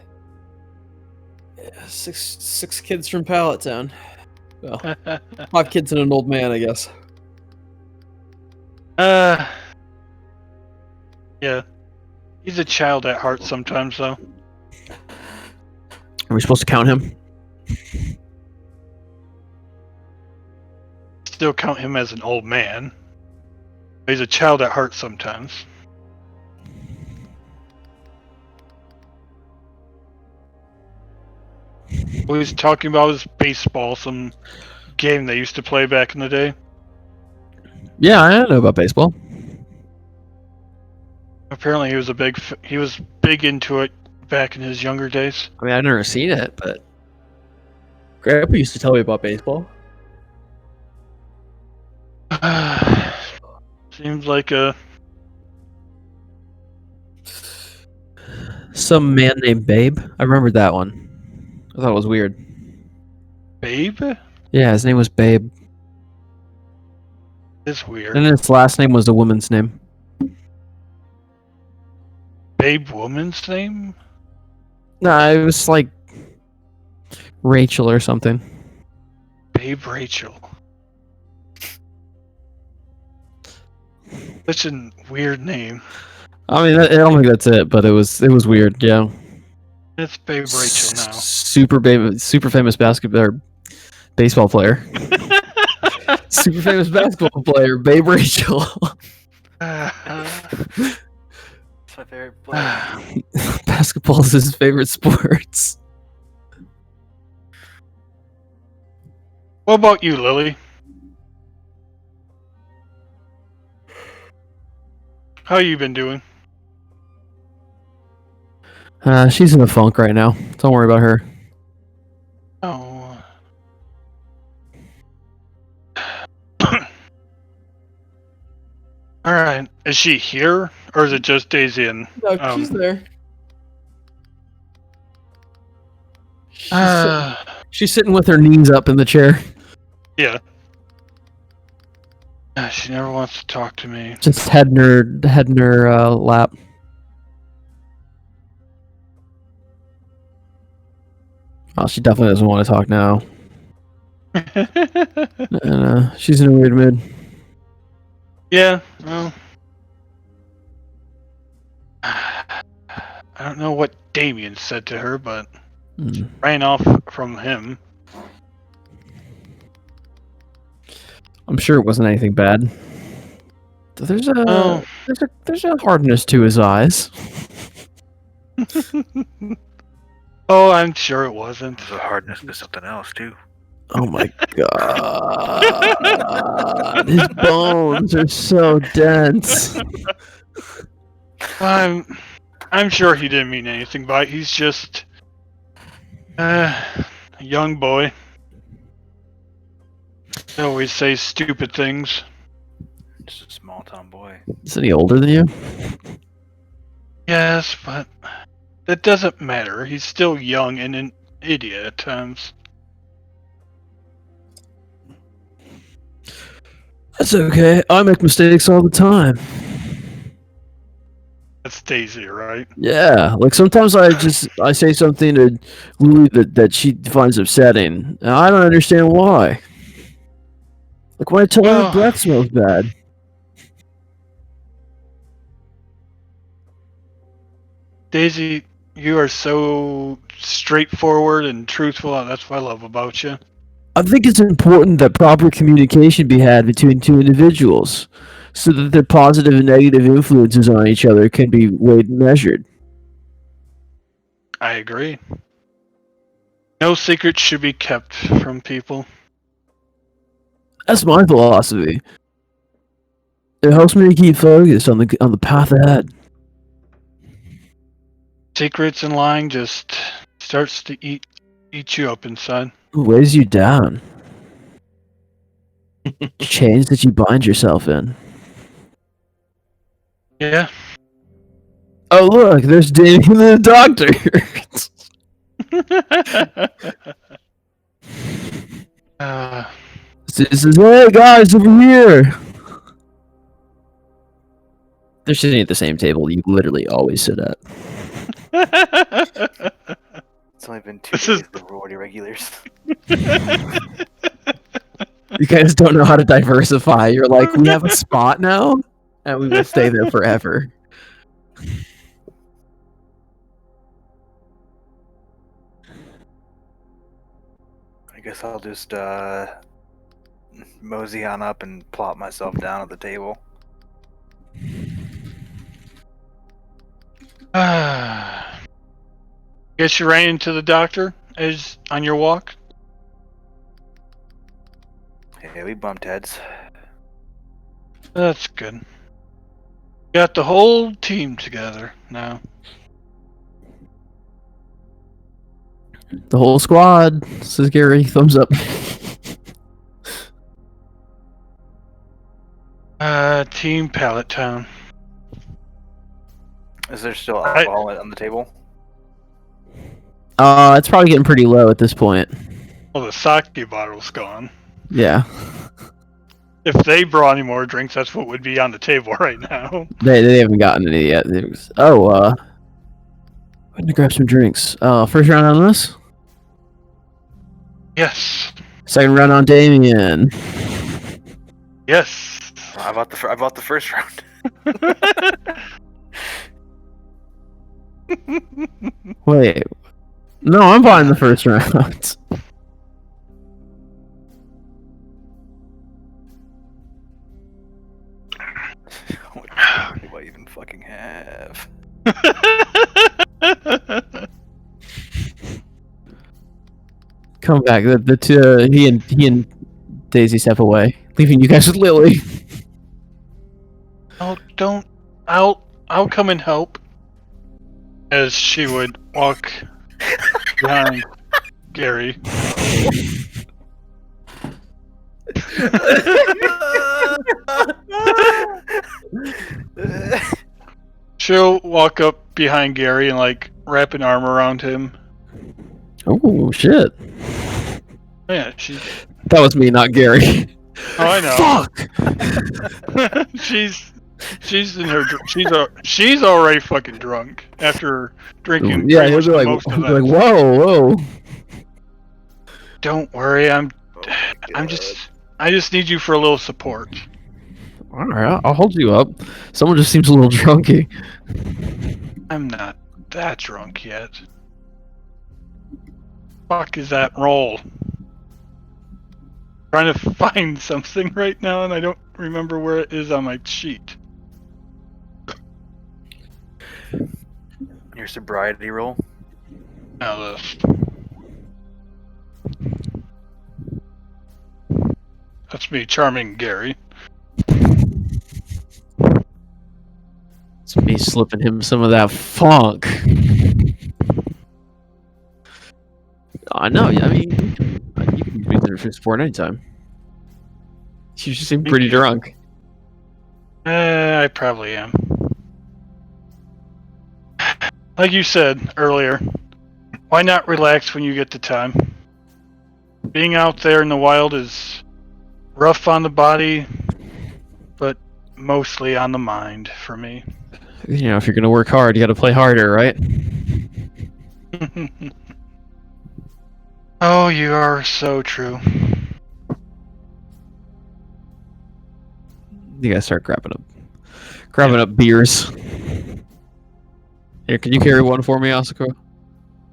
six kids from Pallet Town. Well, 5 kids and an old man, I guess. Yeah. He's a child at heart sometimes, though. Are we supposed to count him? Still count him as an old man. He's a child at heart sometimes. We was talking about his baseball, some game they used to play back in the day. Yeah, I know about baseball. Apparently, he was big into it back in his younger days. I mean, I've never seen it, but Grandpa used to tell me about baseball. Seems like a Some man named Babe. I remembered that one. I thought it was weird. babe. Yeah, his name was Babe. It's weird. And his last name was a woman's name. Babe woman's name? Nah, it was like Rachel or something. Babe Rachel. Such a weird name. I mean, I don't think that's it, but it was weird. Yeah. It's Babe Rachel now. Super famous basketball or baseball player. Super famous basketball player, Babe Rachel. It's my favorite player. Basketball is his favorite sports. What about you, Lily? How you been doing? She's in a funk right now. Don't worry about her. Oh. Alright. Is she here? Or is it just Daisy and... No, she's there. She's sitting with her knees up in the chair. Yeah. She never wants to talk to me. Just head in her lap. Oh, she definitely doesn't want to talk now. And, she's in a weird mood. Yeah, well... I don't know what Damien said to her, but... Ran off from him. I'm sure it wasn't anything bad. There's a hardness to his eyes. Oh, I'm sure it wasn't. The hardness to something else too. Oh my god. His bones are so dense. I'm sure he didn't mean anything by it. He's just a young boy. They always say stupid things. Just a small town boy. Isn't he older than you? Yes, but that doesn't matter. He's still young and an idiot at times. That's okay. I make mistakes all the time. That's Daisy, right? Yeah, like sometimes I say something to Lily that she finds upsetting, and I don't understand why. Like when I tell her her breath smells bad. Daisy, You are so straightforward and truthful. That's what I love about you. I think it's important that proper communication be had between two individuals, so that their positive and negative influences on each other can be weighed and measured. I agree. No secrets should be kept from people. That's my philosophy. It helps me to keep focused on the path ahead. Secrets and lying just starts to eat you up inside. It weighs you down. Chains that you bind yourself in. Yeah. Oh look, there's Damien the doctor. This is hey guys over here. They're sitting at the same table you literally always sit at. It's only been 2 This days is- of reward irregulars. You guys don't know how to diversify. You're like, we have a spot now, and we will stay there forever. I guess I'll just mosey on up and plop myself down at the table. Guess you ran into the doctor as on your walk. Yeah, we bumped heads. That's good. Got the whole team together now. The whole squad, says Gary. Thumbs up. Team Pallet Town. Is there still alcohol on the table? It's probably getting pretty low at this point. Well, the sake bottle's gone. Yeah, If they brought any more drinks, that's what would be on the table right now. they haven't gotten any yet. I'm gonna grab some drinks. First round on this. Yes. Second round on Damien. Yes. I bought the first round. Wait, no, I'm buying the first round. What do I even fucking have? Come back. The two, he and Daisy step away, leaving you guys with Lily. Oh, don't. I'll come and help. As she would walk behind Gary. She'll walk up behind Gary and like wrap an arm around him. Oh shit! Yeah, she. That was me, not Gary. Oh, I know. Fuck! she's in her. She's already fucking drunk after drinking. Yeah, pretty he'll much be like, most of he'll be like, that. whoa. Don't worry, Oh, I just need you for a little support. All right, I'll hold you up. Someone just seems a little drunky. I'm not that drunk yet. Fuck is that roll? Trying to find something right now and I don't remember where it is on my sheet. Your sobriety roll? Now this. That's me charming Gary. It's me slipping him some of that funk. I know. I mean, you can be there for support anytime. You just seem pretty drunk. I probably am. Like you said earlier, why not relax when you get the time? Being out there in the wild is rough on the body, but mostly on the mind for me. You know, if you're gonna work hard, you gotta play harder, right? Oh, you are so true. You gotta start grabbing up beers. Here, can you carry one for me, Asako?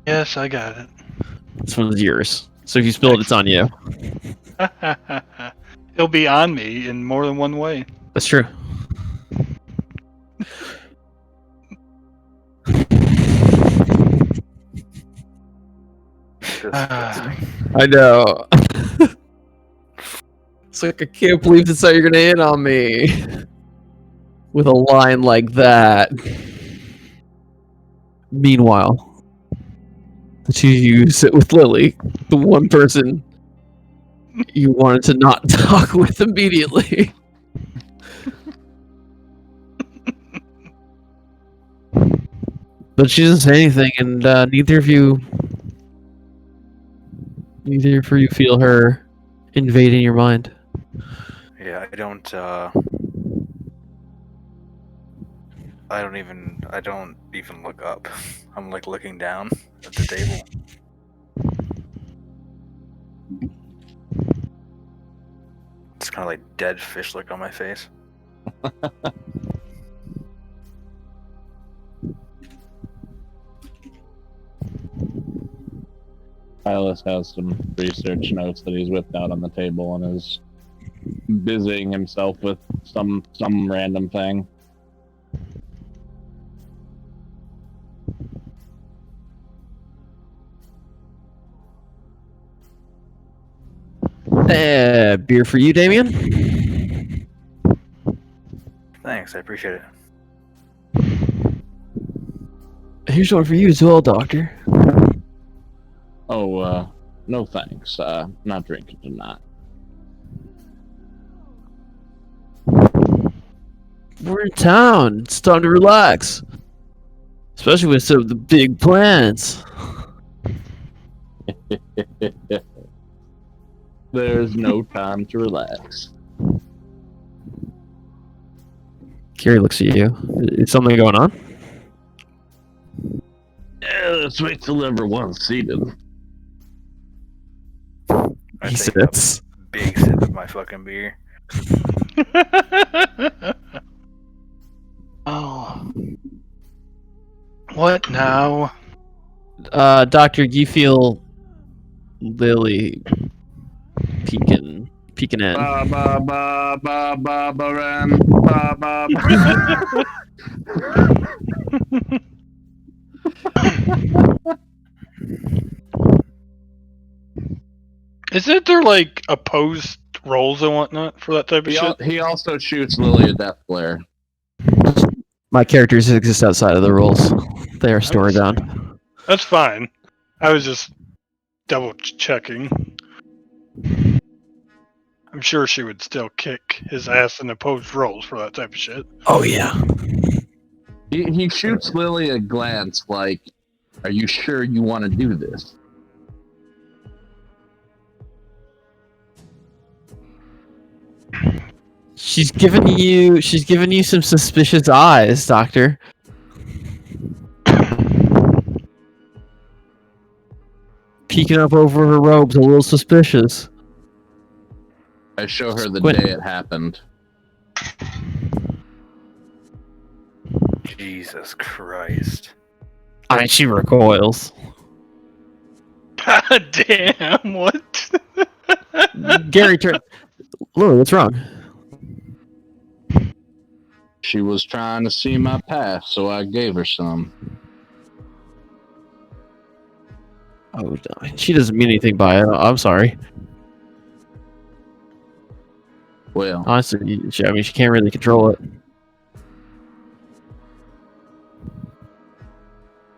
Yes, I got it. This one's yours. So if you spill it, it's on you. It'll be on me in more than one way. That's true. I know. It's like, I can't believe that's how you're gonna hit on me. With a line like that. Meanwhile, the two of you sit with Lily, the one person you wanted to not talk with immediately. But she doesn't say anything, and neither of you feel her invading your mind. Yeah, I don't even look up. I'm like looking down at the table. It's kind of like dead fish look on my face. Silas has some research notes that he's whipped out on the table and is busying himself with some random thing. Beer for you, Damien? Thanks, I appreciate it. Here's one for you as well, Doctor. Oh, no thanks. Not drinking tonight. We're in town. It's time to relax. Especially with some of the big plans. There's no time to relax. Carrie looks at you. Is something going on? Yeah, let's wait till everyone's seated. I He take a sits. big sip of my fucking beer. Oh. What now? Doctor, you feel Lily peeking in. Ba ba ba ba ba ba ran ba ba ba. Isn't there like opposed roles and whatnot for that type of shit? He also shoots Lily a death glare. My characters exist outside of the rules. They are storybound. That's fine. I was just double checking. I'm sure she would still kick his ass in opposed roles for that type of shit. Oh yeah. He shoots Lily a glance like, "Are you sure you want to do this?" She's giving you some suspicious eyes, Doctor. Peeking up over her robes, a little suspicious. I show her the Squint. day it happened. Jesus Christ. I mean, she recoils. God damn, what? Gary, turn. Lily, what's wrong? She was trying to see my path, so I gave her some. Oh, she doesn't mean anything by it. I'm sorry. Well, Honestly, she can't really control it.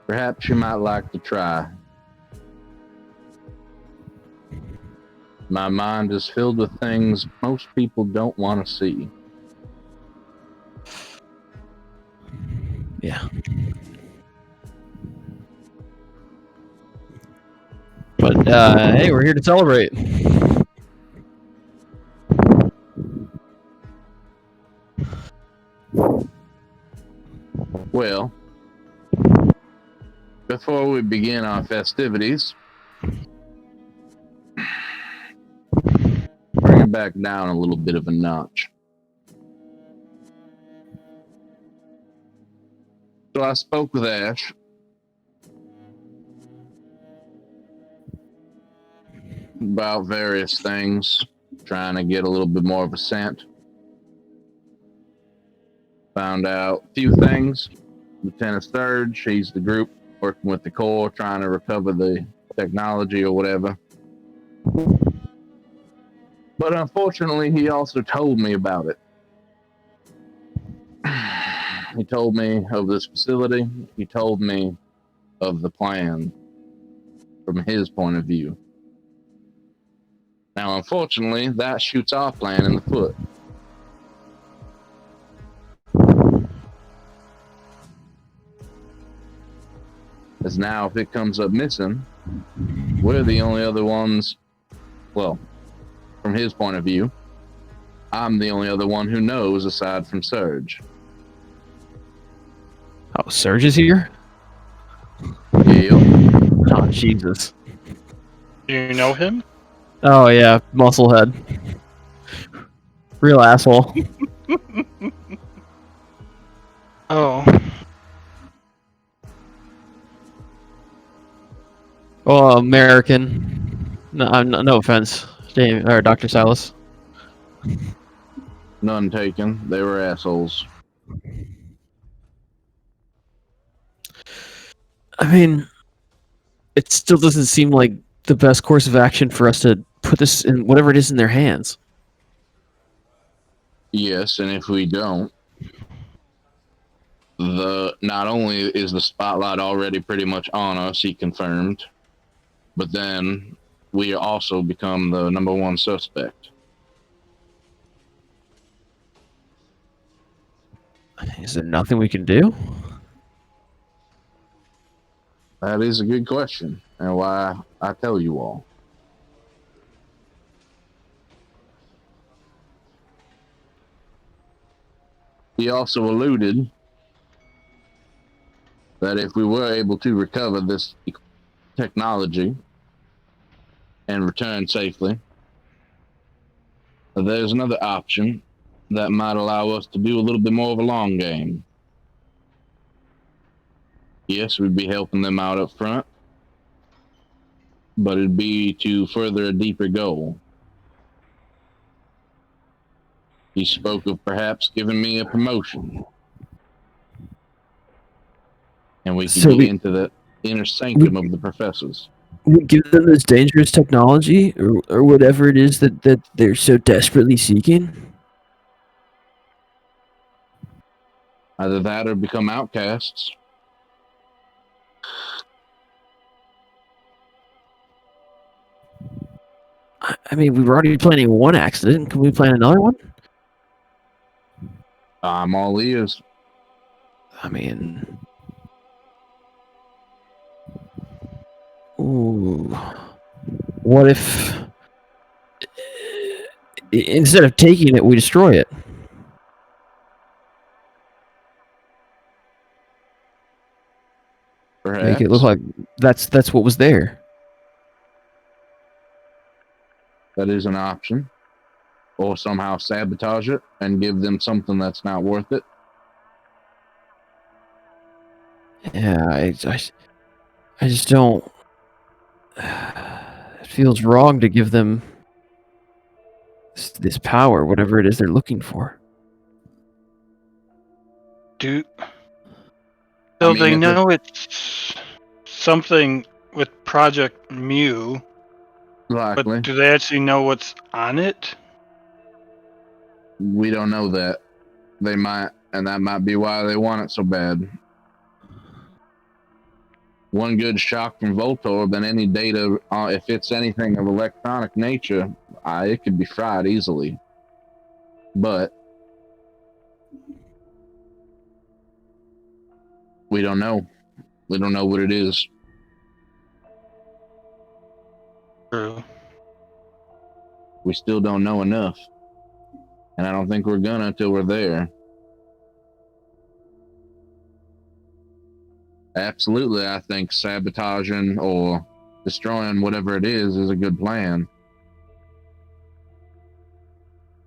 perhaps you might like to try. My mind is filled with things most people don't want to see. Yeah. But hey, we're here to celebrate. Well, before we begin our festivities, bring it back down a little bit of a notch. So I spoke with Ash. About various things, trying to get a little bit more of a scent. Found out a few things. Lieutenant Sturge, he's the group working with the Corps, trying to recover the technology or whatever. But unfortunately, he also told me about it. He told me of this facility. He told me of the plan from his point of view. Now, unfortunately, that shoots our plan in the foot. As now, if it comes up missing, we're the only other ones. Well, from his point of view, I'm the only other one who knows aside from Surge. Oh, Surge is here? Yep. Oh, Jesus. Do you know him? Oh, yeah, Musclehead. Real asshole. Oh. Oh, American. No offense, Dave, or Dr. Silas. None taken. They were assholes. I mean, it still doesn't seem like the best course of action for us to put this in whatever it is in their hands. Yes, and if we don't, not only is the spotlight already pretty much on us, he confirmed, but then we also become the number one suspect. Is there nothing we can do? That is a good question, and why I tell you all. He also alluded that if we were able to recover this technology and return safely, there's another option that might allow us to do a little bit more of a long game. Yes, we'd be helping them out up front, but it'd be to further a deeper goal. He spoke of perhaps giving me a promotion. And we could get into the inner sanctum of the professors. We give them this dangerous technology, or whatever it is that they're so desperately seeking? Either that or become outcasts. I mean, we were already planning one accident. Can we plan another one? I'm all ears. I mean... Ooh. What if... instead of taking it, we destroy it? Perhaps. Make it look like that's what was there. That is an option. Or somehow sabotage it and give them something that's not worth it. Yeah, I just don't... It feels wrong to give them this power, whatever it is they're looking for. So I mean, they if know it's something with Project Mu, Likely. but do they actually know what's on it? We don't know that. They might, and that might be why they want it so bad. One good shock from Voltor, then any data, if it's anything of electronic nature, it could be fried easily. But we don't know. We don't know what it is. True. We still don't know enough. And I don't think we're gonna until we're there. Absolutely, I think sabotaging or destroying whatever it is a good plan.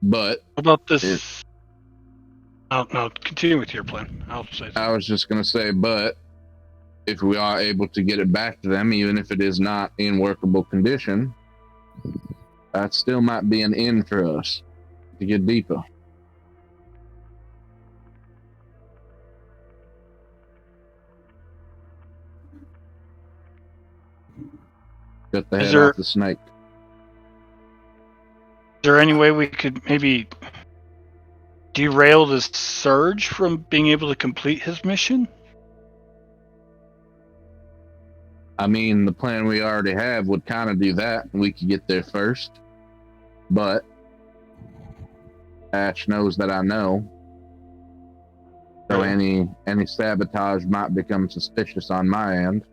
But What about this No, continue with your plan. I'll say I something. was just going to say, but if we are able to get it back to them, even if it is not in workable condition, that still might be an in for us to get deeper. Cut the Is head there- off the snake. Is there any way we could maybe derail this Surge from being able to complete his mission? I mean, the plan we already have would kind of do that. We could get there first. But Ash knows that I know. So any sabotage might become suspicious on my end.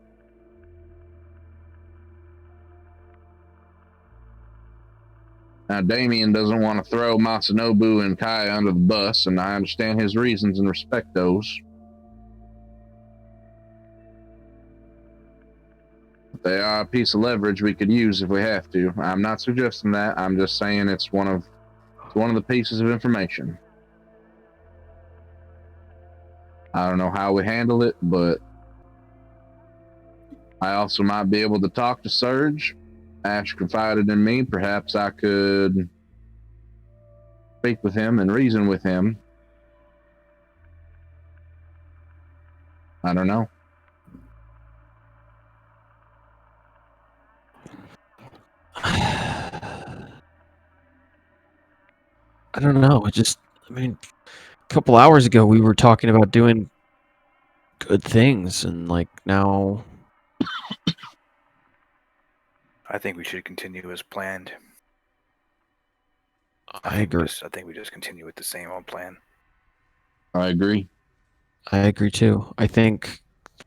Now, Damien doesn't want to throw Masanobu and Kai under the bus, and I understand his reasons and respect those. They are a piece of leverage we could use if we have to. I'm not suggesting that. I'm just saying it's one of the pieces of information. I don't know how we handle it, but I also might be able to talk to Surge. Ash confided in me. Perhaps I could speak with him and reason with him. I don't know. I don't know. I mean, a couple hours ago we were talking about doing good things, and like now, I think we should continue as planned. I agree. I think we just continue with the same old plan. I agree. I agree too. I think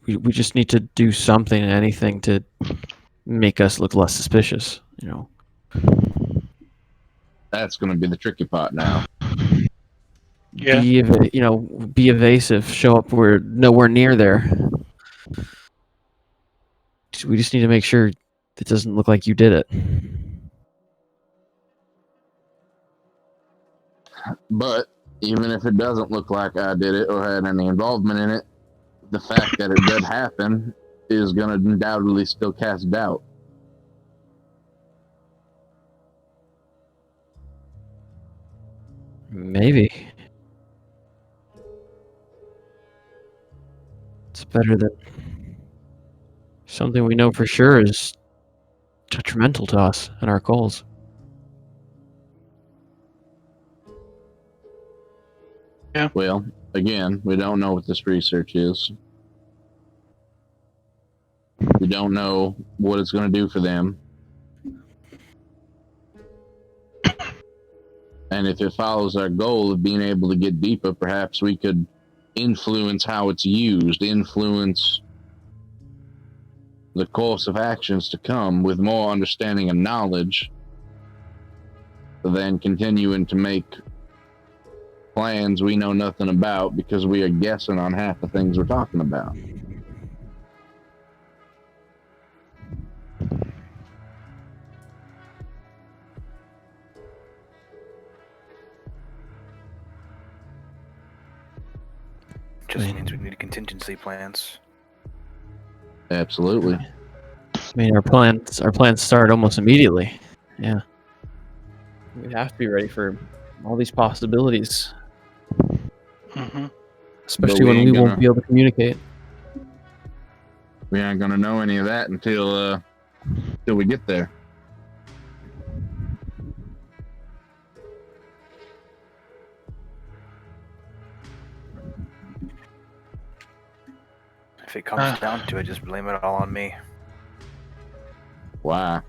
we just need to do something and anything to make us look less suspicious. You know. That's going to be the tricky part now. Yeah. Be evasive. Show up where nowhere near there. We just need to make sure it doesn't look like you did it. But even if it doesn't look like I did it or had any involvement in it, the fact that it did happen is going to undoubtedly still cast doubt. Maybe. It's better than something we know for sure is detrimental to us and our goals. Well, again, we don't know what this research is. We don't know what it's going to do for them. And if it follows our goal of being able to get deeper, perhaps we could influence how it's used, influence the course of actions to come with more understanding and knowledge, than continuing to make plans we know nothing about because we are guessing on half the things we're talking about. Just means we need contingency plans. Absolutely. I mean, our plans start almost immediately. Yeah. We have to be ready for all these possibilities, Mm-hmm. especially we when ain't we gonna- won't be able to communicate. We aren't going to know any of that until we get there. If it comes down to it, just blame it all on me. Why?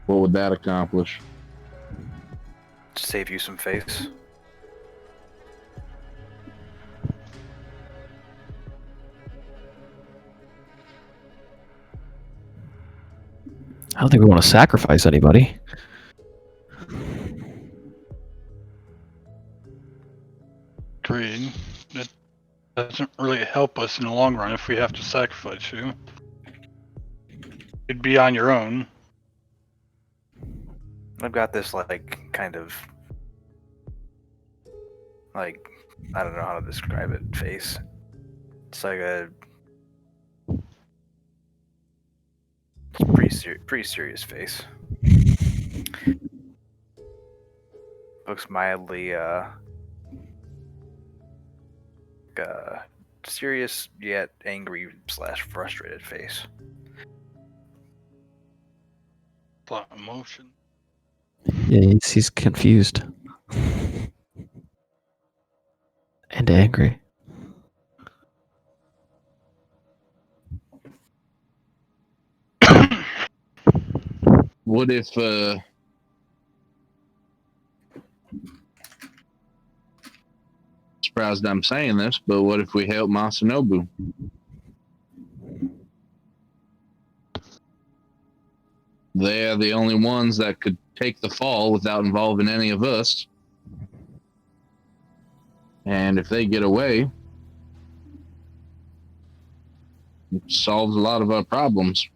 What would that accomplish? Save you some face. I don't think we want to sacrifice anybody. Agreed. That doesn't really help us in the long run if we have to sacrifice you. You'd be on your own. I've got this like kind of like, I don't know how to describe it. Face. It's like a pretty serious face. Looks mildly serious yet angry / frustrated face. Plot emotion. Yeah, he's confused and angry. What if surprised I'm saying this, but what if we help Masanobu? They're the only ones that could take the fall without involving any of us. And if they get away, it solves a lot of our problems.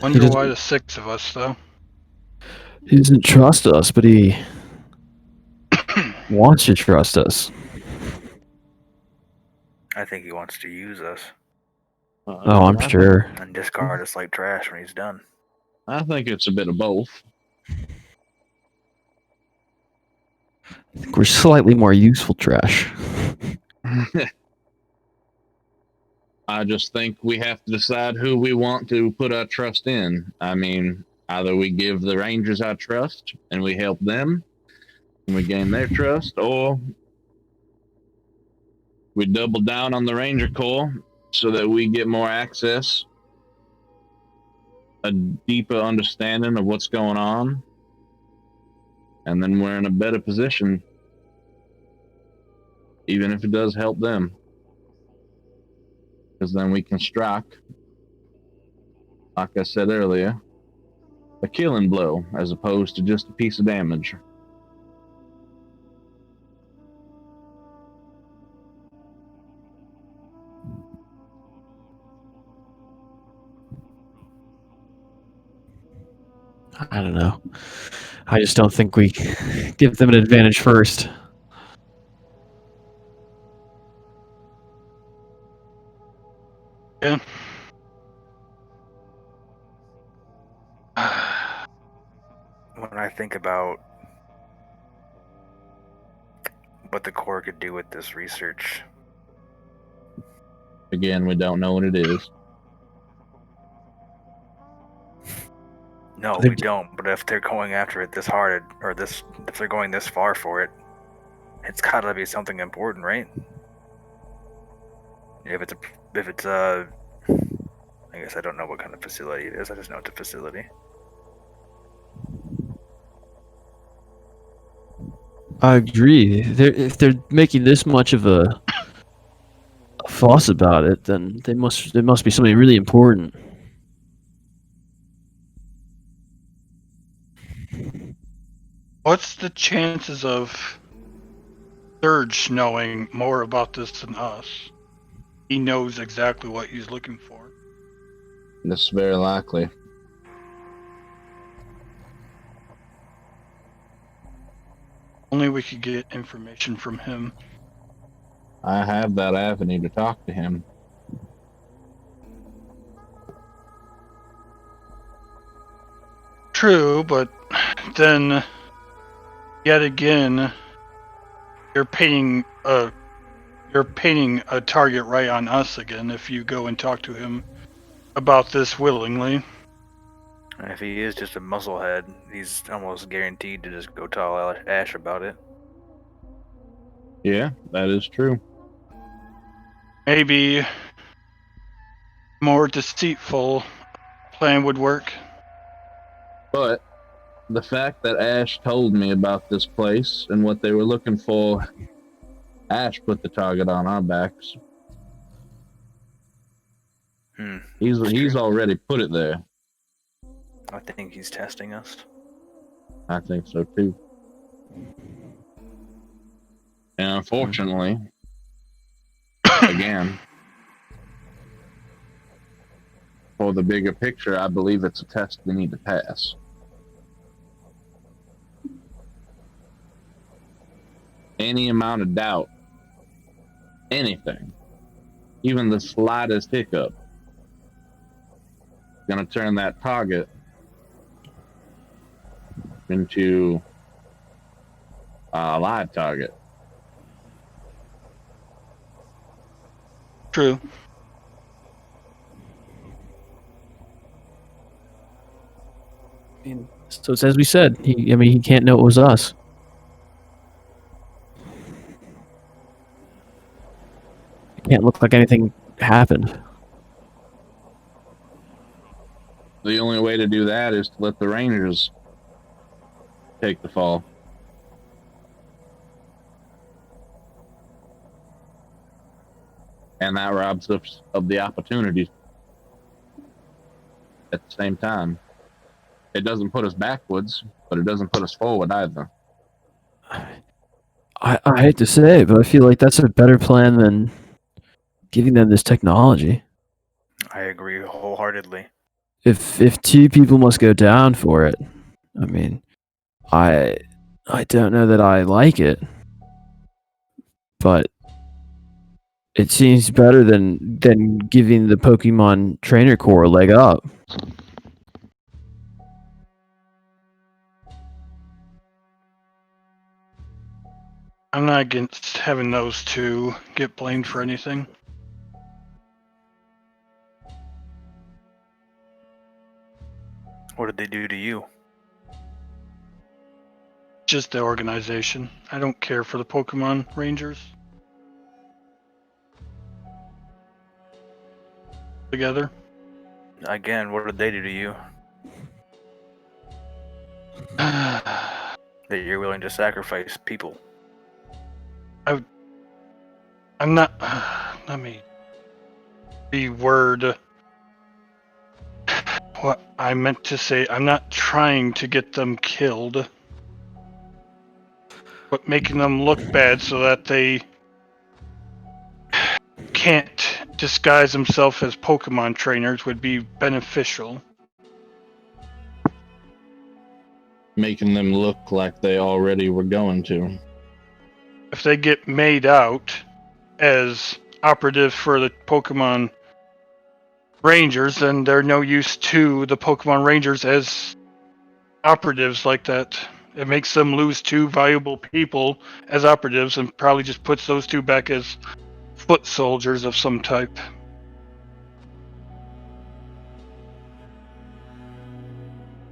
Wonder doesn't- why the 6 of us, though. He doesn't trust us, but he wants to trust us. I think he wants to use us Oh, I'm sure. and discard us like trash when he's done. I think it's a bit of both. I think we're slightly more useful trash. I just think we have to decide who we want to put our trust in. I mean, either we give the Rangers our trust and we help them and we gain their trust, or we double down on the Ranger Corps so that we get more access, a deeper understanding of what's going on, and then we're in a better position, even if it does help them. Because then we can strike, like I said earlier, a killing blow as opposed to just a piece of damage. I don't know. I just don't think we give them an advantage first. Yeah. When I think about what the Corps could do with this research, Again, we don't know what it is. No, They we d- don't. But if they're going after it this hard, if they're going this far for it, it's gotta be something important, right? If it's I guess I don't know what kind of facility it is. I just know it's a facility. I agree. If they're making this much of a fuss about it, then there must be something really important. What's the chances of Surge knowing more about this than us? He knows exactly what he's looking for. That's very likely. Only we could get information from him. I have that avenue to talk to him. True, but then yet again, you're painting a target right on us again if you go and talk to him about this willingly. And if he is just a musclehead, he's almost guaranteed to just go tell Ash about it. Yeah, that is true. Maybe more deceitful plan would work. But the fact that Ash told me about this place and what they were looking for, Ash put the target on our backs. He's already put it there. I think he's testing us. I think so too. And unfortunately, again, for the bigger picture, I believe it's a test we need to pass. Any amount of doubt, anything, even the slightest hiccup, is going to turn that target into a live target. True. I mean, so it's as we said. He can't know it was us. It can't look like anything happened. The only way to do that is to let the Rangers take the fall. And that robs us of the opportunity at the same time. It doesn't put us backwards, but it doesn't put us forward either. I hate to say it, but I feel like that's a better plan than giving them this technology. I agree wholeheartedly. If two people must go down for it, I mean, I don't know that I like it, but it seems better than giving the Pokemon Trainer Corps a leg up. I'm not against having those two get blamed for anything. What did they do to you? Just the organization. I don't care for the Pokemon Rangers. Together. Again, what did they do to you that you're willing to sacrifice people? I'm not. Let me reword what I meant to say. I'm not trying to get them killed, but making them look bad so that they can't disguise themselves as Pokemon trainers would be beneficial. Making them look like they already were going to. If they get made out as operatives for the Pokemon Rangers, then they're no use to the Pokemon Rangers as operatives like that. It makes them lose two valuable people as operatives and probably just puts those two back as foot soldiers of some type.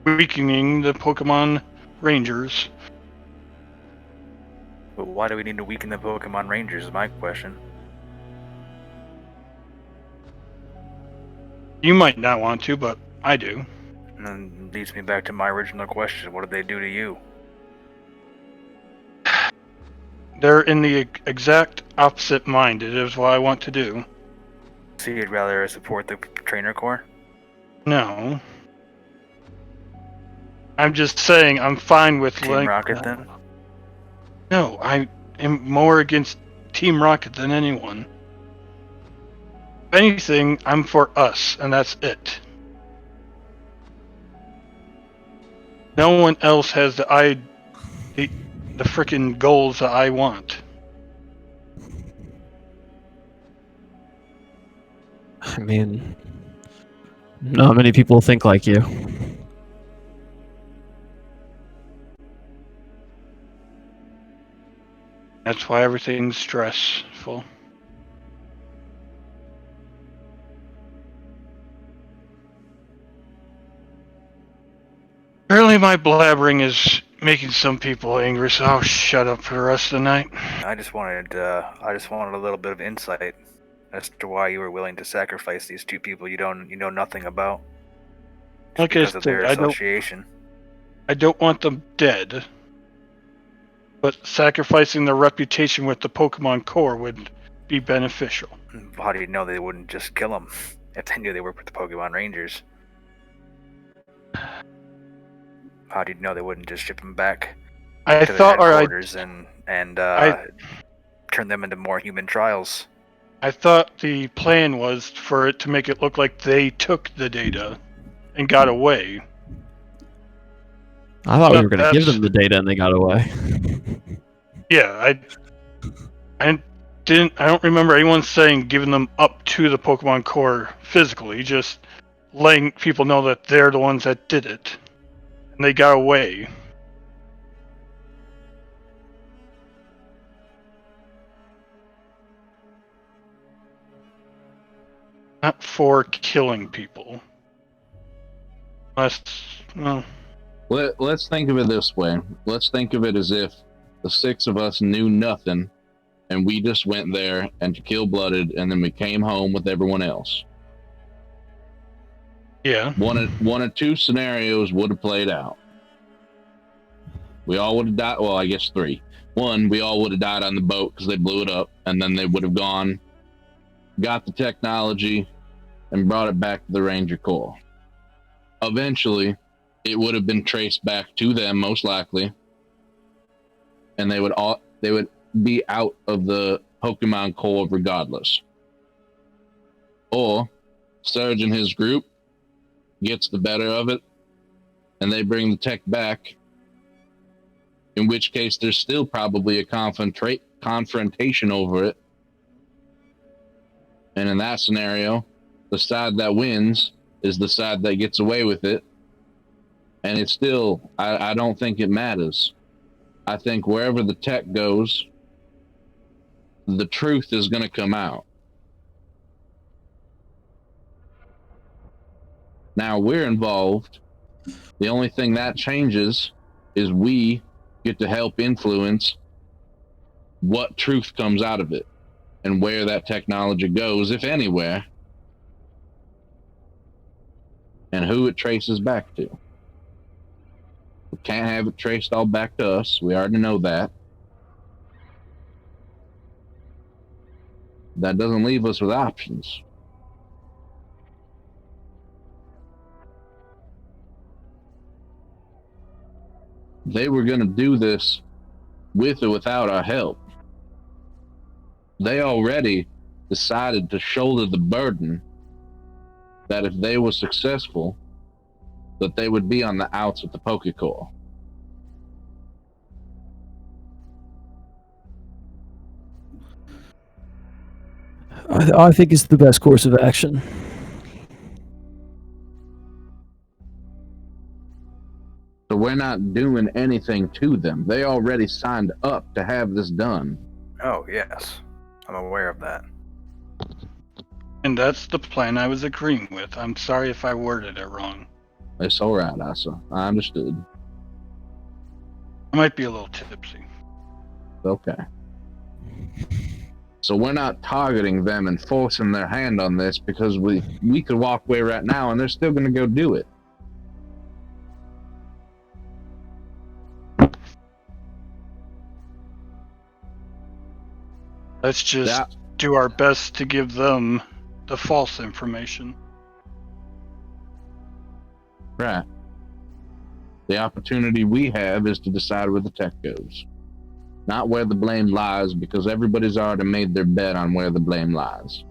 weakening the Pokemon Rangers. But why do we need to weaken the Pokemon Rangers is my question. You might not want to, but I do. And then leads me back to my original question. What did they do to you? They're in the exact opposite mind. It is what I want to do. So you'd rather support the Trainer Corps? No. I'm just saying I'm fine with Team Rocket then? No, I am more against Team Rocket than anyone. If anything, I'm for us, and that's it. No one else has the frickin' goals that I want. I mean, not many people think like you. That's why everything's stressful. Apparently my blabbering is making some people angry, so I'll shut up for the rest of the night. I just wanted a little bit of insight as to why you were willing to sacrifice these two people you know nothing about. Like I Because of their said, association. I don't want them dead. But sacrificing their reputation with the Pokemon Corps would be beneficial. How do you know they wouldn't just kill them if they knew they worked with the Pokemon Rangers? How do you know they wouldn't just ship them back I to thought, their or headquarters and turn them into more human trials? I thought the plan was for it to make it look like they took the data and got away. I thought we But were going to give that's- them the data and they got away. Yeah, I don't remember anyone saying giving them up to the Pokemon Corps physically, just letting people know that they're the ones that did it. And they got away. Not for killing people. Well, Let's think of it this way. Let's think of it as if the six of us knew nothing, and we just went there and kill-blooded, and then we came home with everyone else. yeah. One of two scenarios would have played out. We all would have died. Well, I guess three. One, we all would have died on the boat because they blew it up, and then they would have gone, got the technology, and brought it back to the Ranger Corps. Eventually, it would have been traced back to them, most likely, and they would be out of the Pokemon Corps regardless. Or Surge and his group gets the better of it, and they bring the tech back. In which case, there's still probably a confrontation over it. And in that scenario, the side that wins is the side that gets away with it. And it's still, I don't think it matters. I think wherever the tech goes, the truth is going to come out. Now we're involved. The only thing that changes is we get to help influence what truth comes out of it and where that technology goes, if anywhere, and who it traces back to. We can't have it traced all back to us. We already know that. That doesn't leave us with options. They were going to do this with or without our help. They already decided to shoulder the burden that if they were successful, that they would be on the outs at the Pokécorps. I think it's the best course of action. So we're not doing anything to them. They already signed up to have this done. Oh, yes. I'm aware of that. And that's the plan I was agreeing with. I'm sorry if I worded it wrong. It's all right, Asa. I understood. I might be a little tipsy. Okay. So we're not targeting them and forcing their hand on this because we could walk away right now and they're still going to go do it. Let's just do our best to give them the false information. Right. The opportunity we have is to decide where the tech goes, not where the blame lies, because everybody's already made their bet on where the blame lies.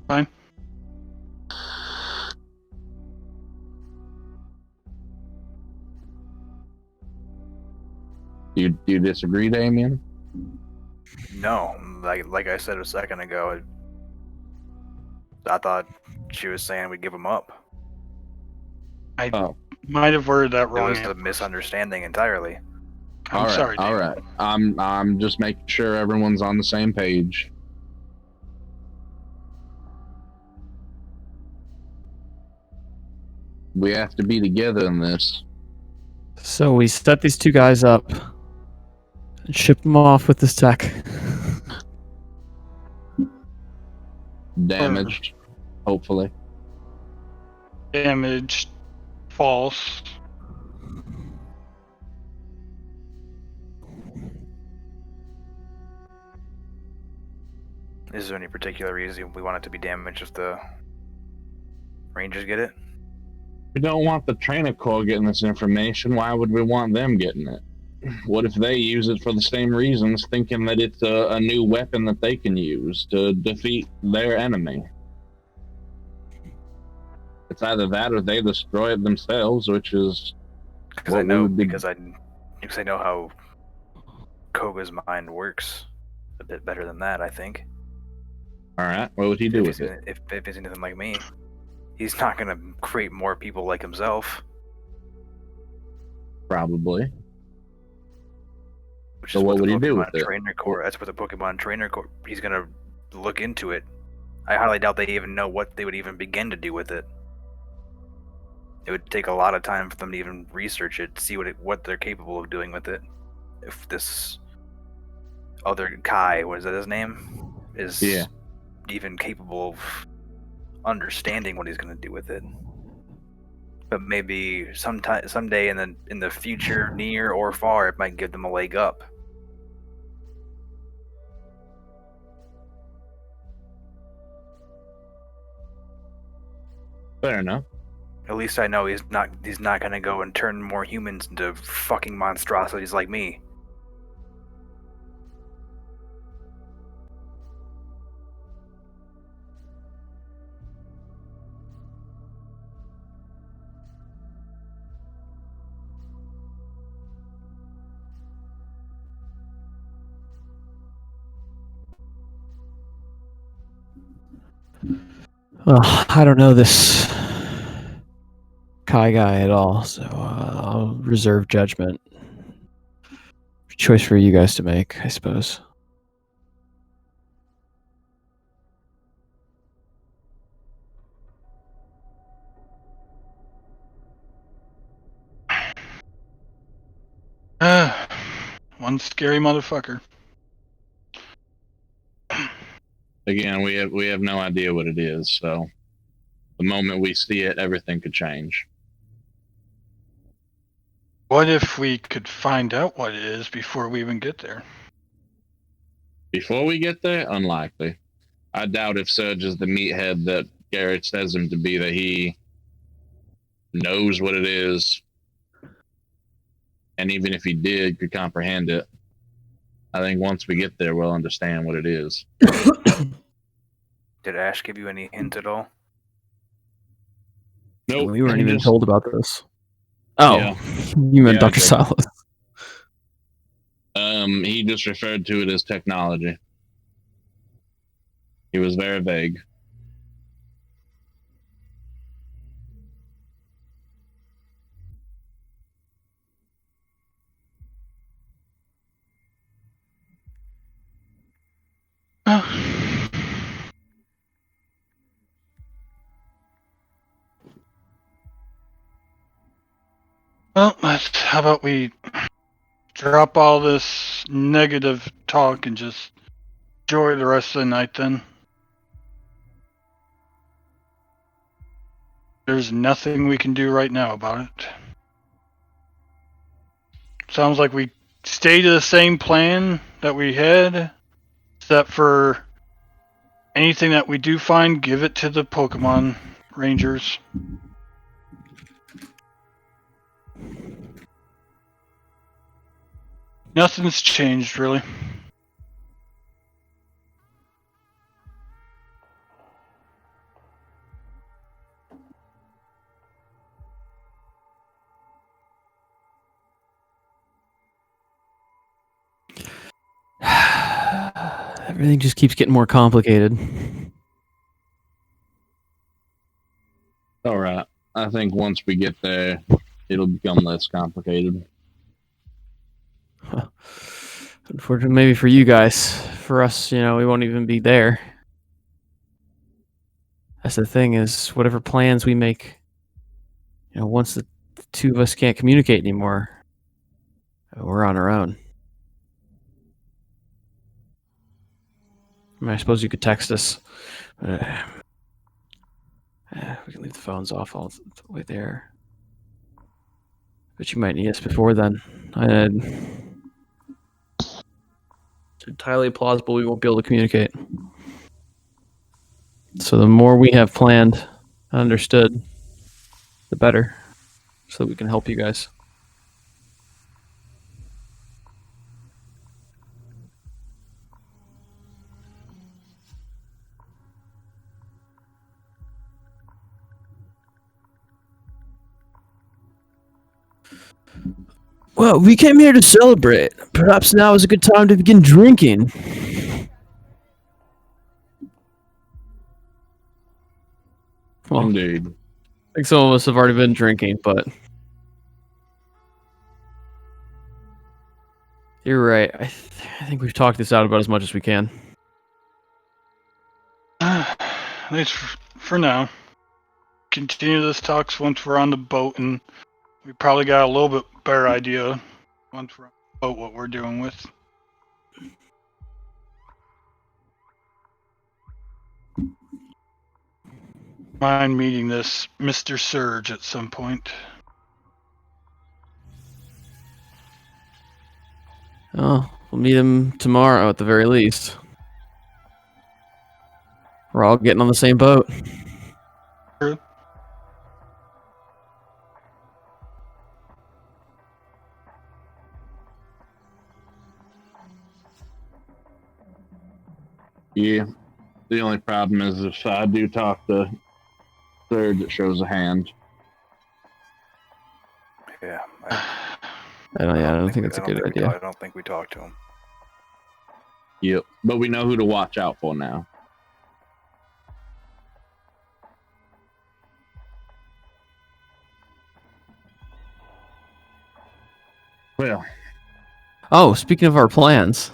Fine. Do you disagree, Damien? No, like I said a second ago, I thought she was saying we'd give him up. Oh, Might have worded that It wrong. was a misunderstanding entirely. I'm sorry, all Dave. right. I'm just making sure everyone's on the same page. We have to be together in this. So we set these two guys up and ship them off with this tech. Damaged, hopefully. Damaged, false. Is there any particular reason we want it to be damaged if the Rangers get it? We don't want the trainer corps getting this information. Why would we want them getting it? What if they use it for the same reasons, thinking that it's a new weapon that they can use to defeat their enemy? It's either that or they destroy it themselves, which is Because I know how Koga's mind works a bit better than that. I think. all right. What would he do with it? If he's anything like me, he's not gonna create more people like himself. Probably. Which So is what the would he do Pokemon with it? Trainer Corps. That's what the Pokemon Trainer Corps. He's gonna look into it. I highly doubt they even know what they would even begin to do with it. It would take a lot of time for them to even research it, see what they're capable of doing with it. If this other Kai, what is that his name, is even capable of understanding what he's going to do with it. But maybe someday in the future, near or far, it might give them a leg up. Fair enough. At least I know he's not gonna go and turn more humans into fucking monstrosities like me. Well, I don't know this Kai guy at all, so I'll reserve judgment. Choice for you guys to make, I suppose. One scary motherfucker. Again, we have no idea what it is, so the moment we see it, everything could change. What if we could find out what it is before we even get there? Before we get there, unlikely. I doubt if Surge is the meathead that Garrett says him to be, that he knows what it is. And even if he did, could comprehend it. I think once we get there, we'll understand what it is. Did Ash give you any hint at all? Nope. We weren't he even just- told about this. Oh, Yeah. you meant Yeah, Dr. okay. Silas. He just referred to it as technology. He was very vague. Well, how about we drop all this negative talk and just enjoy the rest of the night then? There's nothing we can do right now about it. Sounds like we stay to the same plan that we had, except for anything that we do find, give it to the Pokemon Rangers. Nothing's changed, really. Everything just keeps getting more complicated. All right. I think once we get there, it'll become less complicated. Unfortunately, maybe for you guys. For us, we won't even be there. That's the thing is, whatever plans we make, once the two of us can't communicate anymore, we're on our own. I mean, I suppose you could text us. But, we can leave the phones off all the way there. But you might need us before then. It's entirely plausible we won't be able to communicate. So the more we have planned and understood, the better. So that we can help you guys. Well, we came here to celebrate. Perhaps now is a good time to begin drinking. Well, Indeed. I think some of us have already been drinking, but you're right. I think we've talked this out about as much as we can. At least for now. Continue this talks once we're on the boat, and we probably got a little bit better idea once we're on the boat what we're dealing with. Mind meeting this Mr. Surge at some point. Oh, we'll meet him tomorrow at the very least. We're all getting on the same boat. True. Yeah. The only problem is if I do talk to Third, it shows a hand. Yeah. I don't think that's a good idea. I don't think we talked to him. Yep. But we know who to watch out for now. Well. Oh, speaking of our plans,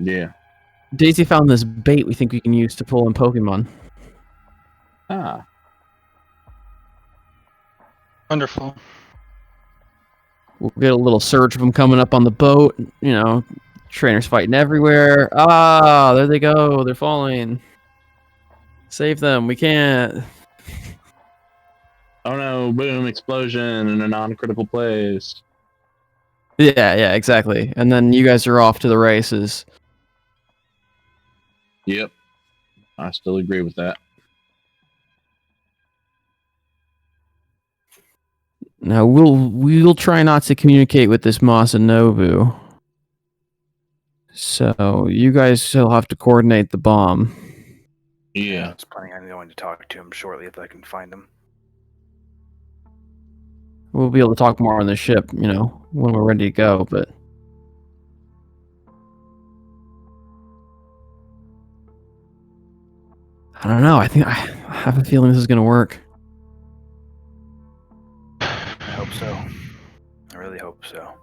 Yeah. Daisy found this bait we think we can use to pull in Pokemon. Ah. Wonderful. We'll get a little surge of them coming up on the boat. Trainers fighting everywhere. Ah, there they go. They're falling. Save them. We can't. Oh no, boom, explosion in a non-critical place. Yeah, exactly. And then you guys are off to the races. Yep. I still agree with that. Now we'll try not to communicate with this Masanobu. So you guys still have to coordinate the bomb. I Yeah. was planning on going to talk to him shortly if I can find him. We'll be able to talk more on the ship, when we're ready to go, but I don't know. I have a feeling this is going to work. I hope so. I really hope so.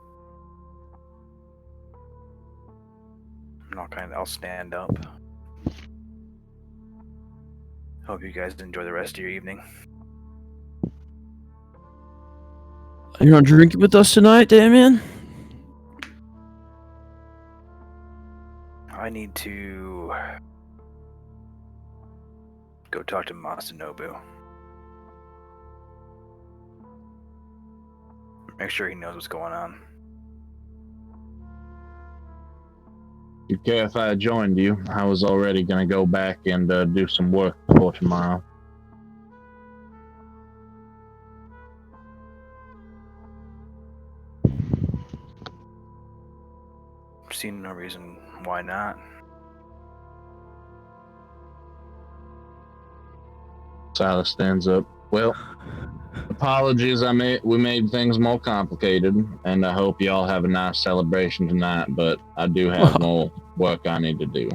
I'll stand up. Hope you guys enjoy the rest of your evening. You want to drink with us tonight, Damien? I need to go talk to Masanobu. Make sure he knows what's going on. You care if I joined you? I was already going to go back and do some work before tomorrow. Seen no reason why not. Silas stands up. Well, apologies, we made things more complicated, and I hope y'all have a nice celebration tonight, but I do have more work I need to do.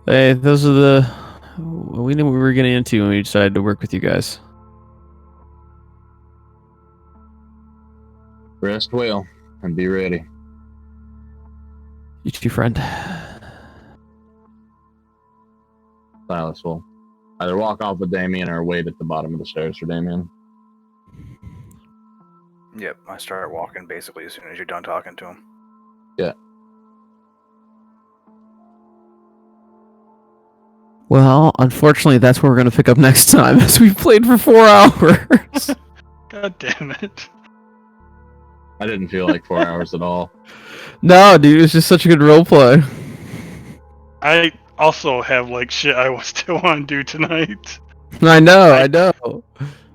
Hey, those are the... We knew what we were getting into when we decided to work with you guys. Rest well, and be ready. You too, friend. Silas will either walk off with Damien or wait at the bottom of the stairs for Damien. Yep, I start walking basically as soon as you're done talking to him. Yeah. Well, unfortunately, that's where we're going to pick up next time, as we've played for 4 hours. God damn it. I didn't feel like 4 hours at all. No, dude, it was just such a good roleplay. I also have like shit I still want to do tonight. I know.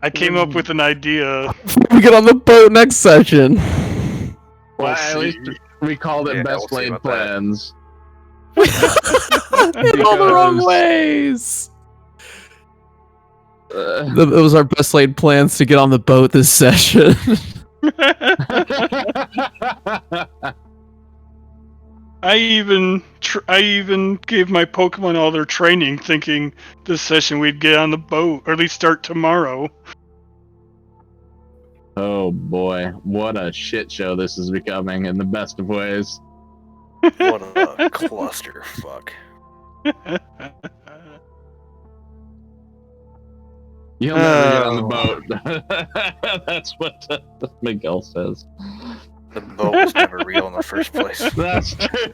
I came up with an idea. We get on the boat next session. Well, We'll at see. least we called it Yeah, best we'll see laid about that. plans. In all the wrong ways. Uh, It was our best laid plans to get on the boat this session. I even gave my Pokemon all their training, thinking this session we'd get on the boat, or at least start tomorrow. oh boy, what a shit show this is becoming in the best of ways. What a clusterfuck. You'll never get on the Oh. boat. That's what Miguel says. The boat was never real in the first place. That's true.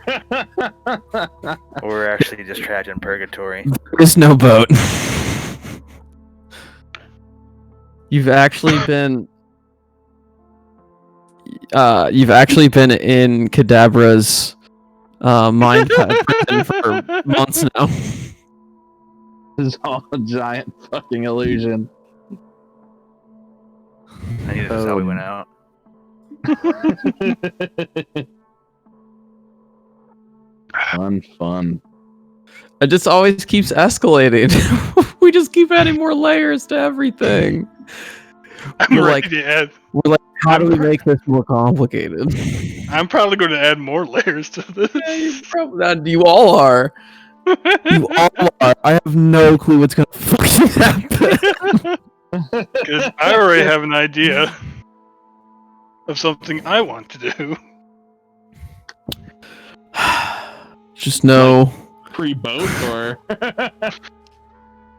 We're actually just trapped in purgatory. There's no boat. You've actually been in Kadabra's mind prison for months now. It's all a giant fucking illusion. I knew this is how we went out. Fun. It just always keeps escalating. We just keep adding more layers to everything. I'm You're ready like- to add. We're like, how do we make this more complicated? I'm probably going to add more layers to this. You all are. You all are. I have no clue what's gonna fucking happen. Because I already have an idea of something I want to do. Just know. Pre-boat or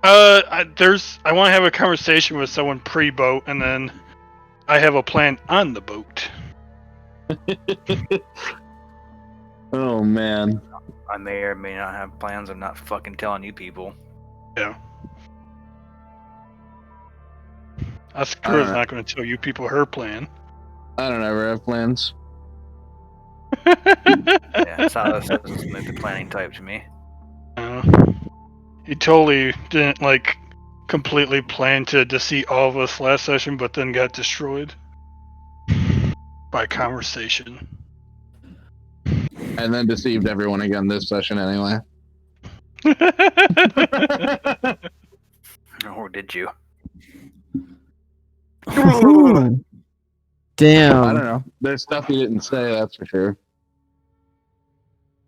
I want to have a conversation with someone pre-boat, and then I have a plan on the boat. oh man. I may or may not have plans. I'm not fucking telling you people. Yeah. Asakura's Alright. not going to tell you people her plan. I don't ever have plans. Yeah, Silas doesn't make the planning type to me. He totally didn't completely plan to deceive all of us last session, but then got destroyed by conversation. And then deceived everyone again this session anyway. Or did you? Damn. I don't know. There's stuff he didn't say, that's for sure.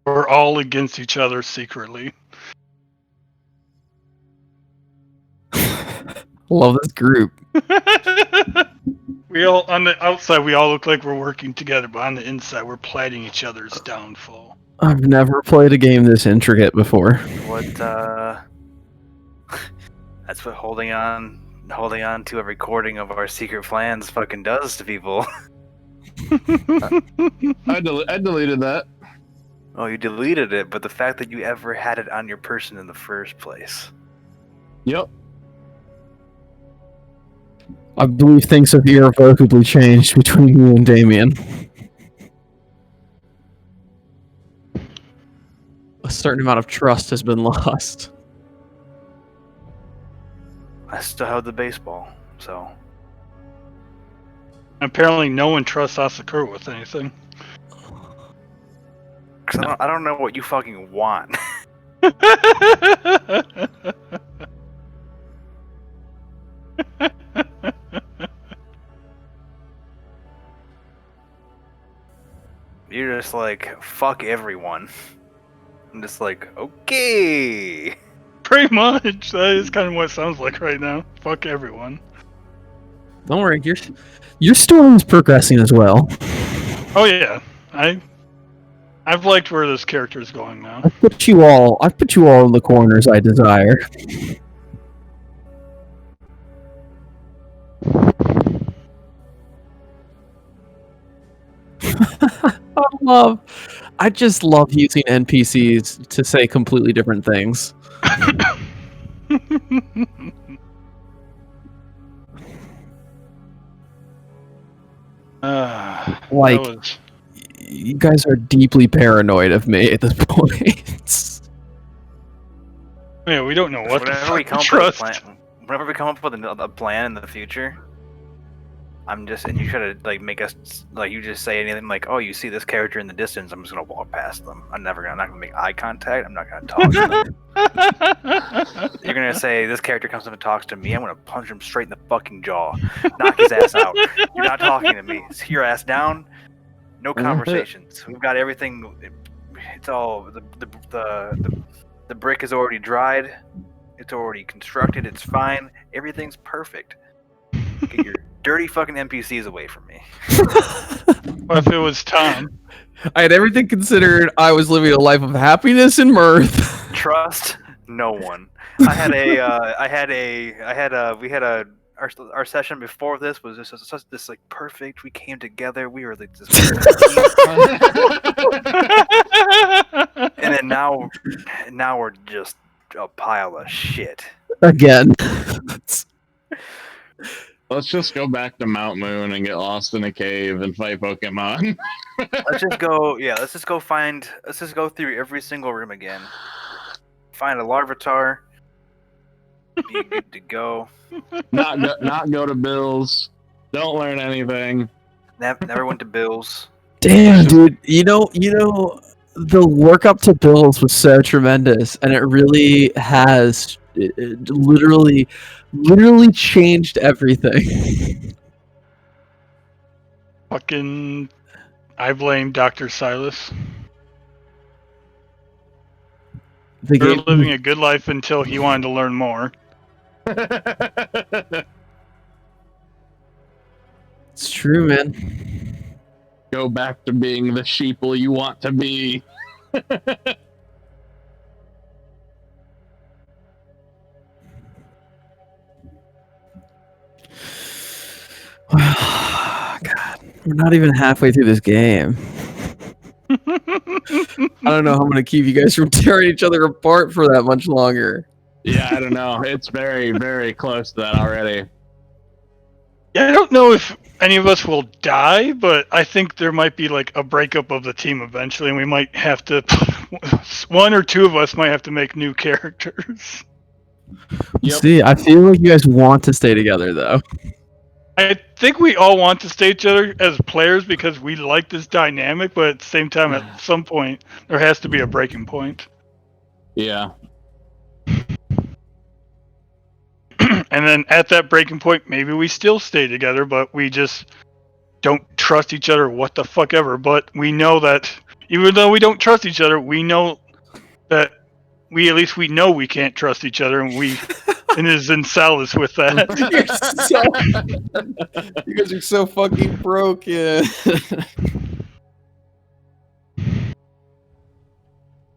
We're all against each other secretly. Love this group. We all, on the outside, we all look like we're working together, but on the inside, we're plotting each other's downfall. I've never played a game this intricate before. What, That's what holding on holding on to a recording of our secret plans fucking does to people. I deleted that. Oh, you deleted it, but the fact that you ever had it on your person in the first place. Yep. I believe things have irrevocably changed between you and Damien. A certain amount of trust has been lost. I still have the baseball, so. Apparently, no one trusts Asakura with anything. Cause I don't know what you fucking want. You're just like, fuck everyone. I'm just like, okay. Pretty much. That is kind of what it sounds like right now. Fuck everyone. Don't worry, your story is progressing as well. Oh yeah, I've liked where this character is going now. I've put you all in the corners I desire. I just love using NPCs to say completely different things. Like, that was... you guys are deeply paranoid of me at this point. Yeah, we don't know what the Whenever we fuck come to up with a trust. plan, whenever we come up with a plan in the future, and you try to like make us like you just say anything like, oh, you see this character in the distance, I'm just gonna walk past them. I'm not gonna make eye contact. I'm not gonna talk to them. You're gonna say this character comes up and talks to me. I'm gonna punch him straight in the fucking jaw, knock his ass out. You're not talking to me. Sit your ass down. No conversations. We've got everything. It's all the brick is already dried. It's already constructed. It's fine. Everything's perfect. Get your dirty fucking NPCs away from me. What if it was Tom? I had everything considered. I was living a life of happiness and mirth. Trust no one. Our session before this was just such this like perfect. We came together. We were like this perfect team. And then now we're just a pile of shit. Again. Let's just go back to Mount Moon and get lost in a cave and fight Pokemon. Let's just go through every single room again. Find a Larvitar. Be good to go. Not go to Bill's. Don't learn anything. Never went to Bill's. Damn, dude. You know, the work up to Bill's was so tremendous, and it really has it literally changed everything. Fucking... I blame Dr. Silas. The We were game, living a good life until he wanted to learn more. it's true, man. Go back to being the sheeple you want to be. God, we're not even halfway through this game. I don't know how I'm gonna keep you guys from tearing each other apart for that much longer. Yeah, I don't know. It's very, very close to that already. Yeah, I don't know if any of us will die, but I think there might be like a breakup of the team eventually, and we might have to... one or two of us might have to make new characters. Yep. See, I feel like you guys want to stay together, though. I think we all want to stay each other as players because we like this dynamic, but at the same time, at some point, there has to be a breaking point. Yeah. And then at that breaking point, maybe we still stay together, but we just don't trust each other what the fuck ever. But we know that even though we don't trust each other, we know that we know we can't trust each other, and and is in solace with that. You guys are so fucking broken.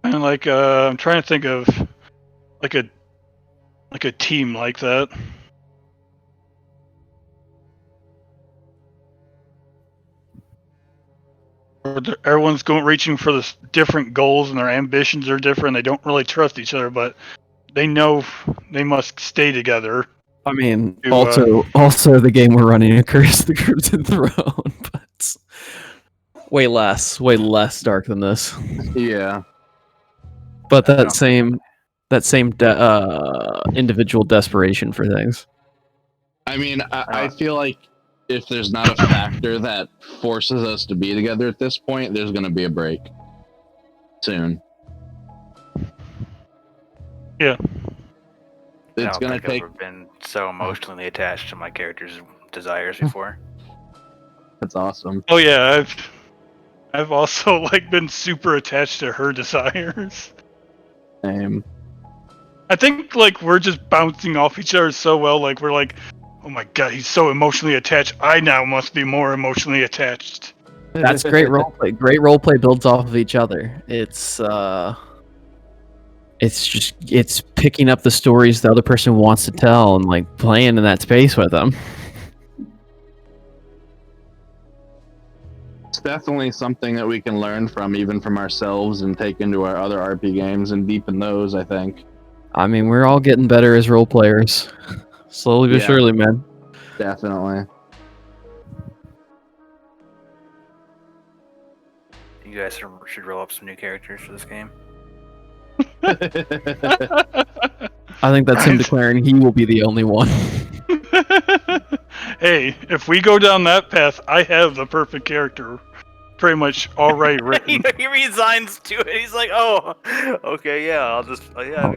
And like I'm trying to think of like a team like that. where everyone's reaching for this different goals and their ambitions are different. They don't really trust each other, but they know they must stay together. I mean, To, also the game we're running in Curse of the Crimson Throne, but way less dark than this. Yeah. But that same individual desperation for things. I mean, I feel like if there's not a factor that forces us to be together at this point, there's going to be a break soon. Yeah. It's going to take. I've ever been so emotionally attached to my character's desires before. That's awesome. Oh yeah, I've also like been super attached to her desires. Same. I think like we're just bouncing off each other so well. Like we're like, oh my god, he's so emotionally attached. I now must be more emotionally attached. That's great roleplay. Great roleplay builds off of each other. It's picking up the stories the other person wants to tell and like playing in that space with them. It's definitely something that we can learn from, even from ourselves, and take into our other RP games and deepen those, I think. I mean, we're all getting better as role players. Slowly but Yeah. surely, man. Definitely. You guys should roll up some new characters for this game. I think that's him declaring he will be the only one. Hey, if we go down that path, I have the perfect character pretty much already written. He resigns to it. He's like, "Oh, okay, yeah, I'll just,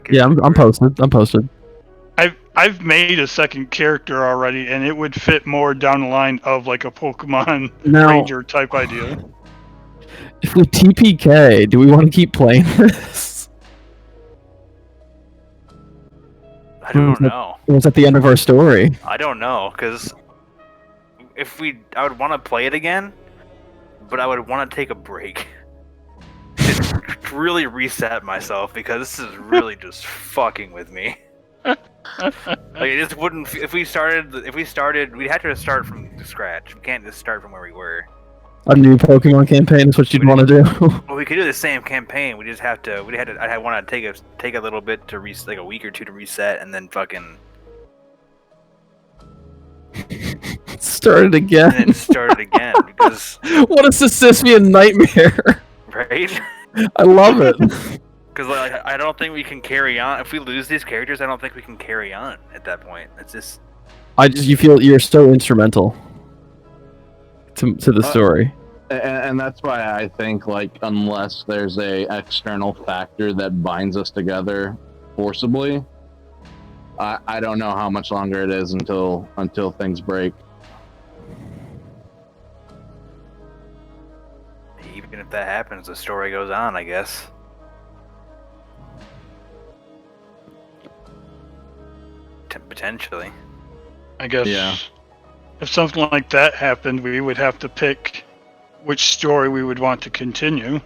Yeah, I'm posted. I'm posted. I've made a second character already, and it would fit more down the line of like a Pokemon Now- Ranger type idea. If we TPK, do we want to keep playing this? I don't know. It was at the end of our story. I don't know, because I would want to play it again, but I would want to take a break. Just really reset myself, because this is really just fucking with me. Like, it just wouldn't. If we started, we'd have to start from scratch. We can't just start from where we were. A new Pokemon campaign is what you'd want to do. Well, we could do the same campaign. We just have to. I want to take a little bit to like a week or two to reset, and then fucking Start it again. and then start it again. Because What a Sisyphean nightmare. right? I love it. Because like I don't think we can carry on if we lose these characters. I don't think we can carry on at that point. It's just You feel you're so instrumental to the story. And that's why I think, like, unless there's a external factor that binds us together forcibly, I don't know how much longer it is until things break. even if that happens, the story goes on, I guess. Potentially. I guess. Yeah. If something like that happened, we would have to pick which story we would want to continue.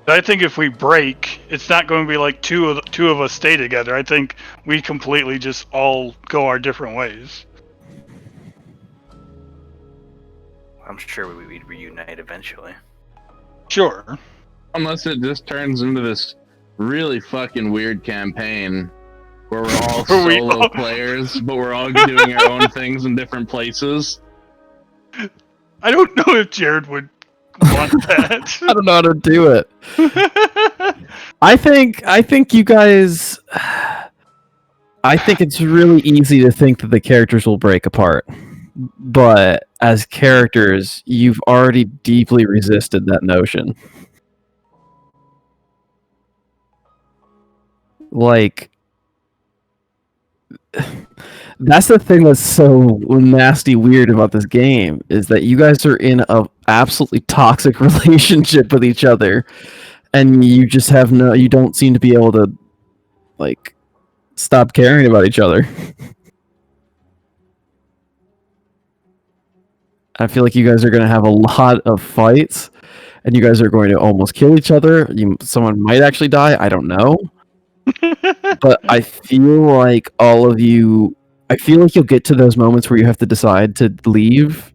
I think if we break, it's not going to be like two of us stay together. I think we completely just all go our different ways. I'm sure we'd reunite eventually. Sure. Unless it just turns into this really fucking weird campaign where we're all solo players, but we're all doing our own things in different places. I don't know if Jared would want that. I don't know how to do it. I think you guys. I think it's really easy to think that the characters will break apart, but as characters, you've already deeply resisted that notion. Like, that's the thing that's so nasty weird about this game, is that you guys are in a absolutely toxic relationship with each other, and you just have you don't seem to be able to, like, stop caring about each other. I feel like you guys are going to have a lot of fights, and you guys are going to almost kill each other. Someone might actually die, I don't know. But I feel like all of you I feel like you'll get to those moments where you have to decide to leave,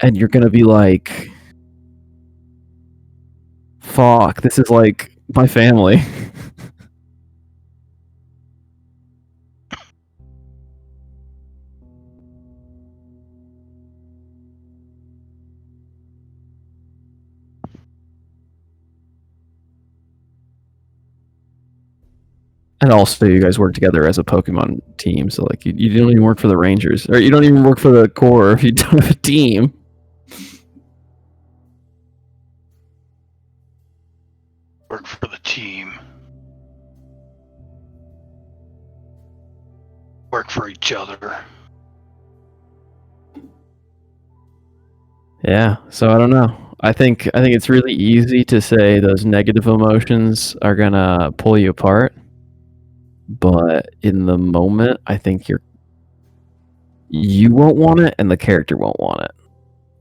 and you're gonna be like, "Fuck, this is like my family." And also, you guys work together as a Pokemon team, so like you don't even work for the Rangers, or you don't even work for the Corps if you don't have a team. Work for the team. Work for each other. Yeah, so I don't know. I think it's really easy to say those negative emotions are gonna pull you apart, but in the moment, I think you won't want it, and the character won't want it,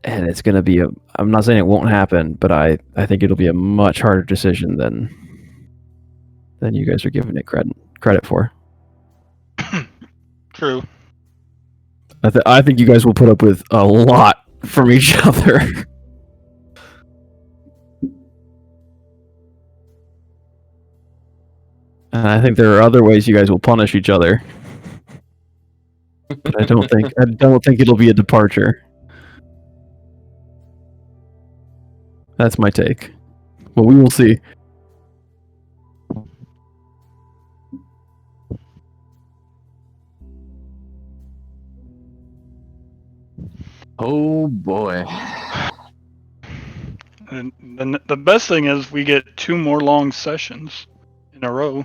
and it's gonna be I'm not saying it won't happen, but I think it'll be a much harder decision than you guys are giving it credit for. True. I think you guys will put up with a lot from each other. And I think there are other ways you guys will punish each other. But I don't think it'll be a departure. That's my take. But we will see. Oh boy. And the best thing is we get 2 more long sessions in a row.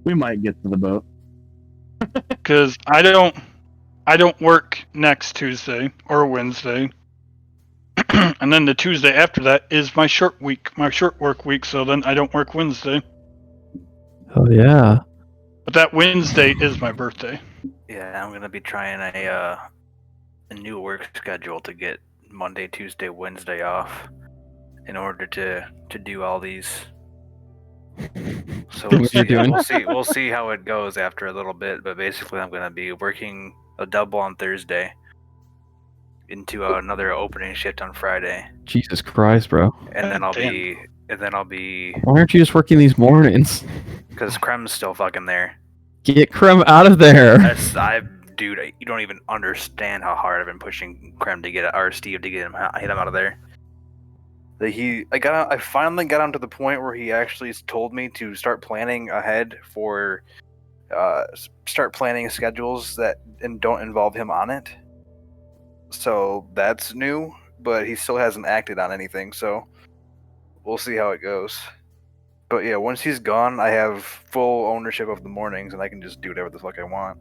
We might get to the boat. Because I don't work next Tuesday or Wednesday. And then the Tuesday after that is my short work week, so then I don't work Wednesday. Oh yeah. But that Wednesday is my birthday. Yeah, I'm gonna be trying a new work schedule to get Monday, Tuesday, Wednesday off in order to do all these. So Things you're doing. we'll see how it goes after a little bit. But basically, I'm gonna be working a double on Thursday into another opening shift on Friday, Jesus Christ, bro. and then I'll Damn. be Why aren't you just working these mornings? because Krem's still fucking there. Get Krem out of there. Dude, you don't even understand how hard I've been pushing Krem to get Steve to get him out of there. I finally got him to the point where he actually told me to start planning ahead for, start planning schedules and don't involve him on it. So that's new, but he still hasn't acted on anything. So we'll see how it goes. But yeah, once he's gone, I have full ownership of the mornings, and I can just do whatever the fuck I want.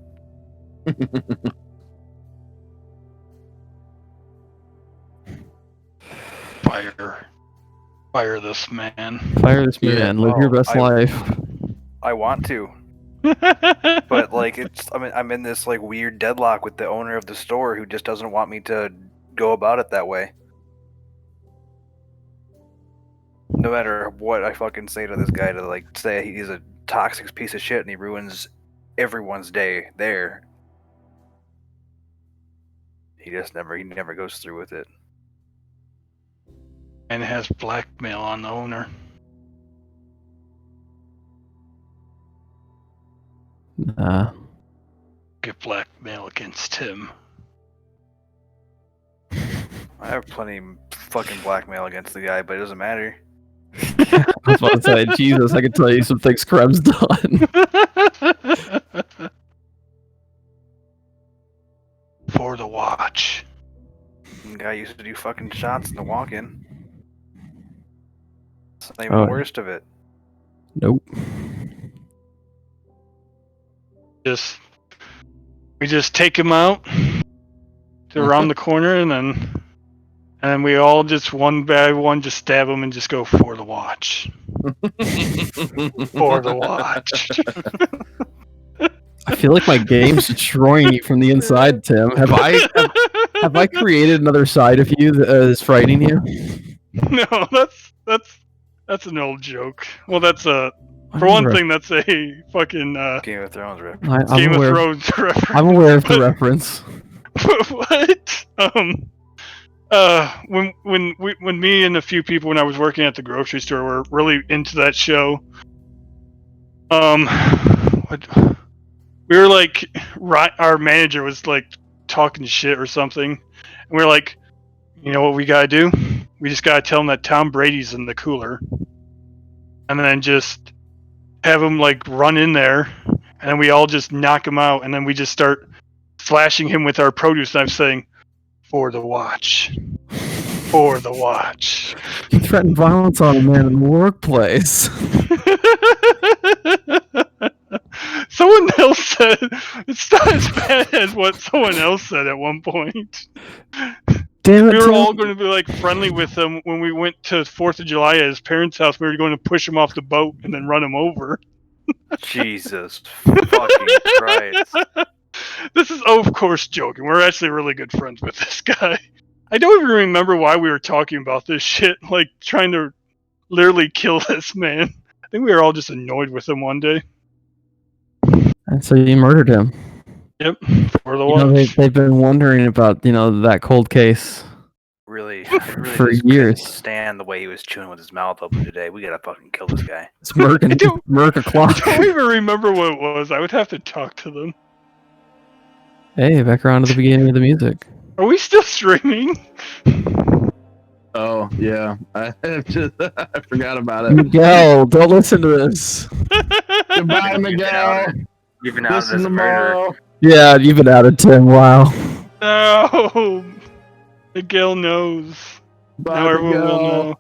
Fire this man. Fire this man. Live your best life. I want to, but like I'm in this like weird deadlock with the owner of the store who just doesn't want me to go about it that way. No matter what I fucking say to this guy to like say he's a toxic piece of shit and he ruins everyone's day there. He never goes through with it. And has blackmail on the owner. Nah. Get blackmail against him. I have plenty of fucking blackmail against the guy, but it doesn't matter. I was about to say, Jesus, I can tell you some things Krem's done. For the watch. The guy used to do fucking shots in the walk-in. It's not even the worst of it. Nope. We just take him out to around the corner, and then we all just one by one just stab him and just go for the watch. For the watch. I feel like my game's destroying you from the inside, Tim. Have I created another side of you that is frightening you? No, that's an old joke. Well, that's a For one thing, that's a fucking Game of Thrones reference. I'm Game of aware. Thrones reference. I'm aware of the reference. What? When me and a few people when I was working at the grocery store were really into that show. We were like, our manager was like talking shit or something, and we were like, you know what we gotta do? We just gotta tell him that Tom Brady's in the cooler, and then just have him like run in there, and then we all just knock him out, and then we just start flashing him with our produce knife, saying, "For the watch, for the watch." You threatened violence on a man in the workplace. Someone else said it's not as bad as what someone else said at one point. Damn it! We were Tim. all going to be like friendly with him when we went to 4th of July at his parents' house. We were going to push him off the boat and then run him over. Jesus fucking Christ. This is, of course, joking. We're actually really good friends with this guy. I don't even remember why we were talking about this shit, like trying to literally kill this man. I think we were all just annoyed with him one day. And so you murdered him. Yep, for the You know, watch. they've been wondering about that cold case. Really For just couldn't years. stand the way he was chewing with his mouth open today. We gotta fucking kill this guy. It's Merc and don't- Merc I o'clock. don't even remember what it was. I would have to talk to them. Hey, back around to the beginning of the music. Are we still streaming? Oh yeah, I forgot about it. Miguel, don't listen to this. Goodbye, Miguel. You've been out Listen as a murderer. tomorrow. Yeah, you've been out of Tim. Wow. No! Miguel knows. Bye, Now everyone will Miguel. know.